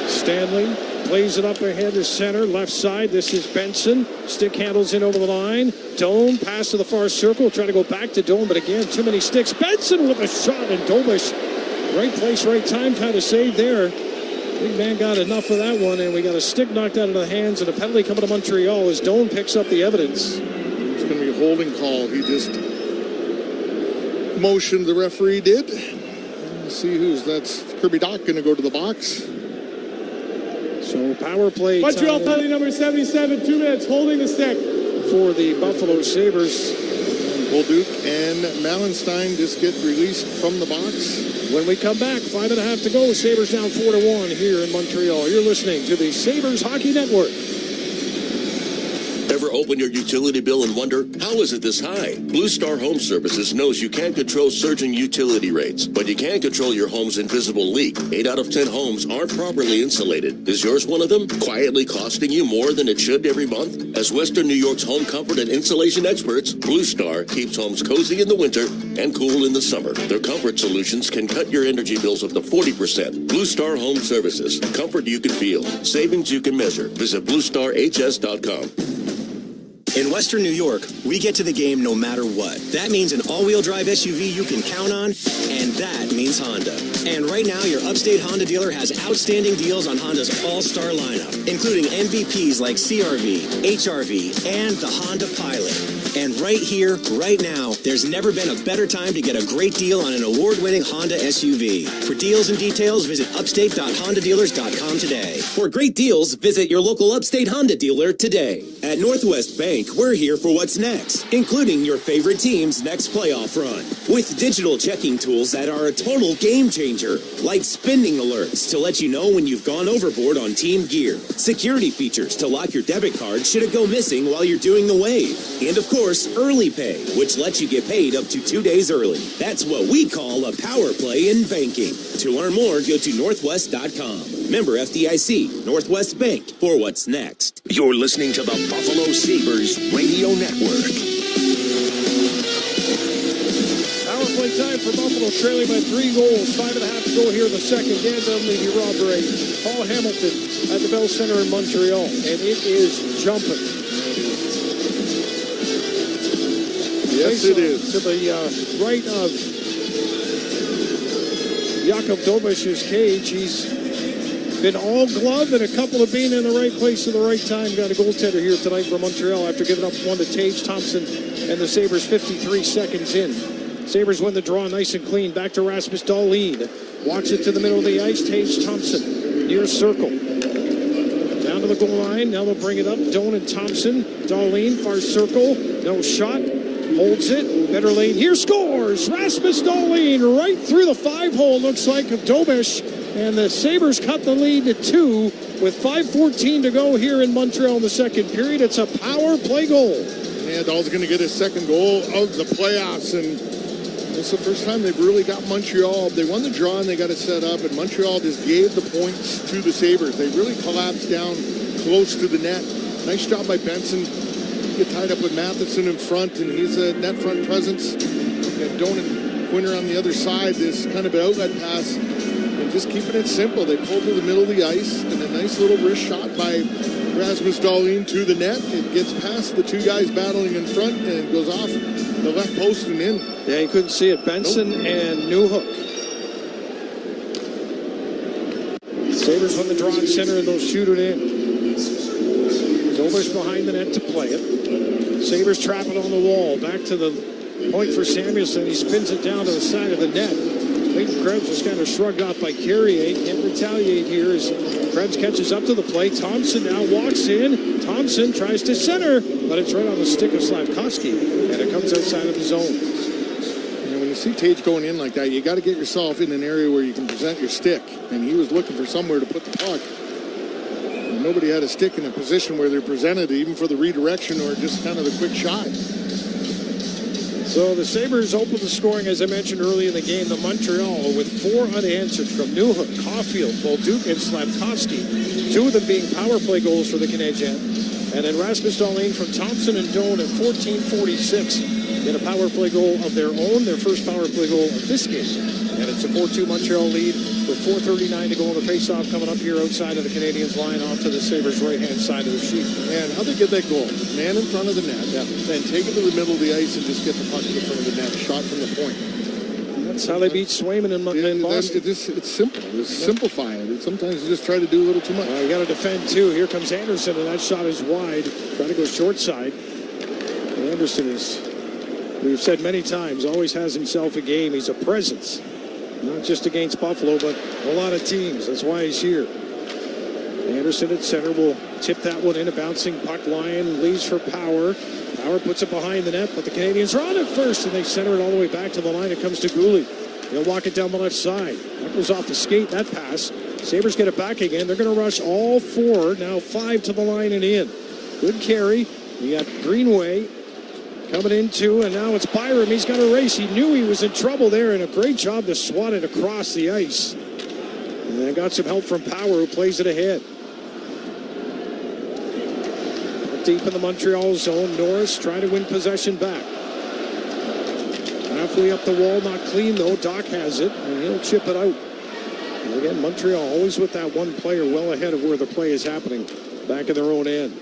Stanley plays it up ahead to center, left side. This is Benson. Stick handles in over the line. Dome, pass to the far circle. Trying to go back to Dome, but again, too many sticks. Benson with a shot, and Dobish, right place, right time, kind of save there. Big man got enough of that one, and we got a stick knocked out of the hands, and a penalty coming to Montreal as Dome picks up the evidence. It's going to be a holding call. He just motioned, the referee did. Let's see that's Kirby Doc going to go to the box. So power play. Montreal penalty number 77, 2 minutes, holding the stick. For the Buffalo Sabres. Bolduc and Malenstein just get released from the box. When we come back, 5.5 to go. Sabres down 4-1 here in Montreal. You're listening to the Sabres Hockey Network. Ever open your utility bill and wonder, how is it this high? Blue Star Home Services knows you can't control surging utility rates, but you can control your home's invisible leak. 8 out of 10 homes aren't properly insulated. Is yours one of them? Quietly costing you more than it should every month? As Western New York's home comfort and insulation experts, Blue Star keeps homes cozy in the winter and cool in the summer. Their comfort solutions can cut your energy bills up to 40%. Blue Star Home Services. Comfort you can feel. Savings you can measure. Visit BlueStarHS.com. In Western New York, we get to the game no matter what. That means an all-wheel drive SUV you can count on, and that means Honda. And right now, your Upstate Honda dealer has outstanding deals on Honda's all-star lineup, including MVPs like CR-V, HR-V, and the Honda Pilot. And right here, right now, there's never been a better time to get a great deal on an award-winning Honda SUV. For deals and details, visit upstate.hondadealers.com today. For great deals, visit your local Upstate Honda dealer today. At Northwest Bank, we're here for what's next, including your favorite team's next playoff run. With digital checking tools that are a total game changer, like spending alerts to let you know when you've gone overboard on team gear, security features to lock your debit card should it go missing while you're doing the wave, and of course, early pay, which lets you get paid up to 2 days early. That's what we call a power play in banking. To learn more, go to northwest.com. Member FDIC, Northwest Bank, for what's next. You're listening to the Buffalo Sabres Radio Network. Power play time for Buffalo, trailing by 3 goals. 5.5 to go here in the second. Dan Dudley, Robert, Paul Hamilton at the Bell Center in Montreal, and it is jumping. Yes, it is. To the right of Jakub Dobish's cage. He's been all glove and a couple of being in the right place at the right time. Got a goaltender here tonight for Montreal after giving up one to Tage Thompson and the Sabres 53 seconds in. Sabres win the draw nice and clean. Back to Rasmus Dahlin. Walks it to the middle of the ice. Tage Thompson near circle. Down to the goal line. Now they'll bring it up. Doan and Thompson. Dahlin, far circle. No shot. Holds it. Better lane here. Scores! Rasmus Dahlin right through the 5-hole. Looks like of Dobish. And the Sabres cut the lead to 2 with 5:14 to go here in Montreal in the second period. It's a power play goal. Yeah, Dahl's going to get his second goal of the playoffs. And it's the first time they've really got Montreal. They won the draw and they got it set up. And Montreal just gave the points to the Sabres. They really collapsed down close to the net. Nice job by Benson. Get tied up with Matheson in front, and he's a net front presence. And Doan and Quinter on the other side. This kind of outlet pass. Just keeping it simple. They pull to the middle of the ice, and a nice little wrist shot by Rasmus Dahlin to the net. It gets past the two guys battling in front, and it goes off the left post and in. Yeah, you couldn't see it. Benson and Newhook. Sabres win the draw in center, and they'll shoot it in. Dobish behind the net to play it. Sabres trap it on the wall. Back to the point for Samuelson. He spins it down to the side of the net. Clayton Krebs was kind of shrugged off by Carrier. Can't retaliate here as Krebs catches up to the plate. Thompson now walks in. Thompson tries to center, but it's right on the stick of Slavkovsky, and it comes outside of the zone. And when you see Tage going in like that, you got to get yourself in an area where you can present your stick. And he was looking for somewhere to put the puck. And nobody had a stick in a position where they're presented, even for the redirection or just kind of the quick shot. So the Sabres open the scoring, as I mentioned early in the game. The Montreal with 4 unanswered from Newhook, Caulfield, Bolduc, and Slavkovsky. 2 of them being power play goals for the Canadiens. And then Rasmus Dahlin from Thompson and Doan at 14:46 get a power play goal of their own, their first power play goal of this game. And it's a 4-2 Montreal lead with 4:39 to go in the faceoff coming up here outside of the Canadiens line off to the Sabres' right-hand side of the sheet. Man, how'd they get that goal? Man in front of the net, then take it to the middle of the ice and just get the puck to the front of the net, shot from the point. That's how they beat Swayman in Boston. It's simple. It's simplifying it. Sometimes you just try to do a little too much. You got to defend, too. Here comes Anderson, and that shot is wide. Trying to go short side. Anderson is, we've said many times, always has himself a game. He's a presence. Not just against Buffalo, but a lot of teams. That's why he's here. Anderson at center will tip that one in. A bouncing puck line leaves for Power. Power puts it behind the net, but the Canadiens are on it first, and they center it all the way back to the line. It comes to Gooley. He'll walk it down the left side. That goes off the skate, that pass. Sabres get it back again. They're going to rush all 4, now 5 to the line and in. Good carry. You got Greenway coming into, and now it's Byram. He's got a race. He knew he was in trouble there, and a great job to swat it across the ice. And then got some help from Power, who plays it ahead. Deep in the Montreal zone. Norris trying to win possession back. Halfway up the wall, not clean though. Doc has it, and he'll chip it out. And again, Montreal always with that one player well ahead of where the play is happening, back in their own end.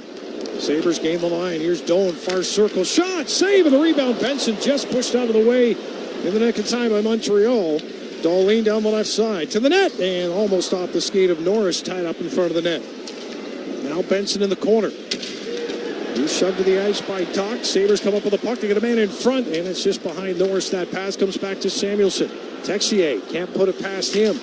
Sabres gain the line. Here's Doan, far circle shot, save, and the rebound. Benson just pushed out of the way in the nick of time by Montreal. Dahlin down the left side to the net, and almost off the skate of Norris, tied up in front of the net. Now Benson in the corner. He's shoved to the ice by Doc. Sabres come up with a puck. They get a man in front, and it's just behind Norris. That pass comes back to Samuelson. Texier can't put it past him.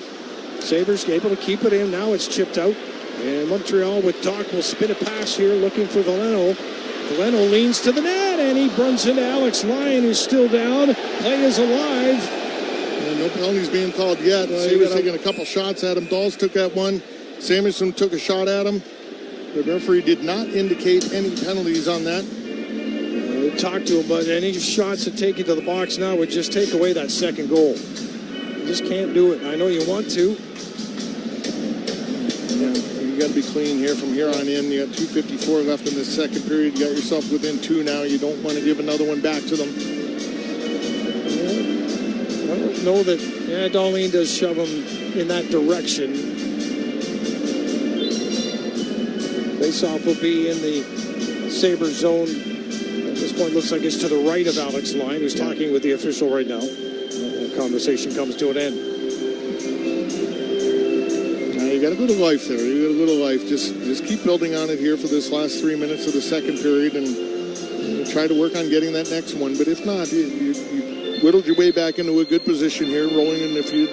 Sabres able to keep it in. Now it's chipped out. And Montreal with Doc will spin a pass here, looking for Veleno. Veleno leans to the net, and he runs into Alex Lyon, who's still down. Play is alive. And no penalties being called yet. Sabres taking a couple shots at him. Dawes took that one. Samuelson took a shot at him. The referee did not indicate any penalties on that. We talked to him, but any shots that take you to the box now would just take away that second goal. You just can't do it. I know you want to. Yeah, you got to be clean here from here on in. You got 2:54 left in the second period. You got yourself within 2 now. You don't want to give another one back to them. I don't know that. Yeah, Dahlin does shove him in that direction. Faceoff will be in the Sabres zone. At this point, looks like it's to the right of Alex Lyon, who's talking with the official right now. The conversation comes to an end. Now you you got a little life there. You got a little life. Just keep building on it here for this last 3 minutes of the second period, and try to work on getting that next one. But if not, you whittled your way back into a good position here, rolling. And if you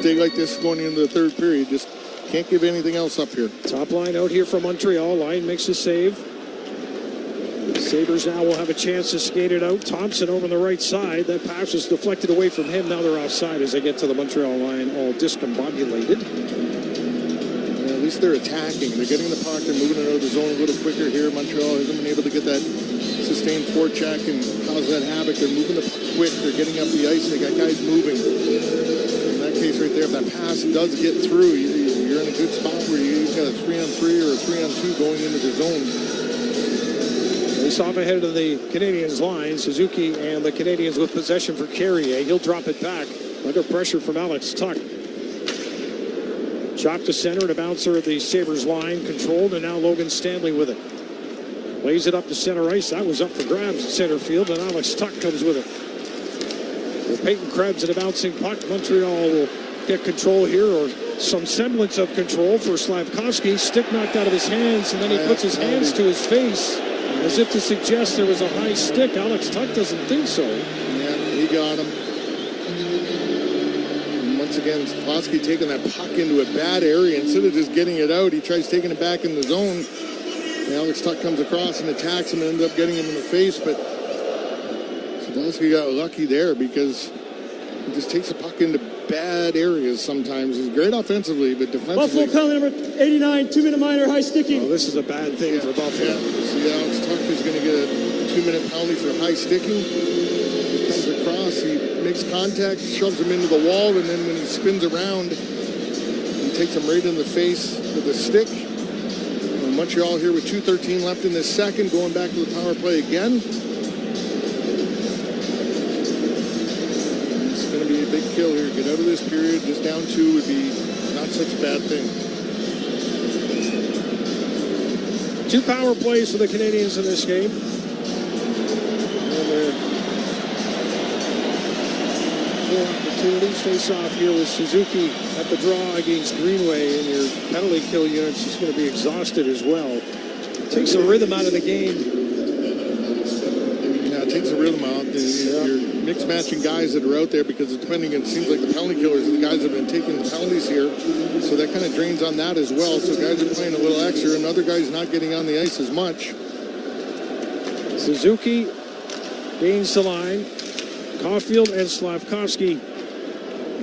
stay like this going into the third period, just can't give anything else up here. Top line out here for Montreal. Line makes a save. Sabres now will have a chance to skate it out. Thompson over on the right side. That pass was deflected away from him. Now they're offside as they get to the Montreal line, all discombobulated. At least they're attacking. They're getting the puck. They're moving it out of the zone a little quicker here. Montreal hasn't been able to get that sustained forecheck and cause that havoc. They're moving the puck quick. They're getting up the ice. They got guys moving. In that case right there, if that pass does get through, you're in a good spot where you've got a 3-on-3 or a 3-on-2 going into the zone. Face off ahead of the Canadiens line. Suzuki and the Canadiens with possession for Carrier. He'll drop it back under pressure from Alex Tuch. Chop to center and a bouncer at the Sabres line. Controlled, and now Logan Stanley with it. Lays it up to center ice. That was up for grabs at center field, and Alex Tuch comes with it. With Peyton Krebs at a bouncing puck, Montreal will get control here, or some semblance of control for Slavkovsky. Stick knocked out of his hands, and then he puts his hands to his face as if to suggest there was a high stick. Alex Tuch doesn't think so. Yeah, he got him. And once again, Slavkovsky taking that puck into a bad area. Instead of just getting it out, he tries taking it back in the zone. And Alex Tuch comes across and attacks him and ends up getting him in the face. But Slavkovsky got lucky there because he just takes the puck into bad areas sometimes. He's great offensively, but defensively. Buffalo penalty number 89, 2-minute minor, high sticking. Oh, this is a bad thing for Buffalo. Yeah. See, Alex Tuch is going to get a 2-minute penalty for high sticking. He comes across, he makes contact, shoves him into the wall, and then when he spins around, he takes him right in the face with a stick. Montreal here with 2:13 left in this second, going back to the power play again. Be a big kill here. Get out of this period. Just down 2 would be not such a bad thing. 2 power plays for the Canadiens in this game. And 4 opportunities. Face off here with Suzuki at the draw against Greenway, and your penalty kill units is going to be exhausted as well. Takes the rhythm out of the game. Yeah, it takes the rhythm out. You're mixed matching guys that are out there because it seems like the penalty killers are the guys that have been taking the penalties here. So that kind of drains on that as well. So guys are playing a little extra and other guys not getting on the ice as much. Suzuki gains the line. Caulfield and Slavkovsky.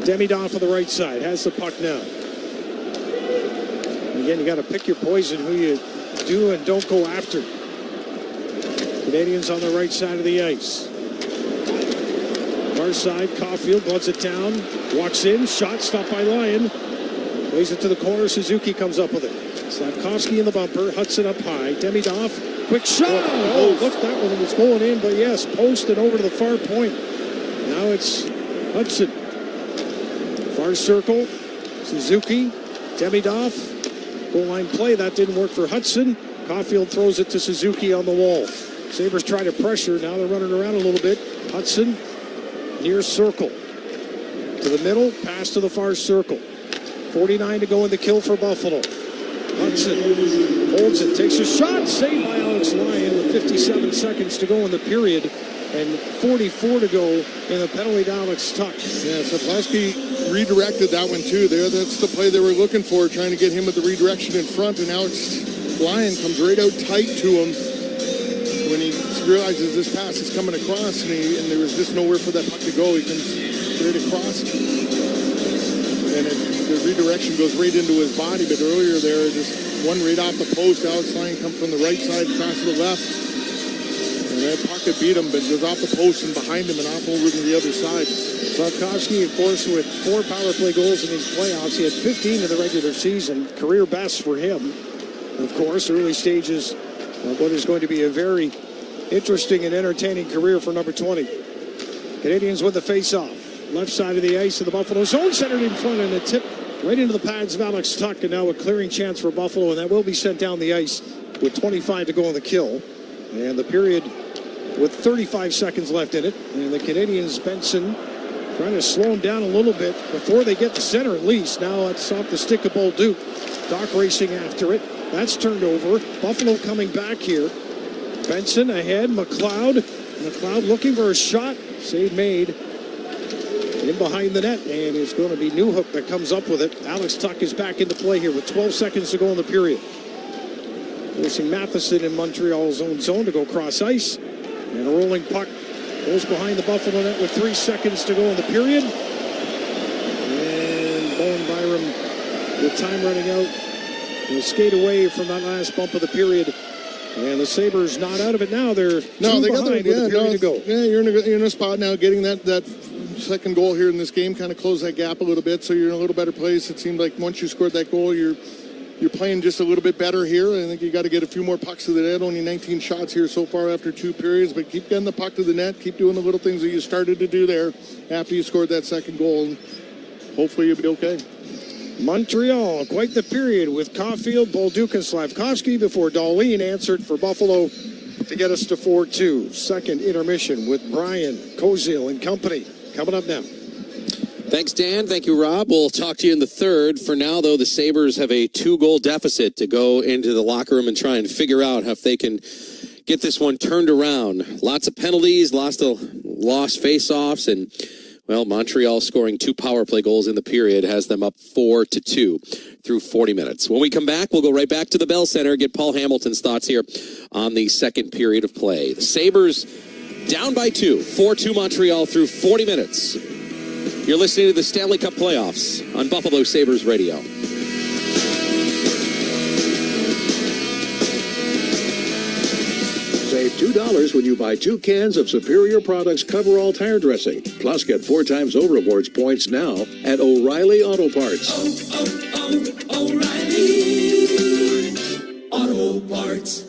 Demidov on the right side has the puck now. Again, you got to pick your poison, who you do and don't go after. Canadiens on the right side of the ice. Far side, Caulfield gloves it down, walks in, shot stopped by Lyon. Lays it to the corner, Suzuki comes up with it. Slavkovsky in the bumper, Hudson up high, Demidov, quick shot! Oh, look, that one was going in, but yes, post and over to the far point. Now it's Hudson. Far circle, Suzuki, Demidov, goal line play, that didn't work for Hudson. Caulfield throws it to Suzuki on the wall. Sabres try to pressure, now they're running around a little bit. Hudson, near circle. To the middle, pass to the far circle. 49 to go in the kill for Buffalo. Hudson holds it, takes a shot, saved by Alex Lyon with 57 seconds to go in the period and 44 to go in the penalty to Alex Tuch. Yeah, Slavkovsky redirected that one too there. That's the play they were looking for, trying to get him with the redirection in front, and Alex Lyon comes right out tight to him when he realizes this pass is coming across, and there was just nowhere for that puck to go. He comes right across, and the redirection goes right into his body. But earlier there, just one right off the post. Alex Lyon comes from the right side, across to the left, and that puck had beat him, but goes off the post and behind him and off over to the other side. Slavkovsky, of course, with 4 power play goals in these playoffs. He had 15 in the regular season, career best for him. Of course, early stages of what is going to be a very interesting and entertaining career for number 20. Canadiens with the face-off. Left side of the ice of the Buffalo zone, centered in front, and a tip right into the pads of Alex Tuch, and now a clearing chance for Buffalo, and that will be sent down the ice with 25 to go in the kill. And the period with 35 seconds left in it. And the Canadiens, Benson Trying to slow him down a little bit before they get to center at least. Now it's off the stick of Bolduc. Doc racing after it. That's turned over. Buffalo coming back here. Benson ahead. McLeod. McLeod looking for a shot. Save made. In behind the net. And it's going to be Newhook that comes up with it. Alex Tuch is back into play here with 12 seconds to go in the period. Forcing Matheson in Montreal's own zone to go cross ice. And a rolling puck goes behind the Buffalo net with 3 seconds to go in the period. And Bowen Byram, with time running out, will skate away from that last bump of the period. And the Sabres not out of it now. They're they got the period to go. Yeah, you're in a spot now, getting that second goal here in this game, kind of close that gap a little bit, so you're in a little better place. It seemed like once you scored that goal, you're playing just a little bit better here. I think you got to get a few more pucks to the net. Only 19 shots here so far after 2 periods, but keep getting the puck to the net. Keep doing the little things that you started to do there after you scored that second goal, and hopefully you'll be okay. Montreal, quite the period with Caulfield, Bolduc, and Slavkovsky before Dahlin answered for Buffalo to get us to 4-2. Second intermission with Brian, Kozil, and company coming up now. Thanks, Dan. Thank you, Rob. We'll talk to you in the third. For now, though, the Sabres have a 2-goal deficit to go into the locker room and try and figure out how if they can get this one turned around. Lots of penalties, lost face-offs, and, well, Montreal scoring 2 power play goals in the period has them up 4-2 through 40 minutes. When we come back, we'll go right back to the Bell Center, get Paul Hamilton's thoughts here on the second period of play. The Sabres down by 2, 4-2 Montreal through 40 minutes. You're listening to the Stanley Cup Playoffs on Buffalo Sabres Radio. Save $2 when you buy 2 cans of Superior Products Coverall Tire Dressing. Plus, get 4 times O'Rewards points now at O'Reilly Auto Parts. O'Reilly Auto Parts.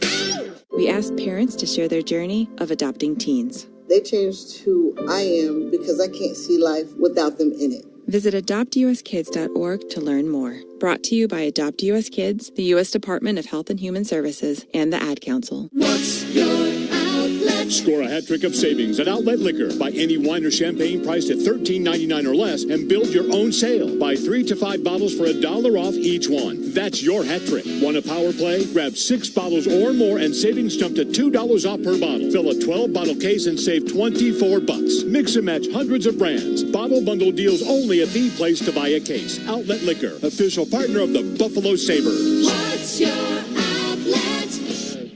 We asked parents to share their journey of adopting teens. They changed who I am because I can't see life without them in it. Visit adoptuskids.org to learn more. Brought to you by Adopt US Kids, the U.S. Department of Health and Human Services, and the Ad Council. What's your outlet? Score a hat trick of savings at Outlet Liquor. Buy any wine or champagne priced at $13.99 or less and build your own sale. Buy 3 to 5 bottles for $1 off each one. That's your hat trick. Want a power play? Grab 6 bottles or more and savings jump to $2 off per bottle. Fill a 12-bottle case and save $24. Mix and match hundreds of brands. Bottle bundle deals only at the place to buy a case. Outlet Liquor, official partner of the Buffalo Sabres. What's your outlet?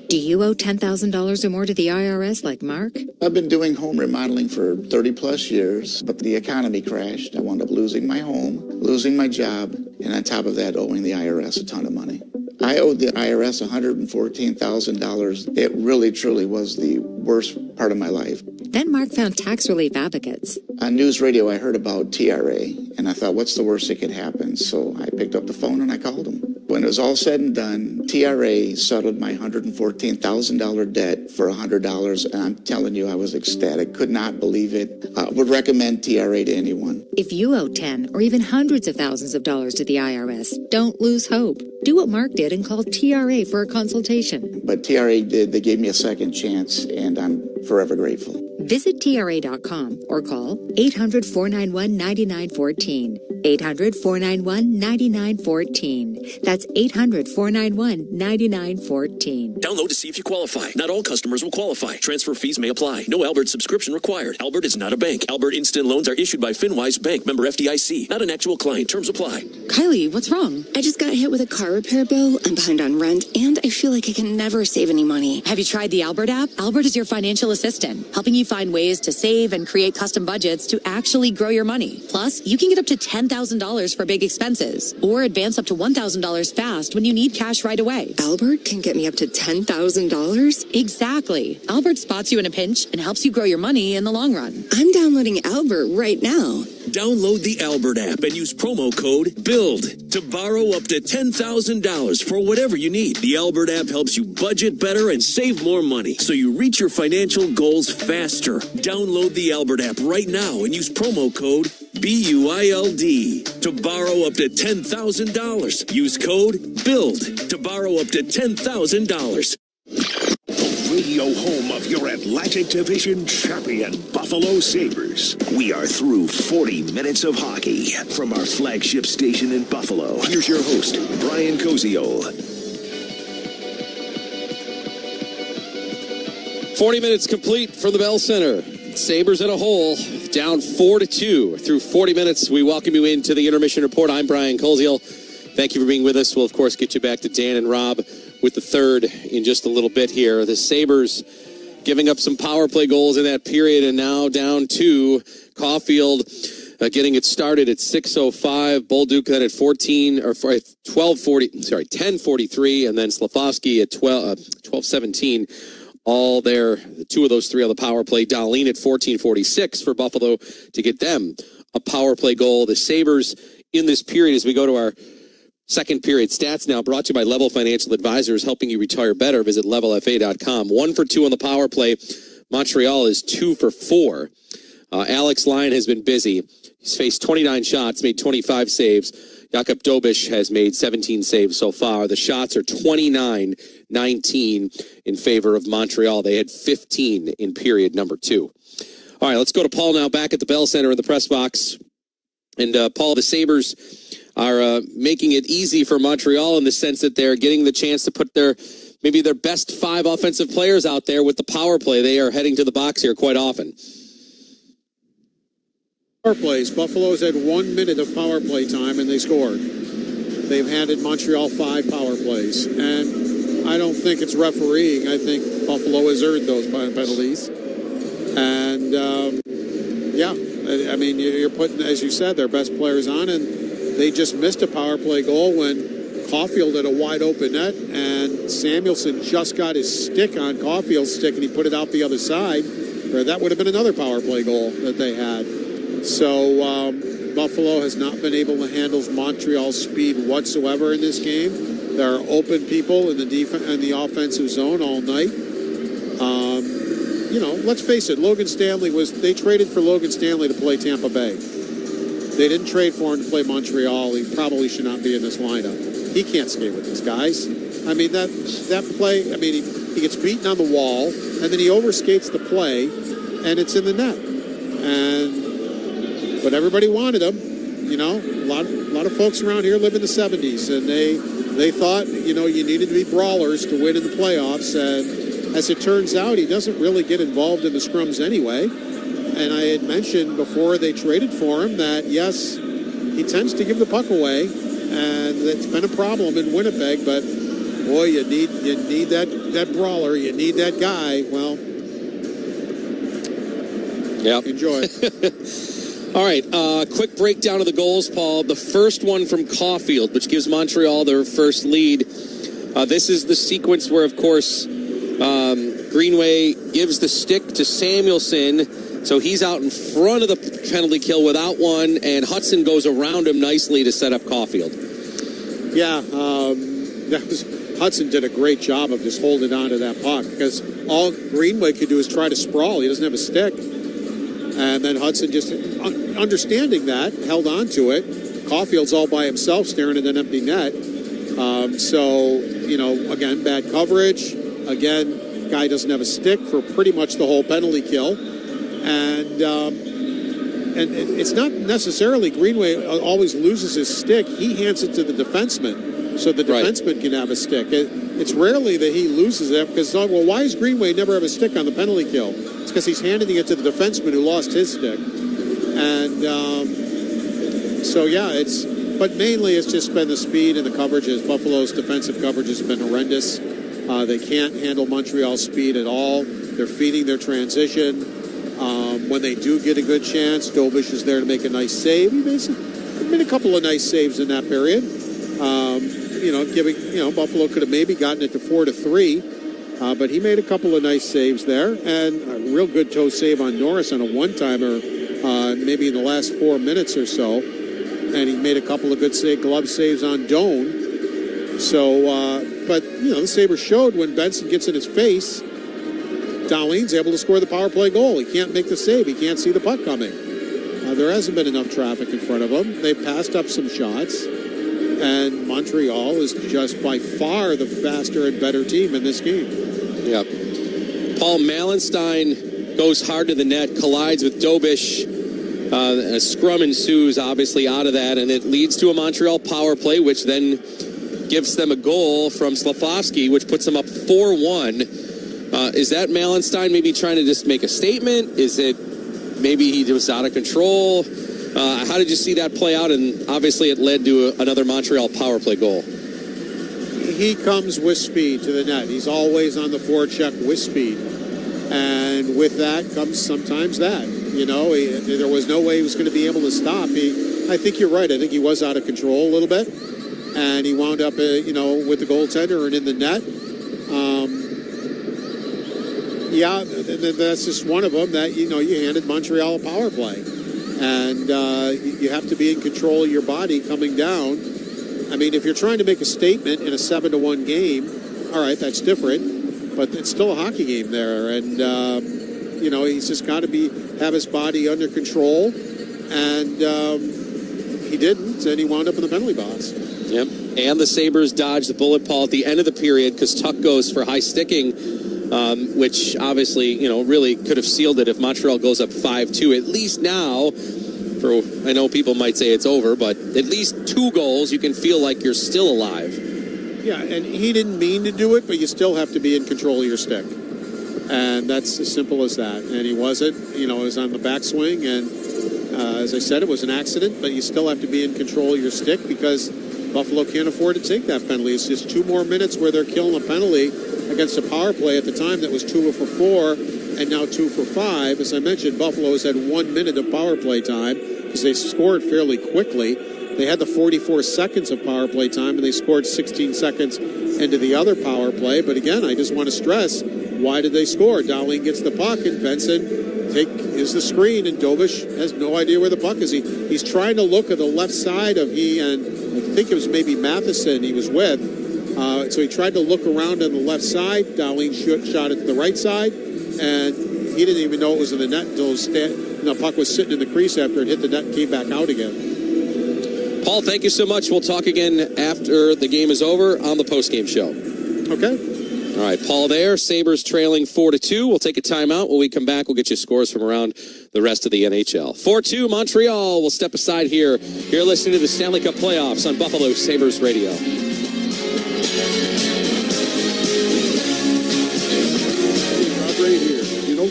Do you owe $10,000 or more to the IRS like Mark? I've been doing home remodeling for 30 plus years, but the economy crashed. I wound up losing my home, losing my job, and on top of that, owing the IRS a ton of money. I owed the IRS $114,000. It really, truly was the worst part of my life. Then Mark found tax relief advocates. On news radio, I heard about TRA, and I thought, what's the worst that could happen? So I picked up the phone and I called them. When it was all said and done, TRA settled my $114,000 debt for $100, and I'm telling you, I was ecstatic. Could not believe it. Would recommend TRA to anyone. If you owe 10 or even hundreds of thousands of dollars to the IRS, don't lose hope. Do what Mark did and call TRA for a consultation. But TRA did. They gave me a second chance, and I'm forever grateful. Visit TRA.com or call 800-491-9914. 800-491-9914. That's 800-491-9914. Download to see if you qualify. Not all customers will qualify. Transfer fees may apply. No Albert subscription required. Albert is not a bank. Albert Instant Loans are issued by FinWise Bank, member FDIC. Not an actual client. Terms apply. Kylie, what's wrong? I just got hit with a car repair bill. I'm behind on rent, and I feel like I can never save any money. Have you tried the Albert app? Albert is your financial assistant, helping you find ways to save and create custom budgets to actually grow your money. Plus, you can get up to $10,000 for big expenses or advance up to $1,000 fast when you need cash right away. Albert can get me up to $10,000? Exactly. Albert spots you in a pinch and helps you grow your money in the long run. I'm downloading Albert right now. Download the Albert app and use promo code BUILD to borrow up to $10,000 for whatever you need. The Albert app helps you budget better and save more money so you reach your financial goals faster. Download the Albert app right now and use promo code BUILD to borrow up to $10,000. Use code BUILD to borrow up to $10,000. radio home of your Atlantic Division champion, Buffalo Sabres. We are through 40 minutes of hockey from our flagship station in Buffalo. Here's your host, Brian Koziol. 40 minutes complete from the Bell Center. Sabres in a hole, down 4-2. Through 40 minutes, we welcome you into the Intermission Report. I'm Brian Koziol. Thank you for being with us. We'll, of course, get you back to Dan and Rob with the third in just a little bit here. The Sabres giving up some power play goals in that period and now down 2. Caulfield getting it started at 6:05. Bolduc at 10:43, and then Slafkovsky at 12:17. All there, 2 of those 3 on the power play. Dahlin at 14:46 for Buffalo to get them a power play goal. The Sabres in this period, as we go to our second period stats now, brought to you by Level Financial Advisors, helping you retire better. Visit levelfa.com. 1 for 2 on the power play. Montreal is 2 for 4. Alex Lyon has been busy. He's faced 29 shots, made 25 saves. Jakub Dobiš has made 17 saves so far. The shots are 29-19 in favor of Montreal. They had 15 in period number 2. All right, let's go to Paul now, back at the Bell Center in the press box. And Paul, the Sabres are making it easy for Montreal in the sense that they're getting the chance to put their best 5 offensive players out there with the power play. They are heading to the box here quite often. Power plays. Buffalo's had 1 minute of power play time, and they scored. They've handed Montreal 5 power plays. And I don't think it's refereeing. I think Buffalo has earned those penalties. And, I mean, you're putting, as you said, their best players on, and they just missed a power play goal when Caulfield had a wide open net, and Samuelson just got his stick on Caulfield's stick, and he put it out the other side. Or that would have been another power play goal that they had. So Buffalo has not been able to handle Montreal's speed whatsoever in this game. There are open people in the offensive zone all night. Let's face it, they traded for Logan Stanley to play Tampa Bay. They didn't trade for him to play Montreal. He probably should not be in this lineup. He can't skate with these guys. I mean, that play, I mean, he gets beaten on the wall, and then he overskates the play, and it's in the net. But everybody wanted him. A lot of folks around here live in the 70s, and they thought, you needed to be brawlers to win in the playoffs. And as it turns out, he doesn't really get involved in the scrums anyway. And I had mentioned before they traded for him that, yes, he tends to give the puck away, and it's been a problem in Winnipeg. But boy, you need that brawler, you need that guy. Well, yep. Enjoy. All right, quick breakdown of the goals, Paul. The first one from Caulfield, which gives Montreal their first lead. This is the sequence where, of course, Greenway gives the stick to Samuelson, so he's out in front of the penalty kill without one, and Hudson goes around him nicely to set up Caulfield. Yeah, Hudson did a great job of just holding on to that puck, because all Greenway could do is try to sprawl. He doesn't have a stick. And then Hudson, just understanding that, held on to it. Caulfield's all by himself staring at an empty net. Again, bad coverage. Again, guy doesn't have a stick for pretty much the whole penalty kill. And it's not necessarily Greenway always loses his stick. He hands it to the defenseman, so the defenseman can have a stick. It's rarely that he loses it, because, why does Greenway never have a stick on the penalty kill? It's because he's handing it to the defenseman who lost his stick. And but mainly it's just been the speed and the coverages. Buffalo's defensive coverage has been horrendous. They can't handle Montreal's speed at all. They're feeding their transition. When they do get a good chance, Dobiš is there to make a nice save. He made a couple of nice saves in that period. Buffalo could have maybe gotten it to 4-3, but he made a couple of nice saves there, and a real good toe save on Norris on a one-timer, maybe in the last 4 minutes or so, and he made a couple of good glove saves on Doan. So, the Sabres showed when Benson gets in his face, Dahlin's able to score the power play goal. He can't make the save. He can't see the puck coming. There hasn't been enough traffic in front of him. They've passed up some shots. And Montreal is just by far the faster and better team in this game. Yep. Paul Malenstein goes hard to the net, collides with Dobish. A scrum ensues, obviously, out of that, and it leads to a Montreal power play, which then gives them a goal from Slafkovsky, which puts them up 4-1. Is that Malenstein maybe trying to just make a statement? Is it maybe he was out of control? How did you see that play out? And obviously it led to another Montreal power play goal. He comes with speed to the net. He's always on the forecheck with speed. And with that comes sometimes that. You know, there was no way he was going to be able to stop. I think you're right. I think he was out of control a little bit. And he wound up, with the goaltender and in the net. That's just one of them that, you handed Montreal a power play. And you have to be in control of your body coming down. I mean, if you're trying to make a statement in a 7-1 game, all right, that's different. But it's still a hockey game there. And, he's just got to have his body under control. And he didn't, and he wound up in the penalty box. Yep. And the Sabres dodged the bullet, Paul, at the end of the period because Tuck goes for high sticking, which obviously, really could have sealed it if Montreal goes up 5-2. At least now, I know people might say it's over, but at least 2 goals, you can feel like you're still alive. Yeah, and he didn't mean to do it, but you still have to be in control of your stick. And that's as simple as that. And he wasn't, it was on the backswing. And as I said, it was an accident, but you still have to be in control of your stick because Buffalo can't afford to take that penalty. It's just 2 more minutes where they're killing a penalty against a power play at the time that was 2 for 4 and now 2 for 5. As I mentioned, Buffalo has had 1 minute of power play time because they scored fairly quickly. They had the 44 seconds of power play time, and they scored 16 seconds into the other power play. But again, I just want to stress, why did they score? Dowling gets the puck, and Benson is the screen, and Dobish has no idea where the puck is. He's trying to look at the left side of and I think it was maybe Matheson he was with. So he tried to look around on the left side. Dowling shot it to the right side, and he didn't even know it was in the net until the puck was sitting in the crease after it hit the net and came back out again. Paul, thank you so much. We'll talk again after the game is over on the postgame show. Okay. All right, Paul there. Sabres trailing 4-2. We'll take a timeout. When we come back, we'll get you scores from around the rest of the NHL. 4-2 Montreal. We'll step aside here. You're listening to the Stanley Cup playoffs on Buffalo Sabres Radio. Right here.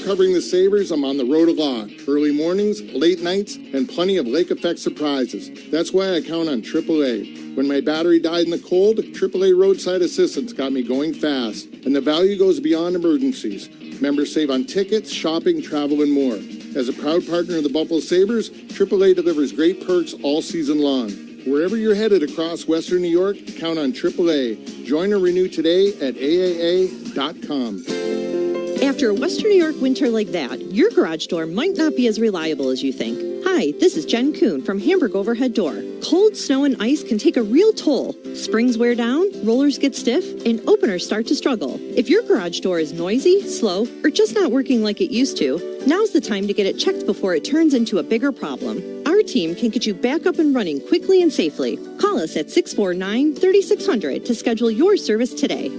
Covering the Sabres, I'm on the road a lot. Early mornings, late nights, and plenty of lake effect surprises. That's why I count on AAA. When my battery died in the cold, AAA roadside assistance got me going fast. And the value goes beyond emergencies. Members save on tickets, shopping, travel, and more. As a proud partner of the Buffalo Sabres, AAA delivers great perks all season long. Wherever you're headed across Western New York, count on AAA. Join or renew today at AAA.com. After a Western New York winter like that, your garage door might not be as reliable as you think. Hi, this is Jen Kuhn from Hamburg Overhead Door. Cold, snow, and ice can take a real toll. Springs wear down, rollers get stiff, and openers start to struggle. If your garage door is noisy, slow, or just not working like it used to, now's the time to get it checked before it turns into a bigger problem. Our team can get you back up and running quickly and safely. Call us at 649-3600 to schedule your service today.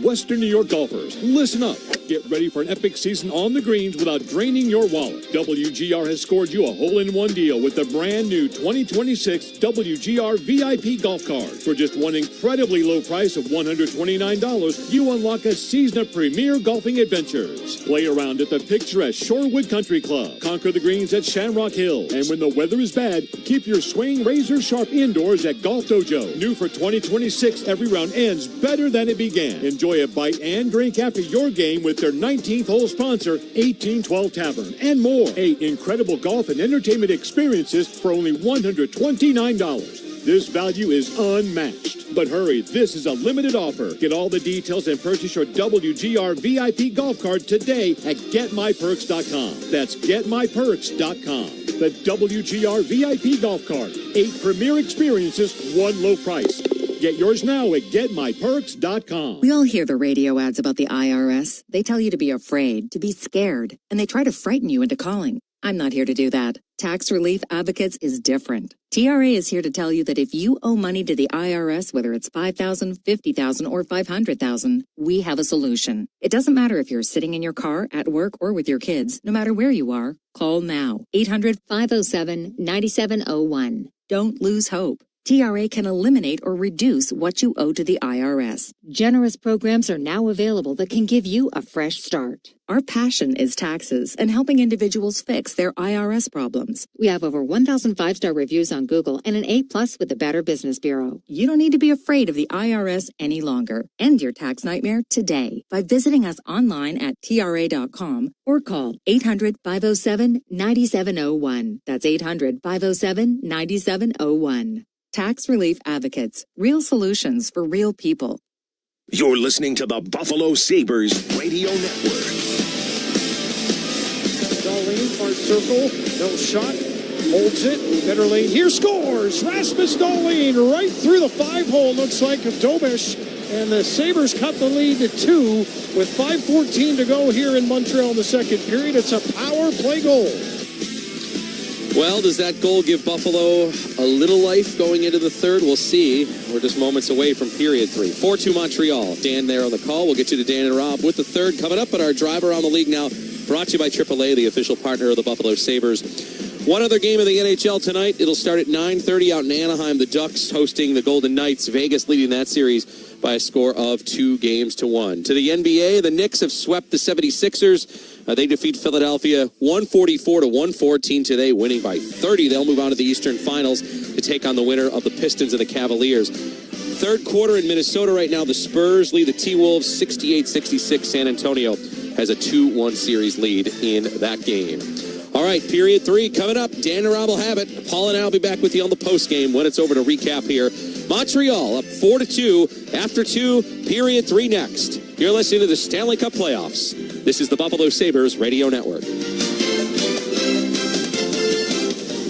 Western New York golfers, listen up. Get ready for an epic season on the greens without draining your wallet. WGR has scored you a hole-in-one deal with the brand new 2026 WGR VIP golf card. For just one incredibly low price of $129, you unlock a season of premier golfing adventures. Play around at the picturesque Shorewood Country Club. Conquer the greens at Shamrock Hill. And when the weather is bad, keep your swing razor sharp indoors at Golf Dojo. New for 2026, every round ends better than it began. Enjoy a bite and drink after your game with their 19th hole sponsor, 1812 Tavern, and more. 8 incredible golf and entertainment experiences for only $129. This value is unmatched. But hurry, this is a limited offer. Get all the details and purchase your WGR VIP golf card today at GetMyPerks.com. That's GetMyPerks.com. The WGR VIP golf card. 8 premier experiences, 1 low price. Get yours now at GetMyPerks.com. We all hear the radio ads about the IRS. They tell you to be afraid, to be scared, and they try to frighten you into calling. I'm not here to do that. Tax Relief Advocates is different. TRA is here to tell you that if you owe money to the IRS, whether it's $5,000, $50,000, or $500,000, we have a solution. It doesn't matter if you're sitting in your car, at work, or with your kids. No matter where you are, call now. 800-507-9701. Don't lose hope. TRA can eliminate or reduce what you owe to the IRS. Generous programs are now available that can give you a fresh start. Our passion is taxes and helping individuals fix their IRS problems. We have over 1,000 5-star reviews on Google and an A+ with the Better Business Bureau. You don't need to be afraid of the IRS any longer. End your tax nightmare today by visiting us online at TRA.com or call 800-507-9701. That's 800-507-9701. Tax Relief Advocates. Real solutions for real people. You're listening to the Buffalo Sabres Radio Network. Dahlin, far circle, no shot, holds it, better lane here, scores! Rasmus Dahlin right through the 5-hole, looks like, of Dobish, and the Sabres cut the lead to 2 with 5:14 to go here in Montreal in the second period. It's a power play goal. Well, does that goal give Buffalo a little life going into the third? We'll see. We're just moments away from period 3. 4-2 Montreal. Dan there on the call. We'll get you to Dan and Rob with the third coming up. But our drive around the league now brought to you by AAA, the official partner of the Buffalo Sabres. One other game of the NHL tonight. It'll start at 9:30 out in Anaheim. The Ducks hosting the Golden Knights. Vegas leading that series by a score of 2-1. To the NBA, the Knicks have swept the 76ers. They defeat Philadelphia 144-114 today, winning by 30. They'll move on to the Eastern Finals to take on the winner of the Pistons and the Cavaliers. Third quarter in Minnesota right now, the Spurs lead the T-Wolves 68-66. San Antonio has a 2-1 series lead in that game. All right, period 3 coming up. Dan and Rob will have it. Paul and I will be back with you on the postgame when it's over to recap here. Montreal up 4-2 after 2, period 3 next. You're listening to the Stanley Cup Playoffs. This is the Buffalo Sabres Radio Network.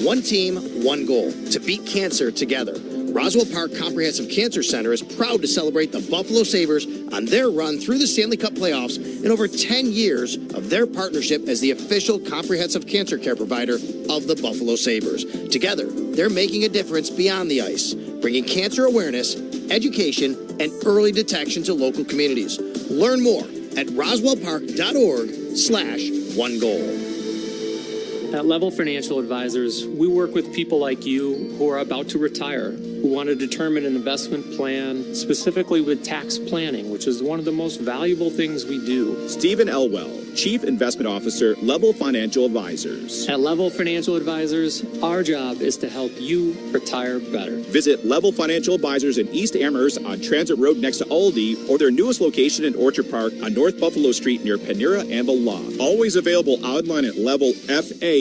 One team, one goal, to beat cancer together. Roswell Park Comprehensive Cancer Center is proud to celebrate the Buffalo Sabres on their run through the Stanley Cup playoffs in over 10 years of their partnership as the official comprehensive cancer care provider of the Buffalo Sabres. Together, they're making a difference beyond the ice, bringing cancer awareness, education, and early detection to local communities. Learn more at roswellpark.org/onegoal. At Level Financial Advisors, we work with people like you who are about to retire, who want to determine an investment plan, specifically with tax planning, which is one of the most valuable things we do. Stephen Elwell, Chief Investment Officer, Level Financial Advisors. At Level Financial Advisors, our job is to help you retire better. Visit Level Financial Advisors in East Amherst on Transit Road next to Aldi, or their newest location in Orchard Park on North Buffalo Street near Panera and the Loft. Always available online at levelfa.com.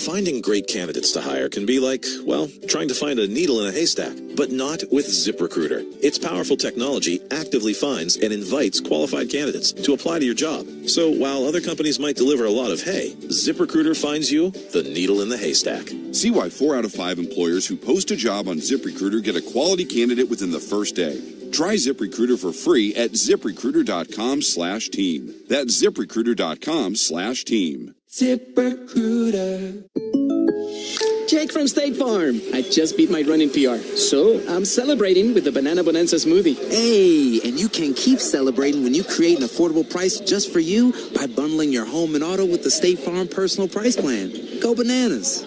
Finding great candidates to hire can be like, well, trying to find a needle in a haystack, but not with ZipRecruiter. Its powerful technology actively finds and invites qualified candidates to apply to your job. So while other companies might deliver a lot of hay, ZipRecruiter finds you the needle in the haystack. See why 4 out of 5 employers who post a job on ZipRecruiter get a quality candidate within the first day. Try ZipRecruiter for free at ZipRecruiter.com/team. That's ZipRecruiter.com/team. ZipRecruiter. Jake from State Farm. I just beat my running PR, so I'm celebrating with the Banana Bonanza smoothie. Hey, and you can keep celebrating when you create an affordable price just for you by bundling your home and auto with the State Farm Personal Price Plan. Go bananas.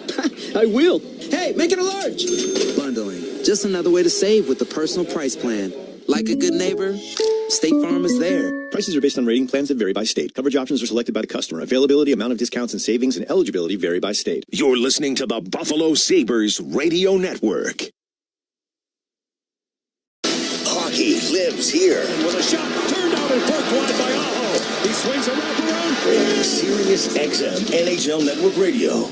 I will. Hey, make it a large. Bundling. Just another way to save with the Personal Price Plan. Like a good neighbor, State Farm is there. Prices are based on rating plans that vary by state. Coverage options are selected by the customer. Availability, amount of discounts and savings, and eligibility vary by state. You're listening to the Buffalo Sabres Radio Network. Hockey lives here. With a shot turned out and forked wide by Aho. He swings a wraparound. Sirius XM NHL Network Radio.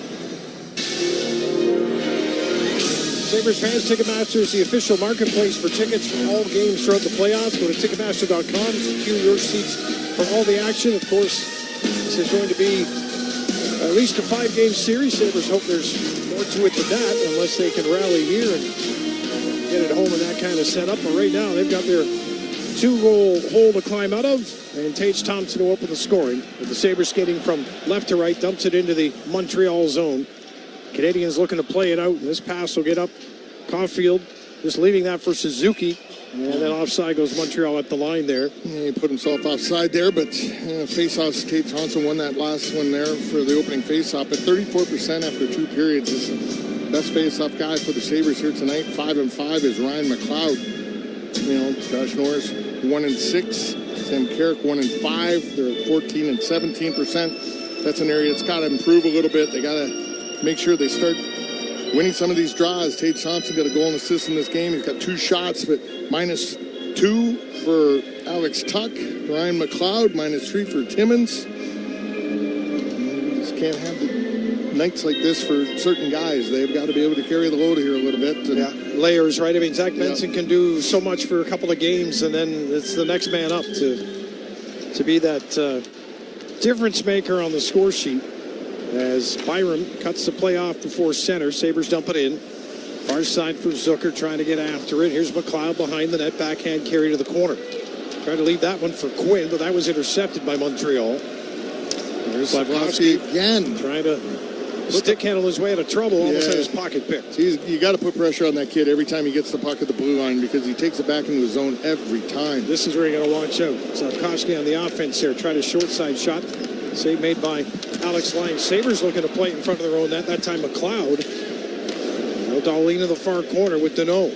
Sabres fans, Ticketmaster is the official marketplace for tickets for all games throughout the playoffs. Go to Ticketmaster.com, secure your seats for all the action. Of course, this is going to be at least a 5-game series. Sabres hope there's more to it than that, unless they can rally here and get it home in that kind of setup. But right now, they've got their 2-goal hole to climb out of, and Tage Thompson will open the scoring. With the Sabres skating from left to right, dumps it into the Montreal zone. Canadians looking to play it out, and this pass will get up. Caulfield just leaving that for Suzuki. And then offside goes Montreal at the line there. Yeah, he put himself offside there, but face-offs, Tate Thompson won that last one there for the opening face-off. At 34% after 2 periods, is the best face-off guy for the Sabres here tonight. 5-5 is Ryan McLeod. You know, Josh Norris 1-6. Sam Carrick 1-5. They're at 14 and 17%. That's an area that's got to improve a little bit. They got to make sure they start winning some of these draws. Tate Thompson got a goal and assist in this game. He's got 2 shots, but -2 for Alex Tuck. Ryan McLeod -3 for Timmins. You just can't have nights like this for certain guys. They've got to be able to carry the load here a little bit. Yeah, layers, right? I mean, Zach Benson can do so much for a couple of games, and then it's the next man up to be that difference maker on the score sheet. As Byram cuts the play off before center. Sabres dump it in. Far side for Zucker trying to get after it. Here's McLeod behind the net. Backhand carry to the corner. Tried to leave that one for Quinn, but that was intercepted by Montreal. There's Slavkovsky again. Trying to stick handle his way out of trouble. Almost had his pocket picked. You got to put pressure on that kid every time he gets the puck at the blue line because he takes it back into the zone every time. This is where you got to watch out. Slavkovsky on the offense here. Tried a short side shot. Save made by Alex Lang. Sabres looking to play in front of their own net. That time McLeod. Dahlin in the far corner with Deneau.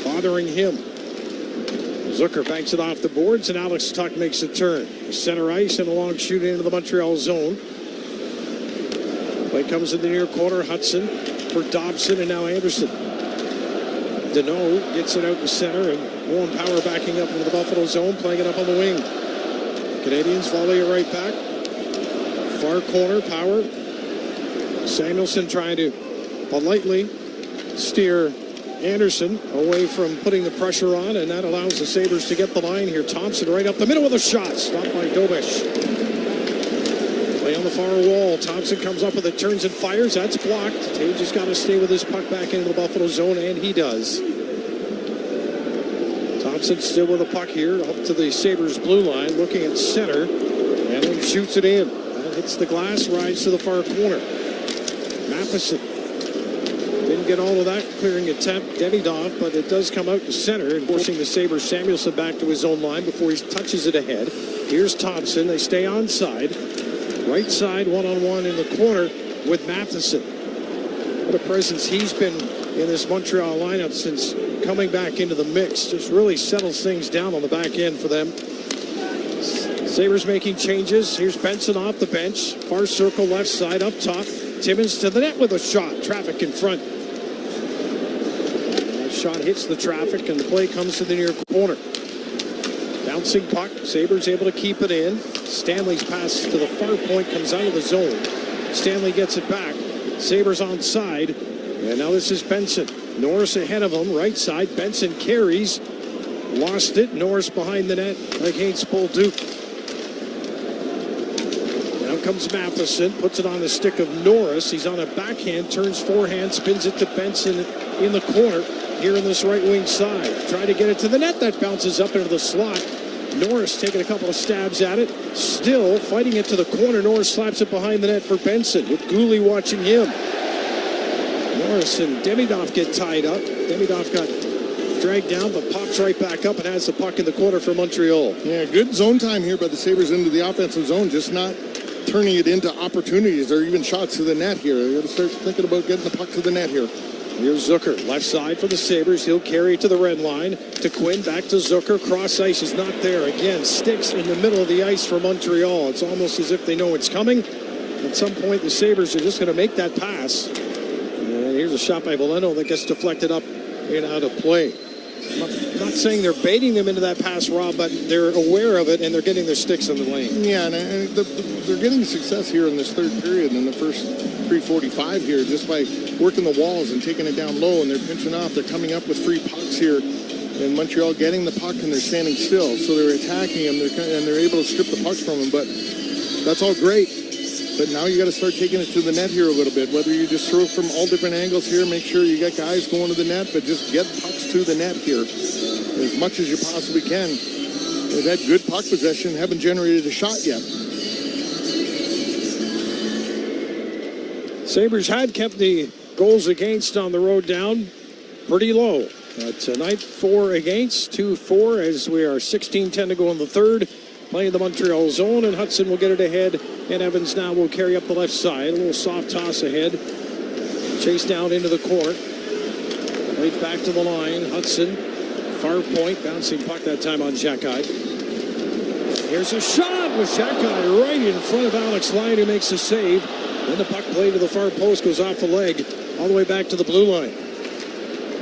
Bothering him. Zucker banks it off the boards, and Alex Tuck makes a turn. Center ice and a long shoot into the Montreal zone. Play comes in the near corner. Hudson for Dobson, and now Anderson. Deneau gets it out to center, and Warren Power backing up into the Buffalo zone, playing it up on the wing. Canadians volley it right back. Far corner, Power. Samuelson trying to politely steer Anderson away from putting the pressure on, and that allows the Sabres to get the line here. Thompson right up the middle with a shot. Stopped by Dobish. Play on the far wall. Thompson comes up with it, turns and fires. That's blocked. Tage just got to stay with his puck back into the Buffalo zone, and he does. Thompson still with the puck here, up to the Sabres blue line, looking at center, and then shoots it in. Hits the glass, rides to the far corner. Matheson didn't get all of that clearing attempt. Davidoff, but it does come out to center and forcing the Sabres Samuelson back to his own line before he touches it ahead. Here's Thompson. They stay onside. Right side, one-on-one in the corner with Matheson. What a presence he's been in this Montreal lineup since coming back into the mix. Just really settles things down on the back end for them. Sabres making changes. Here's Benson off the bench. Far circle left side up top. Timmins to the net with a shot. Traffic in front. That shot hits the traffic, and the play comes to the near corner. Bouncing puck. Sabres able to keep it in. Stanley's pass to the far point comes out of the zone. Stanley gets it back. Sabres onside. And now this is Benson. Norris ahead of him. Right side. Benson carries. Lost it. Norris behind the net against Bolduc. Comes Matheson, puts it on the stick of Norris. He's on a backhand, turns forehand, spins it to Benson in the corner here in this right wing side. Trying to get it to the net. That bounces up into the slot. Norris taking a couple of stabs at it. Still fighting it to the corner. Norris slaps it behind the net for Benson with Gooley watching him. Norris and Davidoff get tied up. Davidoff got dragged down, but pops right back up and has the puck in the corner for Montreal. Yeah, good zone time here by the Sabres into the offensive zone, just not turning it into opportunities or even shots to the net here. They got to start thinking about getting the puck to the net here. Here's Zucker, left side for the Sabres. He'll carry it to the red line. To Quinn, back to Zucker. Cross ice is not there. Again, sticks in the middle of the ice for Montreal. It's almost as if they know it's coming. At some point, the Sabres are just going to make that pass. And here's a shot by Valeno that gets deflected up and out of play. I'm not saying they're baiting them into that pass, Rob, but they're aware of it, and they're getting their sticks in the lane. Yeah, and they're getting success here in this third period in the first 3:45 here just by working the walls and taking it down low, and they're pinching off. They're coming up with free pucks here, and Montreal getting the puck, and they're standing still. So they're attacking them, and they're able to strip the pucks from them, but that's all great. But now you got to start taking it to the net here a little bit, whether you just throw from all different angles here, make sure you got guys going to the net, but just get pucks to the net here as much as you possibly can. They've had good puck possession, haven't generated a shot yet. Sabres had kept the goals against on the road down pretty low. Tonight, 4 against, 2-4 as we are 16-10 to go in the third. Playing the Montreal zone, and Hudson will get it ahead, and Evans now will carry up the left side. A little soft toss ahead. Chase down into the corner. Played back to the line. Hudson, far point, bouncing puck that time on Xhekaj. Here's a shot with Xhekaj right in front of Alex Lyon, who makes the save. Then the puck played to the far post, goes off the leg, all the way back to the blue line.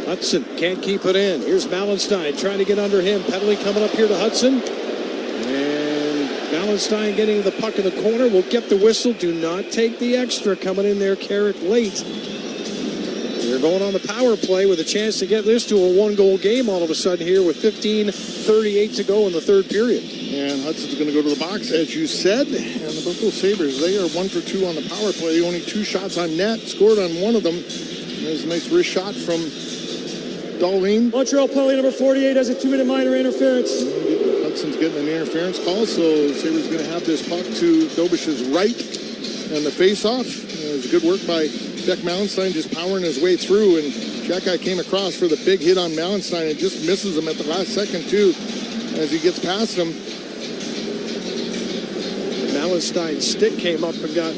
Hudson can't keep it in. Here's Malenstein trying to get under him. Penalty coming up here to Hudson. And Malenstein getting the puck in the corner. Will get the whistle. Do not take the extra coming in there, Carrick late. They're going on the power play with a chance to get this to a 1-goal game all of a sudden here with 15:38 to go in the third period. And Hudson's going to go to the box, as you said. And the Buffalo Sabres, they are 1 for 2 on the power play. Only 2 shots on net. Scored on one of them. There's a nice wrist shot from Dahlin. Montreal penalty number 48 has a 2-minute minor interference. Hudson's getting an interference call, so Sabres going to have this puck to Dobish's right. And the face-off. It was good work by Beck Malenstein, just powering his way through. And Xhekaj came across for the big hit on Malenstein and just misses him at the last second, too, as he gets past him. Malenstein's stick came up and got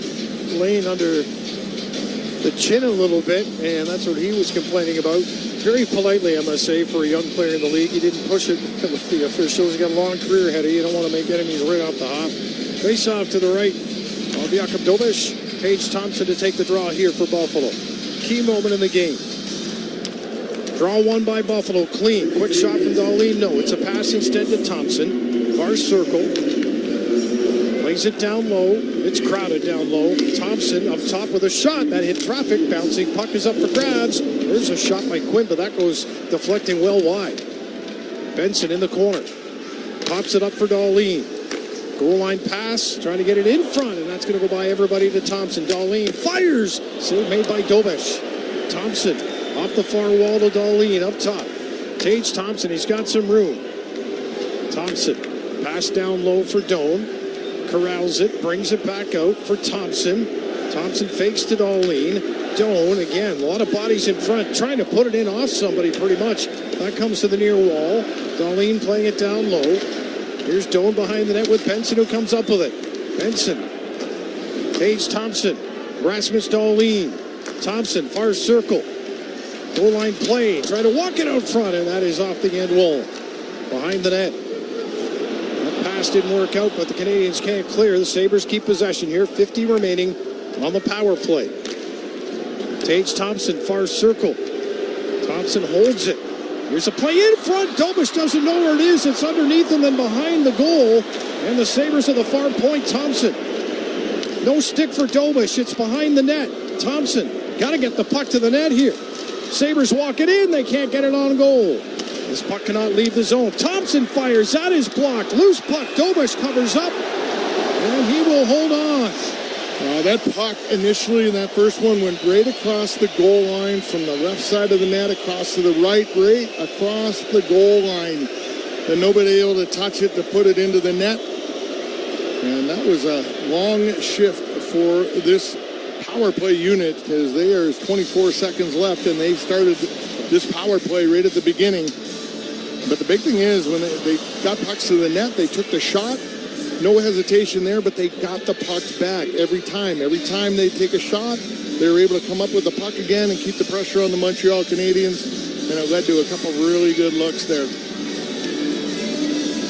laying under the chin a little bit, and that's what he was complaining about. Very politely, I must say, for a young player in the league. He didn't push it with the officials. He's got a long career ahead of you. You don't want to make enemies right off the hop. Face off to the right of Jakob Dobish. Tage Thompson to take the draw here for Buffalo. Key moment in the game. Draw one by Buffalo. Clean. Quick shot from Dahlin. No, it's a pass instead to Thompson. Far circle. Plays it down low. It's crowded down low. Thompson up top with a shot. That hit traffic. Bouncing puck is up for grabs. There's a shot by Quinn, but that goes deflecting well wide. Benson in the corner. Pops it up for Dahlin. Goal line pass. Trying to get it in front, and that's going to go by everybody to Thompson. Dahlin fires. Save made by Dobish. Thompson off the far wall to Dahlin up top. Tage Thompson. He's got some room. Thompson. Pass down low for Doan. Corrals it, brings it back out for Thompson. Thompson fakes to Dahlin. Doan, again, a lot of bodies in front, trying to put it in off somebody pretty much. That comes to the near wall. Dahlin playing it down low. Here's Doan behind the net with Benson, who comes up with it. Benson. Tage Thompson. Rasmus Dahlin. Thompson, far circle. Goal line play. Trying to walk it out front, and that is off the end wall. Behind the net. Pass didn't work out, but the Canadiens can't clear. The Sabres keep possession here. 50 remaining on the power play. Tage Thompson, far circle. Thompson holds it. Here's a play in front. Dobish doesn't know where it is. It's underneath him and behind the goal. And the Sabres at the far point. Thompson. No stick for Dobish. It's behind the net. Thompson. Got to get the puck to the net here. Sabres walk it in. They can't get it on goal. This puck cannot leave the zone. Thompson fires. That is blocked. Loose puck. Dobish covers up. And he will hold on. That puck initially in that first one went right across the goal line from the left side of the net across to the right across the goal line. And nobody able to touch it to put it into the net. And that was a long shift for this power play unit because there's 24 seconds left and they started this power play right at the beginning. But the big thing is when they got pucks to the net, they took the shot. No hesitation there, but they got the pucks back every time. Every time they take a shot, they were able to come up with the puck again and keep the pressure on the Montreal Canadiens. And it led to a couple really good looks there.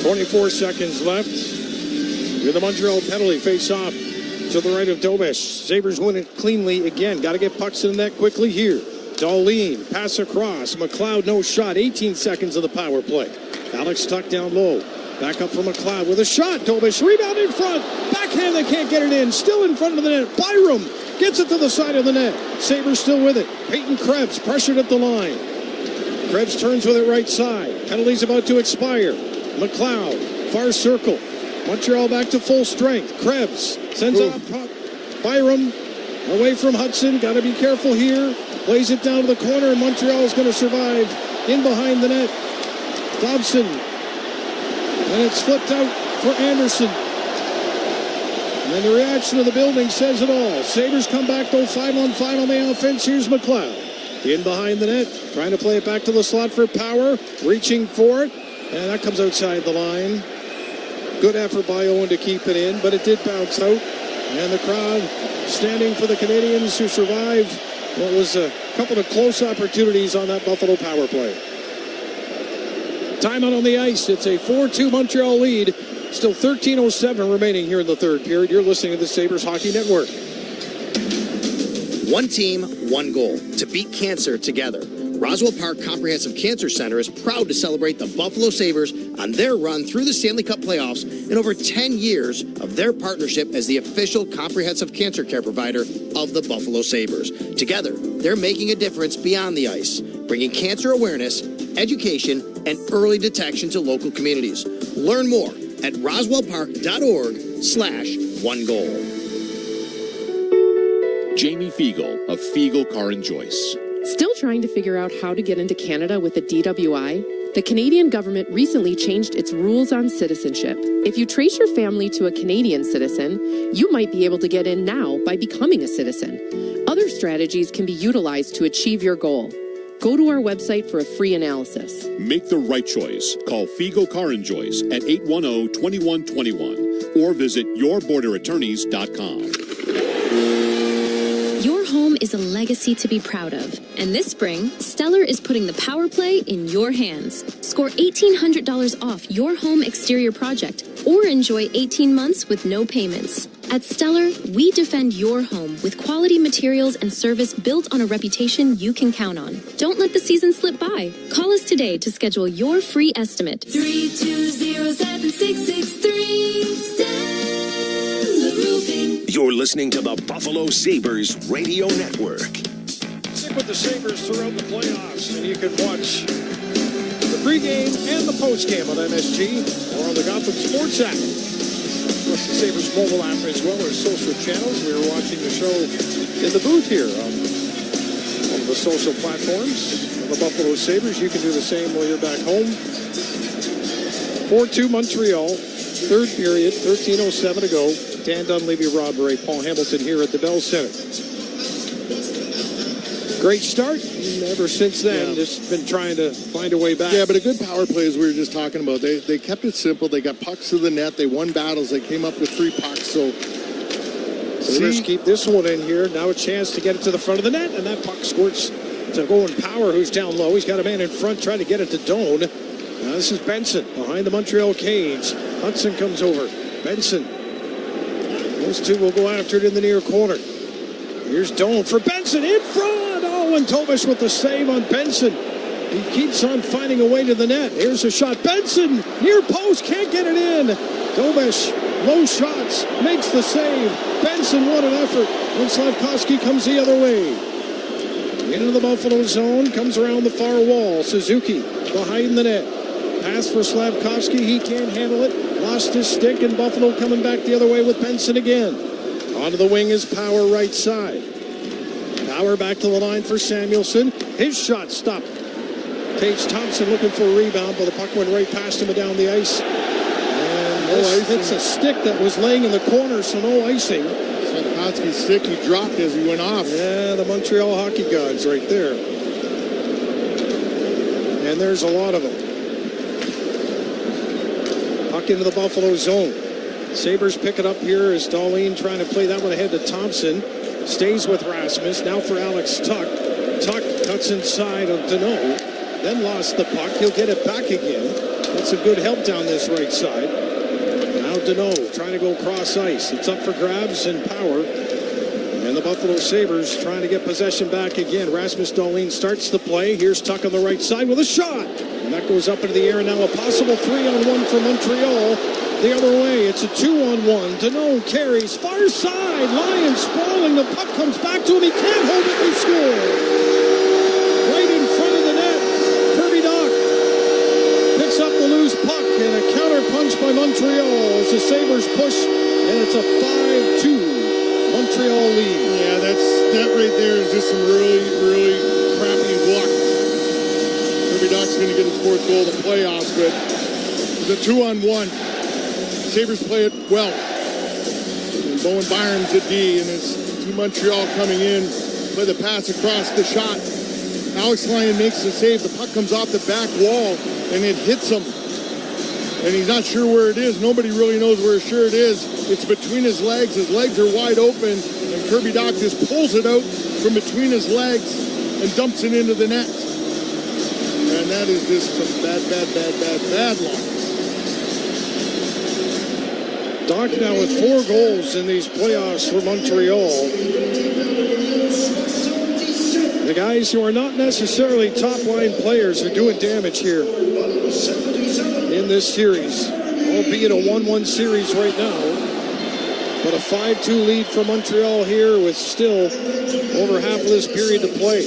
24 seconds left. With the Montreal penalty face off to the right of Dobish. Sabres win it cleanly again. Got to get pucks in the net quickly here. Dahlin, pass across. McLeod, no shot. 18 seconds of the power play. Alex Tuck down low. Back up for McLeod with a shot. Dobish, rebound in front. Backhand, they can't get it in. Still in front of the net. Byram gets it to the side of the net. Sabres still with it. Peyton Krebs pressured at the line. Krebs turns with it right side. Penalty's about to expire. McLeod, far circle. Montreal back to full strength. Krebs sends off Byram away from Hudson. Got to be careful here. Plays it down to the corner. Montreal is going to survive in behind the net. Dobson. And it's flipped out for Anderson. And the reaction of the building says it all. Sabres come back, though, 5-on-5 on the offense. Here's McLeod. In behind the net, trying to play it back to the slot for Power. Reaching for it. And that comes outside the line. Good effort by Owen to keep it in, but it did bounce out. And the crowd standing for the Canadiens who survived what was a couple of close opportunities on that Buffalo power play. Timeout on the ice. It's a 4-2 Montreal lead. Still 13:07 remaining here in the third period. You're listening to the Sabres Hockey Network. One team, one goal. To beat cancer together. Roswell Park Comprehensive Cancer Center is proud to celebrate the Buffalo Sabres on their run through the Stanley Cup playoffs in over 10 years of their partnership as the official comprehensive cancer care provider of the Buffalo Sabres. Together, they're making a difference beyond the ice, bringing cancer awareness, education, and early detection to local communities. Learn more at roswellpark.org/onegoal. Jamie Fiegel of Fiegel Car and Joyce. Still trying to figure out how to get into Canada with a DWI? The Canadian government recently changed its rules on citizenship. If you trace your family to a Canadian citizen, you might be able to get in now by becoming a citizen. Other strategies can be utilized to achieve your goal. Go to our website for a free analysis. Make the right choice. Call Fiegel Car and Joyce at 810-2121 or visit yourborderattorneys.com. Your home is a legacy to be proud of. And this spring, Stellar is putting the power play in your hands. Score $1,800 off your home exterior project or enjoy 18 months with no payments. At Stellar, we defend your home with quality materials and service built on a reputation you can count on. Don't let the season slip by. Call us today to schedule your free estimate. 320-7663. Stellar Roofing. You're listening to the Buffalo Sabres Radio Network. Stick with the Sabres throughout the playoffs, and you can watch the pregame and the postgame on MSG or on the Gotham Sports app. Plus the Sabres mobile app as well as social channels. We were watching the show in the booth here on the social platforms of the Buffalo Sabres. You can do the same while you're back home. 4-2 Montreal, third period, 13:07 to go. Dan Dunleavy, Rob Ray, Paul Hamilton here at the Bell Center. Great start, and ever since then, just been trying to find a way back. Yeah, but a good power play, as we were just talking about. They kept it simple. They got pucks to the net. They won battles. They came up with 3 pucks. So Sabres keep this one in here. Now a chance to get it to the front of the net, and that puck squirts to Owen Power, who's down low. He's got a man in front trying to get it to Doan. Now this is Benson behind the Montreal cage. Hudson comes over. Benson. Those two will go after it in the near corner. Here's Doan for Benson in front. Oh, and Tobish with the save on Benson. He keeps on finding a way to the net. Here's a shot. Benson near post, can't get it in. Tobish, low shots, makes the save. Benson, what an effort. And Slavkovsky comes the other way. Into the Buffalo zone, comes around the far wall. Suzuki behind the net. Pass for Slavkovsky, he can't handle it. Lost his stick, and Buffalo coming back the other way with Benson again. Onto the wing is Power right side. Power back to the line for Samuelson. His shot stopped. Tage Thompson looking for a rebound, but the puck went right past him and down the ice. And this hits a stick that was laying in the corner, so no icing. Slavkovsky's stick, he dropped as he went off. Yeah, the Montreal hockey gods right there. And there's a lot of them. Puck into the Buffalo zone. Sabres pick it up here as Dahlin trying to play that one ahead to Thompson. Stays with Rasmus. Now for Alex Tuck. Tuck cuts inside of Deneau. Then lost the puck. He'll get it back again. That's a good help down this right side. Now Deneau trying to go cross ice. It's up for grabs and Power. And the Buffalo Sabres trying to get possession back again. Rasmus Dahlin starts the play. Here's Tuck on the right side with a shot. And that goes up into the air. And now a possible 3-on-1 for Montreal. The other way, it's a 2-on-1. Deneau carries far side. Lyons sprawling. The puck comes back to him. He can't hold it. They score. Right in front of the net. Kirby Dach picks up the loose puck and a counter punch by Montreal as the Sabres push, and it's a 5-2 Montreal lead. Yeah, that right there is just some really, really crappy luck. Kirby Dach's going to get his 4th goal of the playoffs, but the 2-on-1. Sabres play it well. Bowen Byram's at D, and it's to Montreal coming in. Play the pass across the shot. Alex Lyon makes the save. The puck comes off the back wall, and it hits him. And he's not sure where it is. Nobody really knows where sure it is. It's between his legs. His legs are wide open, and Kirby Dach just pulls it out from between his legs and dumps it into the net. And that is just some bad luck. Dach now with 4 goals in these playoffs for Montreal. The guys who are not necessarily top-line players are doing damage here in this series, albeit a 1-1 series right now. But a 5-2 lead for Montreal here with still over half of this period to play.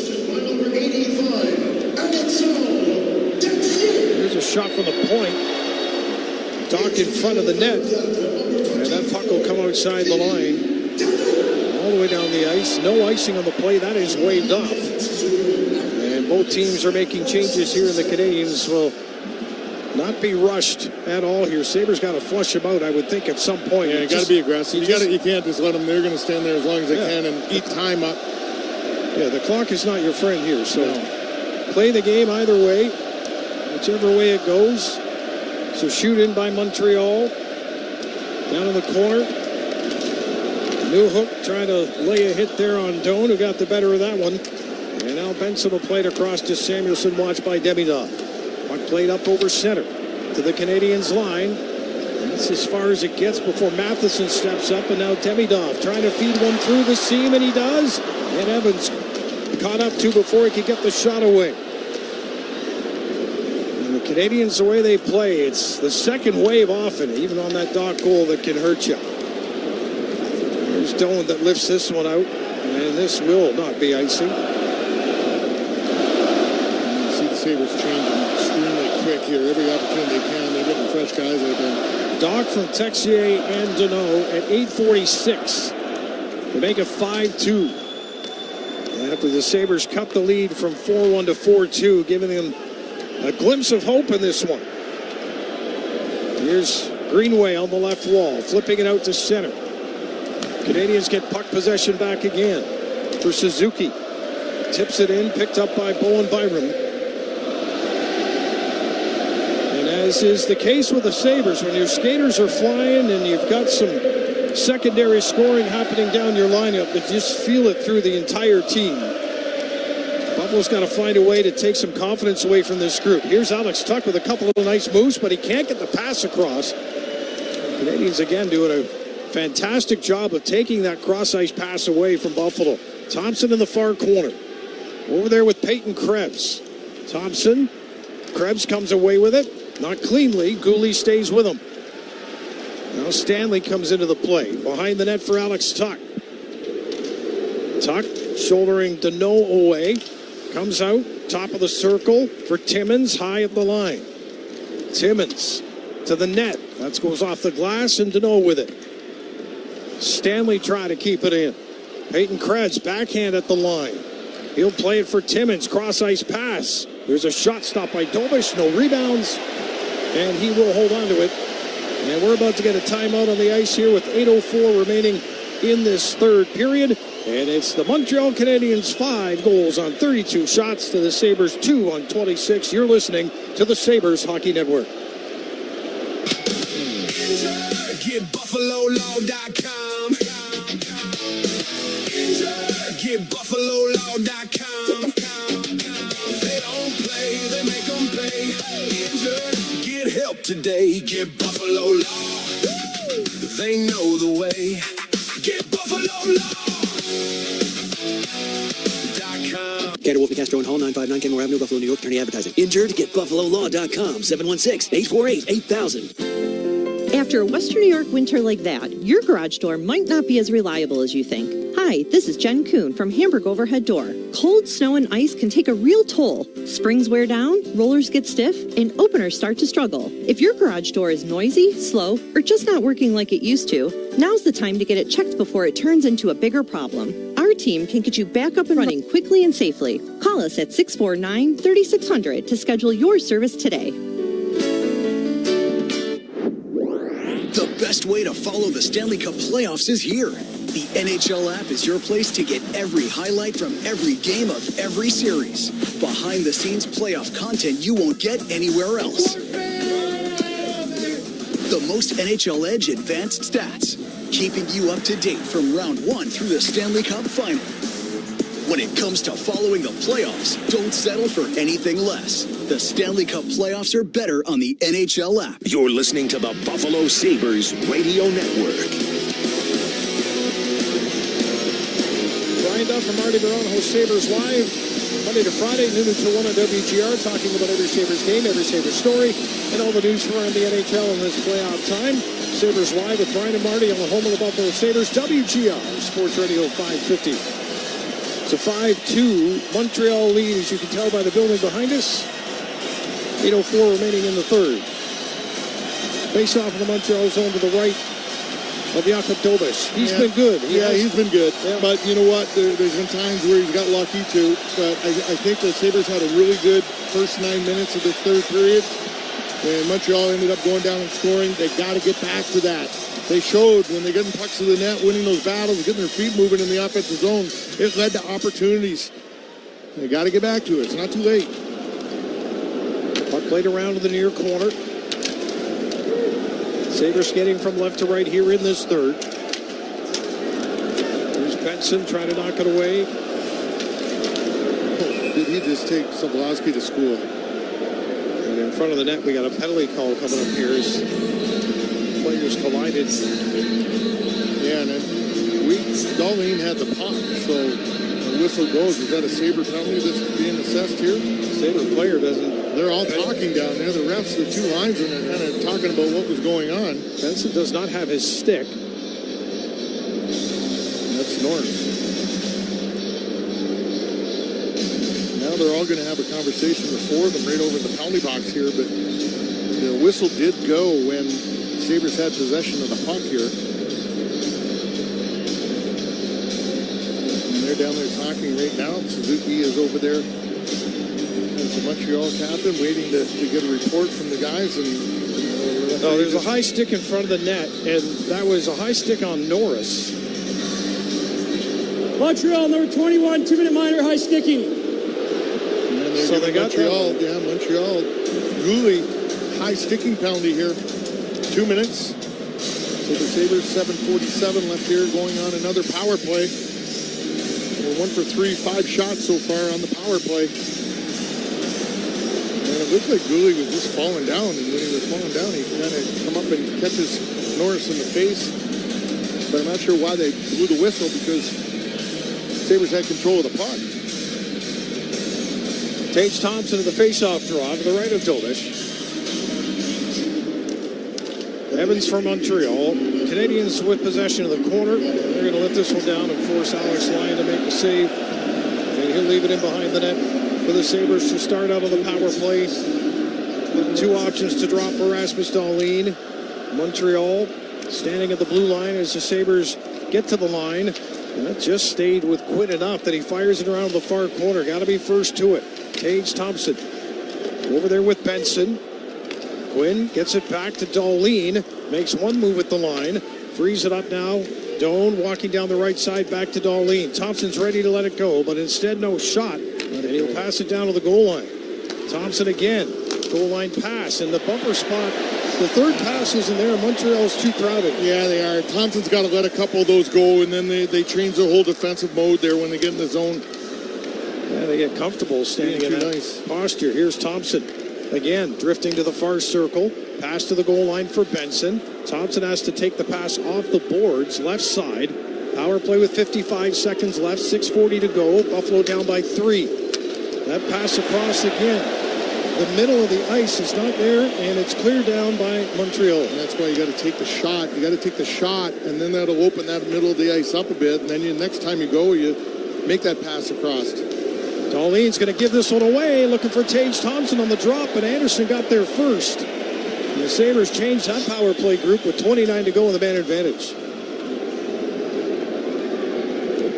Here's a shot from the point. Dach in front of the net. And that puck will come outside the line. All the way down the ice. No icing on the play. That is waved off. And both teams are making changes here, and the Canadiens will not be rushed at all here. Sabres got to flush them out, I would think, at some point. Yeah, you got to be aggressive. You can't just let them. They're going to stand there as long as they can and eat time up. Yeah, the clock is not your friend here, so play the game either way, whichever way it goes. So shoot in by Montreal. Down in the corner. Newhook trying to lay a hit there on Doan, who got the better of that one. And now Benson will play it across to Samuelson, watched by Demidov. Puck played up over center to the Canadiens line. That's as far as it gets before Matheson steps up, and now Demidov trying to feed one through the seam, and he does. And Evans caught up to before he could get the shot away. And the Canadiens, the way they play, it's the second wave often, even on that Dach goal, that can hurt you. There's Doan that lifts this one out, and this will not be icing. You see the Sabres changing extremely quick here. Every opportunity they can, they're getting fresh guys out there. Dach from Texier and Deneau at 8:46 to make it 5-2. After the Sabres cut the lead from 4-1 to 4-2, giving them a glimpse of hope in this one. Here's Greenway on the left wall, flipping it out to center. Canadiens get puck possession back again for Suzuki. Tips it in, picked up by Bowen Byram. And as is the case with the Sabres, when your skaters are flying and you've got some secondary scoring happening down your lineup, but just feel it through the entire team. Buffalo's got to find a way to take some confidence away from this group. Here's Alex Tuch with a couple of nice moves, but he can't get the pass across. The Canadiens again doing a fantastic job of taking that cross-ice pass away from Buffalo. Thompson in the far corner. Over there with Peyton Krebs. Thompson. Krebs comes away with it. Not cleanly. Gooley stays with him. Now Stanley comes into the play. Behind the net for Alex Tuch. Tuch shouldering Deneau away. Comes out. Top of the circle for Timmins. High at the line. Timmins to the net. That goes off the glass, and Deneau with it. Stanley trying to keep it in. Peyton Krebs backhand at the line. He'll play it for Timmins. Cross-ice pass. There's a shot stopped by Dobish. No rebounds. And he will hold on to it. And we're about to get a timeout on the ice here with 8:04 remaining in this third period. And it's the Montreal Canadiens 5 goals on 32 shots to the Sabres 2 on 26. You're listening to the Sabres Hockey Network. Get BuffaloLaw.com. Get BuffaloLaw.com. They don't play, they make them pay. Injured, get help today. Get Buffalo Law. They know the way. Get BuffaloLaw.com. Canada Wolf Castro and Hall, 959 Kenmore Avenue, Buffalo, New York. Attorney advertising. Injured? Get BuffaloLaw.com. 716-848-8000. After a Western New York winter like that, your garage door might not be as reliable as you think. Hi, this is Jen Kuhn from Hamburg Overhead Door. Cold snow and ice can take a real toll. Springs wear down, rollers get stiff, and openers start to struggle. If your garage door is noisy, slow, or just not working like it used to, now's the time to get it checked before it turns into a bigger problem. Our team can get you back up and running quickly and safely. Call us at 649-3600 to schedule your service today. The best best way to follow the Stanley Cup playoffs is here. The NHL app is your place to get every highlight from every game of every series. Behind-the-scenes playoff content you won't get anywhere else. The most NHL Edge advanced stats, keeping you up to date from round 1 through the Stanley Cup final. When it comes to following the playoffs, don't settle for anything less. The Stanley Cup playoffs are better on the NHL app. You're listening to the Buffalo Sabres Radio Network. Brian Duff from Marty Barone hosts Sabres Live Monday to Friday, noon until 1 on WGR, talking about every Sabres game, every Sabres story, and all the news around the NHL in this playoff time. Sabres Live with Brian and Marty on the home of the Buffalo Sabres, WGR, Sports Radio 550. It's a 5-2 Montreal lead, as you can tell by the building behind us. 8:04 remaining in the third. Face off in the Montreal zone to the right of Jakub Dobeš. He's been good. He's been good. Yeah. But you know what? There's been times where he's got lucky too. But I think the Sabres had a really good first 9 minutes of the third period. When Montreal ended up going down and scoring, they got to get back to that. They showed when they're getting pucks to the net, winning those battles, getting their feet moving in the offensive zone, it led to opportunities. They got to get back to it. It's not too late. Puck played around to the near corner. Sabres skating from left to right here in this third. Here's Benson trying to knock it away. Did he just take Sobolewski to school? And in front of the net, we got a penalty call coming up here as players collided. Yeah, and then Dahlin had the puck, so the whistle goes. Is that a Sabre penalty that's being assessed here? Sabre player doesn't. They're all talking down there. The refs, the two linesmen are kind of talking about what was going on. Benson does not have his stick. That's Norris. Now they're all going to have a conversation, the four of them, right over the penalty box here. But the whistle did go when Sabres had possession of the puck here. And they're down there talking right now. Suzuki is over there. The Montreal captain waiting to get a report from the guys. And there's a high stick in front of the net, and that was a high stick on Norris. Montreal, number 21, 2-minute minor, high sticking. So they got Montreal. Yeah, Montreal. Gooley, high sticking penalty here. 2 minutes. So the Sabres, 7:47 left here, going on another power play. We're 1 for 3, 5 shots so far on the power play. And it looked like Gooley was just falling down, and when he was falling down, he kind of come up and catches Norris in the face. But I'm not sure why they blew the whistle, because Sabres had control of the puck. Tage Thompson in the face-off draw to the right of Dobeš. Evans for Montreal. Canadiens with possession of the corner. They're going to let this one down and force Alex Lyon to make the save. And he'll leave it in behind the net for the Sabres to start out on the power play. 2 options to drop for Rasmus Dahlin. Montreal standing at the blue line as the Sabres get to the line. And that just stayed with Quinn enough that he fires it around the far corner. Got to be first to it. Tage Thompson over there with Benson. Quinn gets it back to Dahlin. Makes one move at the line. Frees it up now. Doan walking down the right side back to Dahlin. Thompson's ready to let it go, but instead no shot. And he'll pass it down to the goal line. Thompson again. Goal line pass in the bumper spot. The third pass isn't there. Montreal's too crowded. Yeah, they are. Thompson's got to let a couple of those go, and then they change their whole defensive mode there when they get in the zone. Yeah, they get comfortable standing in that posture. Here's Thompson. Again, drifting to the far circle. Pass to the goal line for Benson. Thompson has to take the pass off the boards, left side. Power play with 55 seconds left, 6:40 to go. Buffalo down by 3. That pass across again. The middle of the ice is not there, and it's cleared down by Montreal. And that's why you got to take the shot. You got to take the shot, and then that'll open that middle of the ice up a bit. And then next time you go, you make that pass across. Dahlin's going to give this one away, looking for Tage Thompson on the drop, but Anderson got there first. And the Sabres changed that power play group with 29 to go in the man advantage.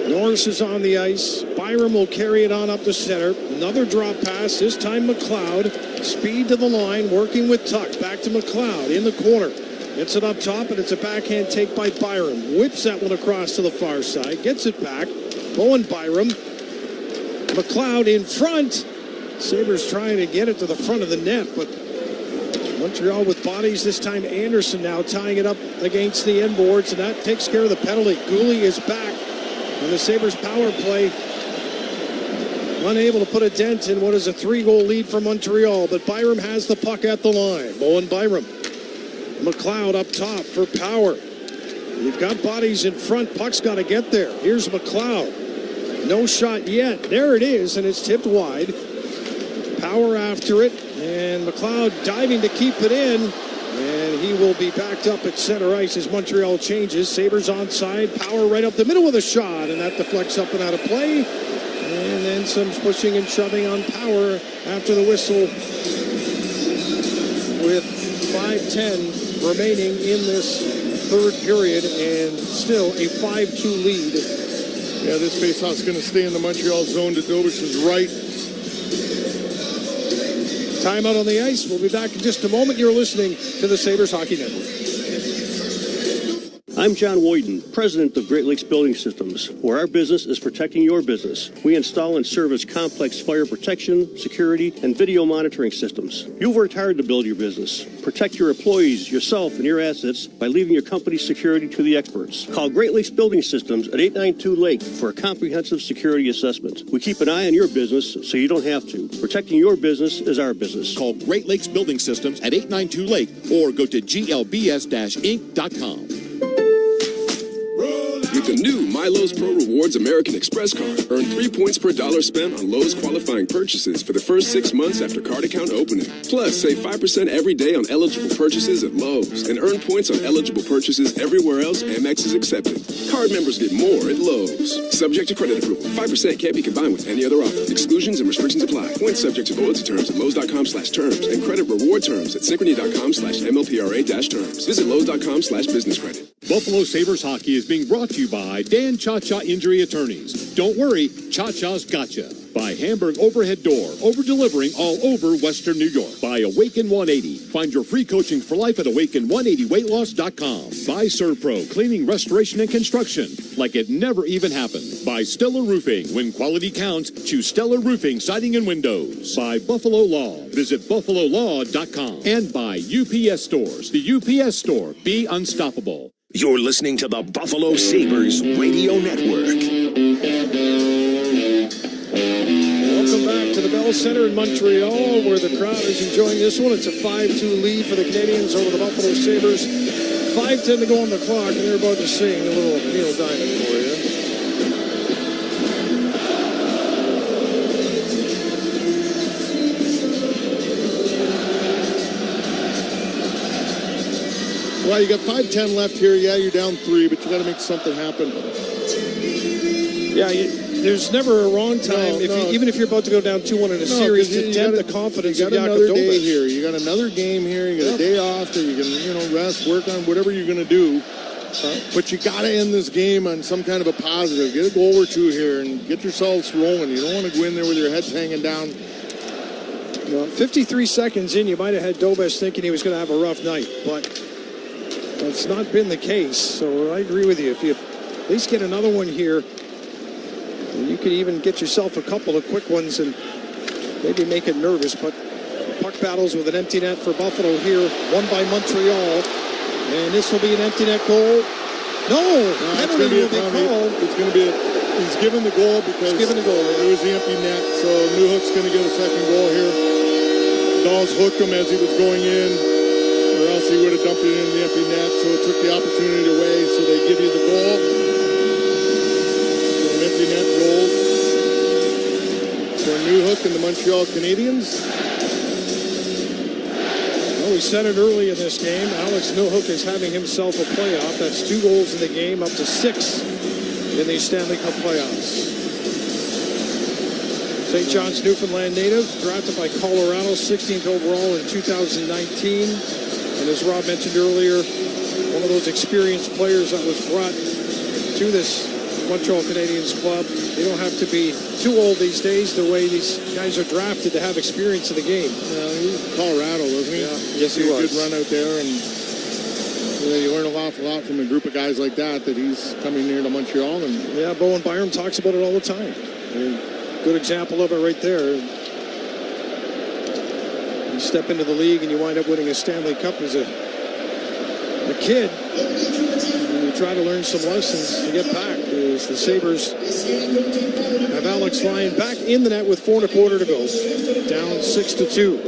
Norris is on the ice. Byram will carry it on up the center. Another drop pass, this time McLeod. Speed to the line, working with Tuck. Back to McLeod in the corner. Gets it up top, and it's a backhand take by Byram. Whips that one across to the far side. Gets it back. Bowen Byram. McLeod in front. Sabres trying to get it to the front of the net, but Montreal with bodies. This time Anderson now tying it up against the end boards, and that takes care of the penalty. Gooley is back, and the Sabres power play unable to put a dent in what is a 3-goal lead for Montreal, but Byram has the puck at the line. Bowen Byram. McLeod up top for Power. You've got bodies in front. Puck's got to get there. Here's McLeod. No shot yet. There it is, and it's tipped wide. Power after it, and McLeod diving to keep it in, and he will be backed up at center ice as Montreal changes. Sabres onside. Power right up the middle with a shot, and that deflects up and out of play. And then some pushing and shoving on Power after the whistle, with 5:10 remaining in this third period, and still a 5-2 lead. Yeah, this faceoff's going to stay in the Montreal zone to Dobish's right. Timeout on the ice. We'll be back in just a moment. You're listening to the Sabres Hockey Network. I'm John Woyden, president of Great Lakes Building Systems, where our business is protecting your business. We install and service complex fire protection, security, and video monitoring systems. You've worked hard to build your business. Protect your employees, yourself, and your assets by leaving your company's security to the experts. Call Great Lakes Building Systems at 892-LAKE for a comprehensive security assessment. We keep an eye on your business so you don't have to. Protecting your business is our business. Call Great Lakes Building Systems at 892-LAKE or go to glbs-inc.com. With the new MyLowe's Pro Rewards American Express card, earn 3 points per dollar spent on Lowe's qualifying purchases for the first 6 months after card account opening. Plus, save 5% every day on eligible purchases at Lowe's and earn points on eligible purchases everywhere else Amex is accepted. Card members get more at Lowe's. Subject to credit approval. 5% can't be combined with any other offer. Exclusions and restrictions apply. Points subject to loyalty terms at Lowe's.com/terms and credit reward terms at Synchrony.com/MLPRA-terms. Visit Lowe's.com/business credit. Buffalo Sabres hockey is being brought to you by Dan Cha-Cha Injury Attorneys. Don't worry, Cha-Cha's gotcha. By Hamburg Overhead Door, over-delivering all over Western New York. By Awaken 180. Find your free coaching for life at Awaken180weightloss.com. By ServPro, cleaning, restoration, and construction like it never even happened. By Stellar Roofing. When quality counts, choose Stellar Roofing, siding, and windows. By Buffalo Law. Visit BuffaloLaw.com. And by UPS Stores. The UPS Store. Be unstoppable. You're listening to the Buffalo Sabres Radio Network. Welcome back to the Bell Center in Montreal, where the crowd is enjoying this one. It's a 5-2 lead for the Canadiens over the Buffalo Sabres. 5:10 to go on the clock, and they're about to sing a little Neil Diamond for you. Well, you got 5:10 left here. Yeah, you're down 3, but you got to make something happen. Yeah, there's never a wrong time, even if you're about to go down 2-1 in a series, to dent the confidence of Jakob Dobeš. You got another day here. You got another game here. You got a day off that you can, rest, work on whatever you're going to do. But you got to end this game on some kind of a positive. Get a goal or two here and get yourselves rolling. You don't want to go in there with your heads hanging down. 53 seconds in, you might have had Dobeš thinking he was going to have a rough night, but that's not been the case. So I agree with you. If you at least get another one here, you could even get yourself a couple of quick ones and maybe make it nervous. But puck battles with an empty net for Buffalo here, won by Montreal. And this will be an empty net goal. No, penalty will be called. It's going to be he's given the goal because it was the empty net. So Newhook's going to get a second goal here. Dawes hooked him as he was going in, or else he would have dumped it in the empty net. So it took the opportunity away. So they give you the goal. So an empty net goal for Newhook and the Montreal Canadiens. Well, we said it early in this game. Alex Newhook is having himself a playoff. That's 2 goals in the game, up to 6 in the Stanley Cup playoffs. St. John's, Newfoundland native, drafted by Colorado, 16th overall in 2019. And as Rob mentioned earlier, one of those experienced players that was brought to this Montreal Canadiens club. They don't have to be too old these days, the way these guys are drafted to have experience in the game. He was Colorado, wasn't he? Yeah. Yes, he was. Good run out there, and You learn an awful lot from a group of guys like that he's coming here to Montreal. And yeah, Bowen Byram talks about it all the time. I mean, good example of it right there. You step into the league and you wind up winning a Stanley Cup as a kid. And you try to learn some lessons to get back. As the Sabres have Alex Lyon back in the net with 4 1/4 to go. Down 6-2.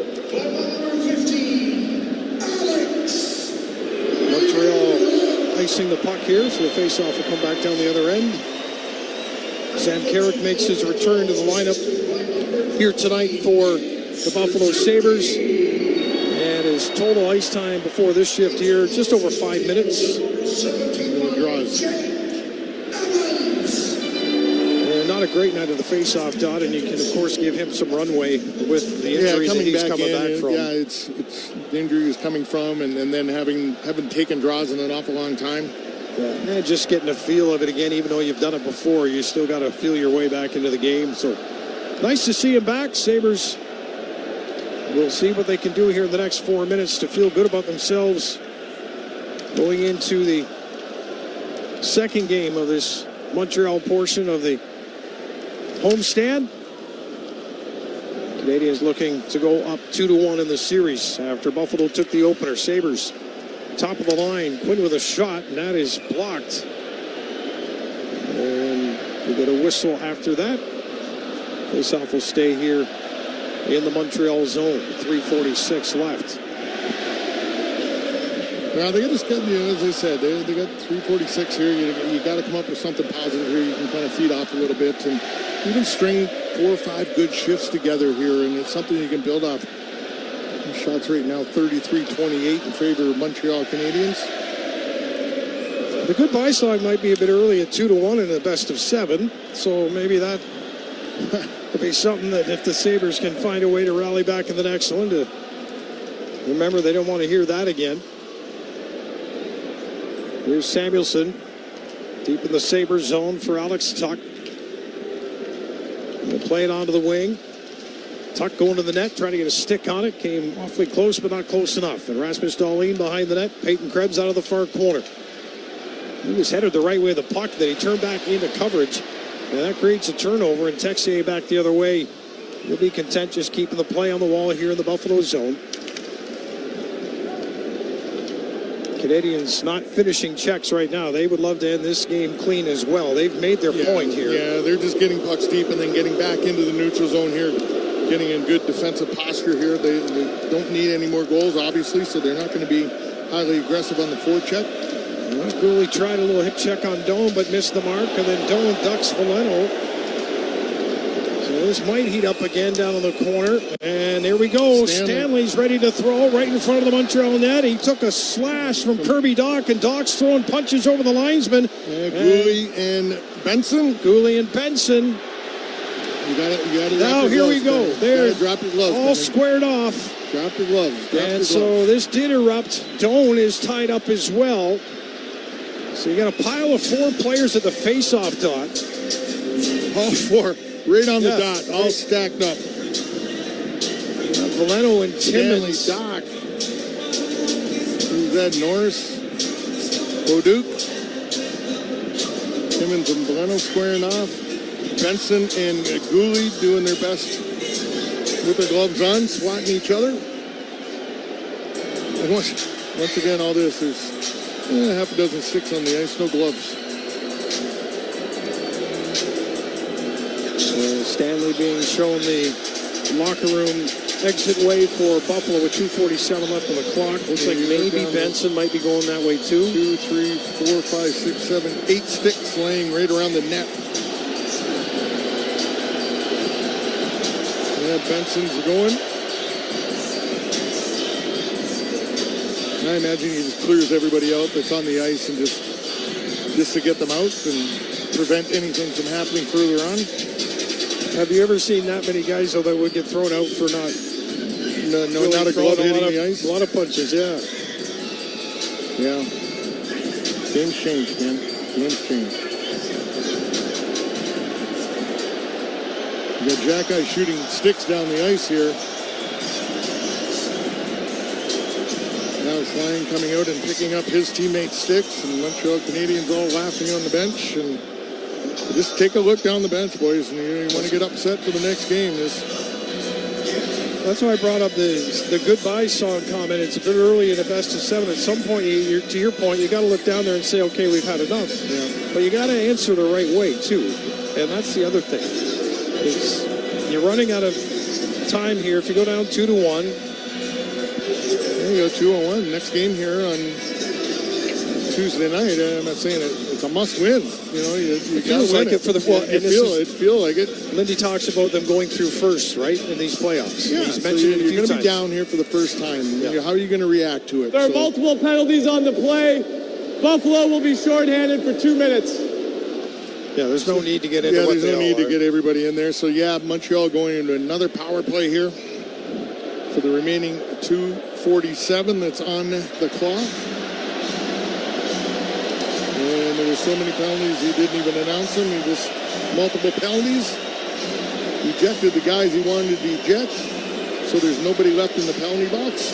Montreal icing the puck here, so the faceoff will come back down the other end. Sam Carrick makes his return to the lineup here tonight for the Buffalo Sabres. And his total ice time before this shift here, just over 5 minutes. Draws. And not a great night of the faceoff, Dodd, and you can, of course, give him some runway with the injury that he's coming back from. Yeah, it's the injury he's coming from, and then having taken draws in an awful long time. Yeah, and just getting a feel of it again, even though you've done it before, you still got to feel your way back into the game. So nice to see him back. Sabres will see what they can do here in the next 4 minutes to feel good about themselves going into the second game of this Montreal portion of the homestand. Canadiens looking to go up 2-1 in the series after Buffalo took the opener. Sabres top of the line. Quinn with a shot, and that is blocked. And we get a whistle after that. Faceoff will stay here in the Montreal zone. 3:46 left. Well, they got this good, as I said, they got 3:46 here. You got to come up with something positive here. You can kind of feed off a little bit and even string 4 or 5 good shifts together here, and it's something you can build off. The shots right now 33-28 in favor of Montreal Canadiens. The goodbye song might be a bit early at 2-1 in the best of 7, so maybe that could be something that if the Sabres can find a way to rally back in the next one, to remember they don't want to hear that again. Here's Samuelson deep in the Sabres zone for Alex Tuch. They'll play it onto the wing. Tuch going to the net, trying to get a stick on it. Came awfully close, but not close enough. And Rasmus Dahlin behind the net. Peyton Krebs out of the far corner. He was headed the right way of the puck, then he turned back into coverage. And that creates a turnover, and Texier back the other way. He'll be content just keeping the play on the wall here in the Buffalo zone. Canadians not finishing checks right now. They would love to end this game clean as well. They've made their point here. Yeah, they're just getting pucks deep and then getting back into the neutral zone here. Getting in good defensive posture here. They don't need any more goals, obviously, so they're not going to be highly aggressive on the forecheck. Well, Gooley tried a little hip check on Doan, but missed the mark, and then Doan ducks Veleno. So this might heat up again down in the corner, and there we go. Stanley's ready to throw right in front of the Montreal net. He took a slash from Kirby Dach, and Dach's throwing punches over the linesman. Gooley and Benson. Gooley and Benson. You got to. Now here we go. There, drop your gloves. All squared off. Drop your gloves. So this did erupt. Doan is tied up as well. So you got a pile of 4 players at the face-off dot. All 4, right on the dot, all stacked up. Veleno and Timmins. Stanley, Dach. Who's that? Norris, Beauduc. Timmins and Veleno squaring off. Benson and Gooley doing their best with their gloves on, swatting each other. And once again, all this, there's half a dozen sticks on the ice, no gloves. Stanley being shown the locker room exit way for Buffalo with 2:47 left on the clock. Looks like maybe Benson might be going that way too. 2, 3, 4, 5, 6, 7, 8 sticks laying right around the net. Yeah, Benson's going. I imagine he just clears everybody out that's on the ice and just to get them out and prevent anything from happening further on. Have you ever seen that many guys though that would get thrown out for not really not a glove hitting the ice? A lot of punches, yeah. Yeah. Game's changed, man. Game's changed. You got Jack-Eye shooting sticks down the ice here. Alex Lyon coming out and picking up his teammates' sticks, and Montreal Canadiens all laughing on the bench. And just take a look down the bench, boys, and you want to get upset for the next game. That's why I brought up the goodbye song comment. It's a bit early in the best of 7. At some point, to your point, you got to look down there and say, okay, we've had enough. Yeah. But you got to answer the right way, too. And that's the other thing. You're running out of time here. If you go down 2-1. There you go, 2-1. Next game here on Tuesday night. I'm not saying it's a must-win. You know, you feels like it for the feel like it. Lindy talks about them going through first, right, in these playoffs. Yeah, he's mentioned it a few you're going to times. be down here for the first time. Yeah. How are you going to react to it? There are multiple penalties on the play. Buffalo will be shorthanded for 2 minutes. Yeah, there's no need to get into what there's no need to get everybody in there. So, yeah, Montreal going into another power play here for the remaining 2:47 that's on the clock. And there were so many penalties, he didn't even announce them. He just, multiple penalties. Ejected the guys he wanted to eject. So there's nobody left in the penalty box.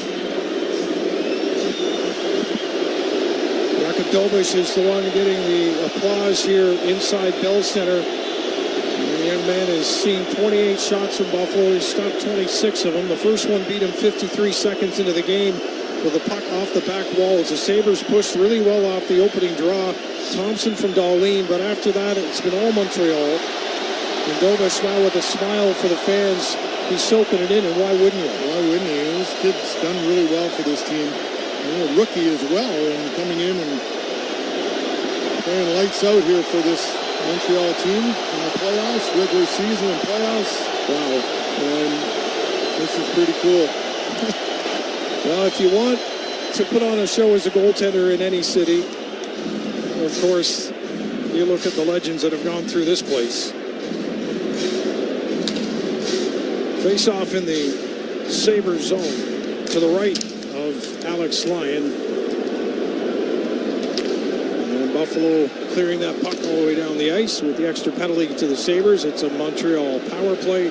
Dobish is the one getting the applause here inside Bell Center. The young man has seen 28 shots from Buffalo. He's stopped 26 of them. The first one beat him 53 seconds into the game with a puck off the back wall. As the Sabres pushed really well off the opening draw. Thompson from Darlene, but after that it's been all Montreal. And Dobish now with a smile for the fans. He's soaking it in, and why wouldn't you? Why wouldn't you? This kid's done really well for this team. You know, rookie as well, and coming in and playing lights out here for this Montreal team in the playoffs, regular season and playoffs. Wow. And this is pretty cool. Well, if you want to put on a show as a goaltender in any city, of course, you look at the legends that have gone through this place. Face off in the Sabres zone to the right of Alex Lyon. Buffalo clearing that puck all the way down the ice with the extra penalty to the Sabres. It's a Montreal power play.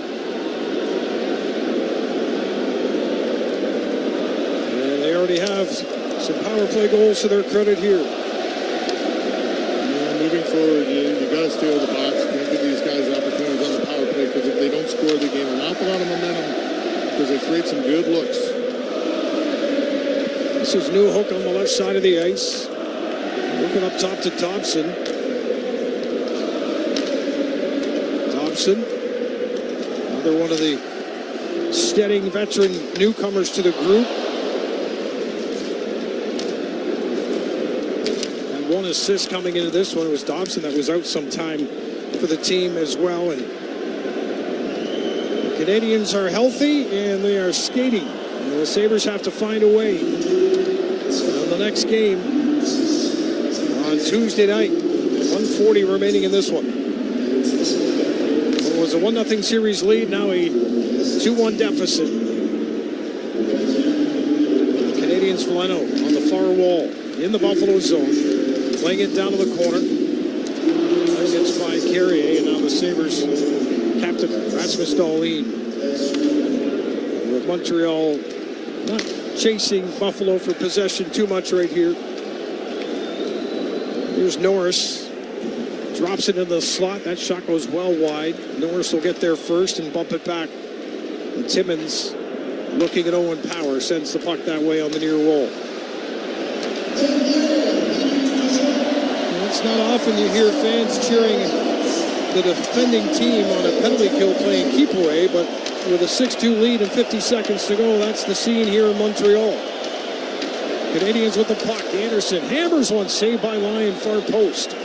And they already have some power play goals to their credit here. Yeah, moving forward, you got to stay with the box. You can't give these guys opportunities on the power play, because if they don't score, they gain an awful lot of momentum because they create some good looks. This is Newhook on the left side of the ice. Looking up top to Thompson. Thompson, another one of the steadying veteran newcomers to the group. And one assist coming into this one. It was Thompson that was out some time for the team as well. And the Canadiens are healthy and they are skating. And the Sabres have to find a way. On the next game, on Tuesday night, 1:40 remaining in this one. It was a 1-0 series lead, now a 2-1 deficit. Canadiens Valeno on the far wall in the Buffalo zone, laying it down to the corner. It's by Carrier, and now the Sabres captain Rasmus Dahlin. With Montreal not chasing Buffalo for possession too much right here. Here's Norris. Drops it in the slot. That shot goes well wide. Norris will get there first and bump it back. And Timmins, looking at Owen Power, sends the puck that way on the near wall. Well, it's not often you hear fans cheering the defending team on a penalty kill playing keep away, but with a 6-2 lead and 50 seconds to go, that's the scene here in Montreal. Canadiens with the puck. Anderson hammers one, saved by Lyon, far post.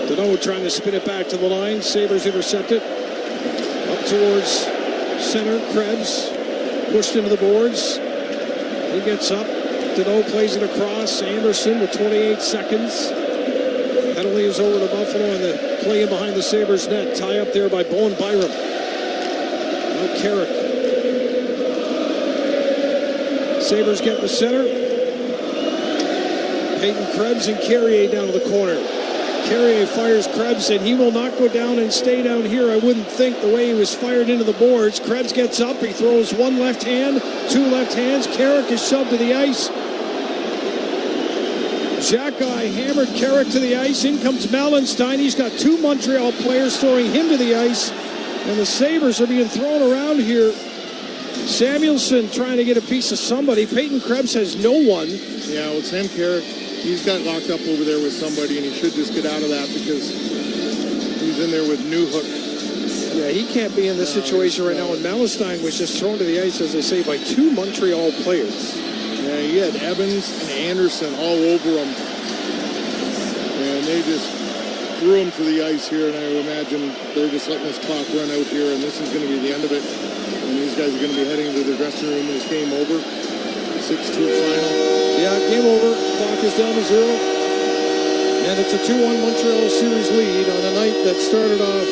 DOMO trying to spin it back to the line. Sabres intercept it. Up towards center. Krebs pushed into the boards. He gets up. DOMO plays it across. Anderson with 28 seconds. Penalty is over to Buffalo, and the play in behind the Sabres net. Tie up there by Bowen Byram. Now Carrick. Sabres get the center. Peyton Krebs and Carrier down to the corner. Carrier fires Krebs, and he will not go down and stay down here, I wouldn't think, the way he was fired into the boards. Krebs gets up, he throws one left hand, two left hands. Carrick is shoved to the ice. Xhekaj hammered Carrick to the ice. In comes Melenstein. He's got two Montreal players throwing him to the ice, and the Sabres are being thrown around here. Samuelsson trying to get a piece of somebody. Peyton Krebs has no one. Yeah, well, Sam Carrick, he's got locked up over there with somebody, and he should just get out of that because he's in there with Newhook. Yeah, he can't be in this situation right now. And Melenstein was just thrown to the ice, as they say, by two Montreal players. Yeah, he had Evans and Anderson all over him. And they just threw him to the ice here, and I imagine they're just letting this clock run out here, and this is going to be the end of it. And these guys are going to be heading to the dressing room when it's game over. 6-2 final. Yeah, game over. Clock is down to 0. And it's a 2-1 Montreal series lead on a night that started off,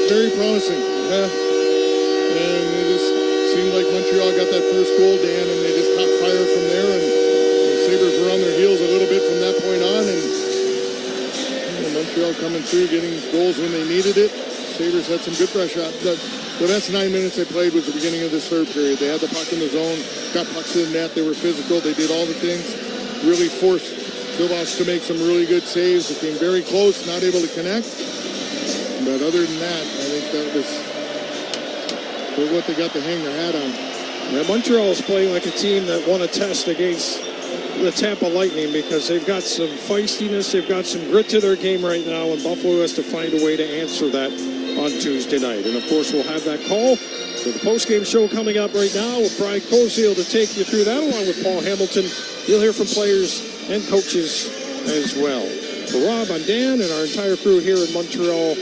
very promising. Yeah. And it just seemed like Montreal got that first goal, Dan, and they just caught fire from there. And the Sabres were on their heels a little bit from that point on. And Montreal coming through, getting goals when they needed it. Sabres had some good press shots. The best 9 minutes they played was the beginning of this third period. They had the puck in the zone, got pucks in the net, they were physical, they did all the things, really forced Bilbos to make some really good saves. It came very close, not able to connect. But other than that, I think that was what they got to hang their hat on. Yeah, Montreal is playing like a team that won a test against the Tampa Lightning because they've got some feistiness, they've got some grit to their game right now, and Buffalo has to find a way to answer that on Tuesday night. And of course, we'll have that call for the post-game show coming up right now with Brian Koziel to take you through that, along with Paul Hamilton. You'll hear from players and coaches as well. For Rob, I'm Dan, and our entire crew here in Montreal,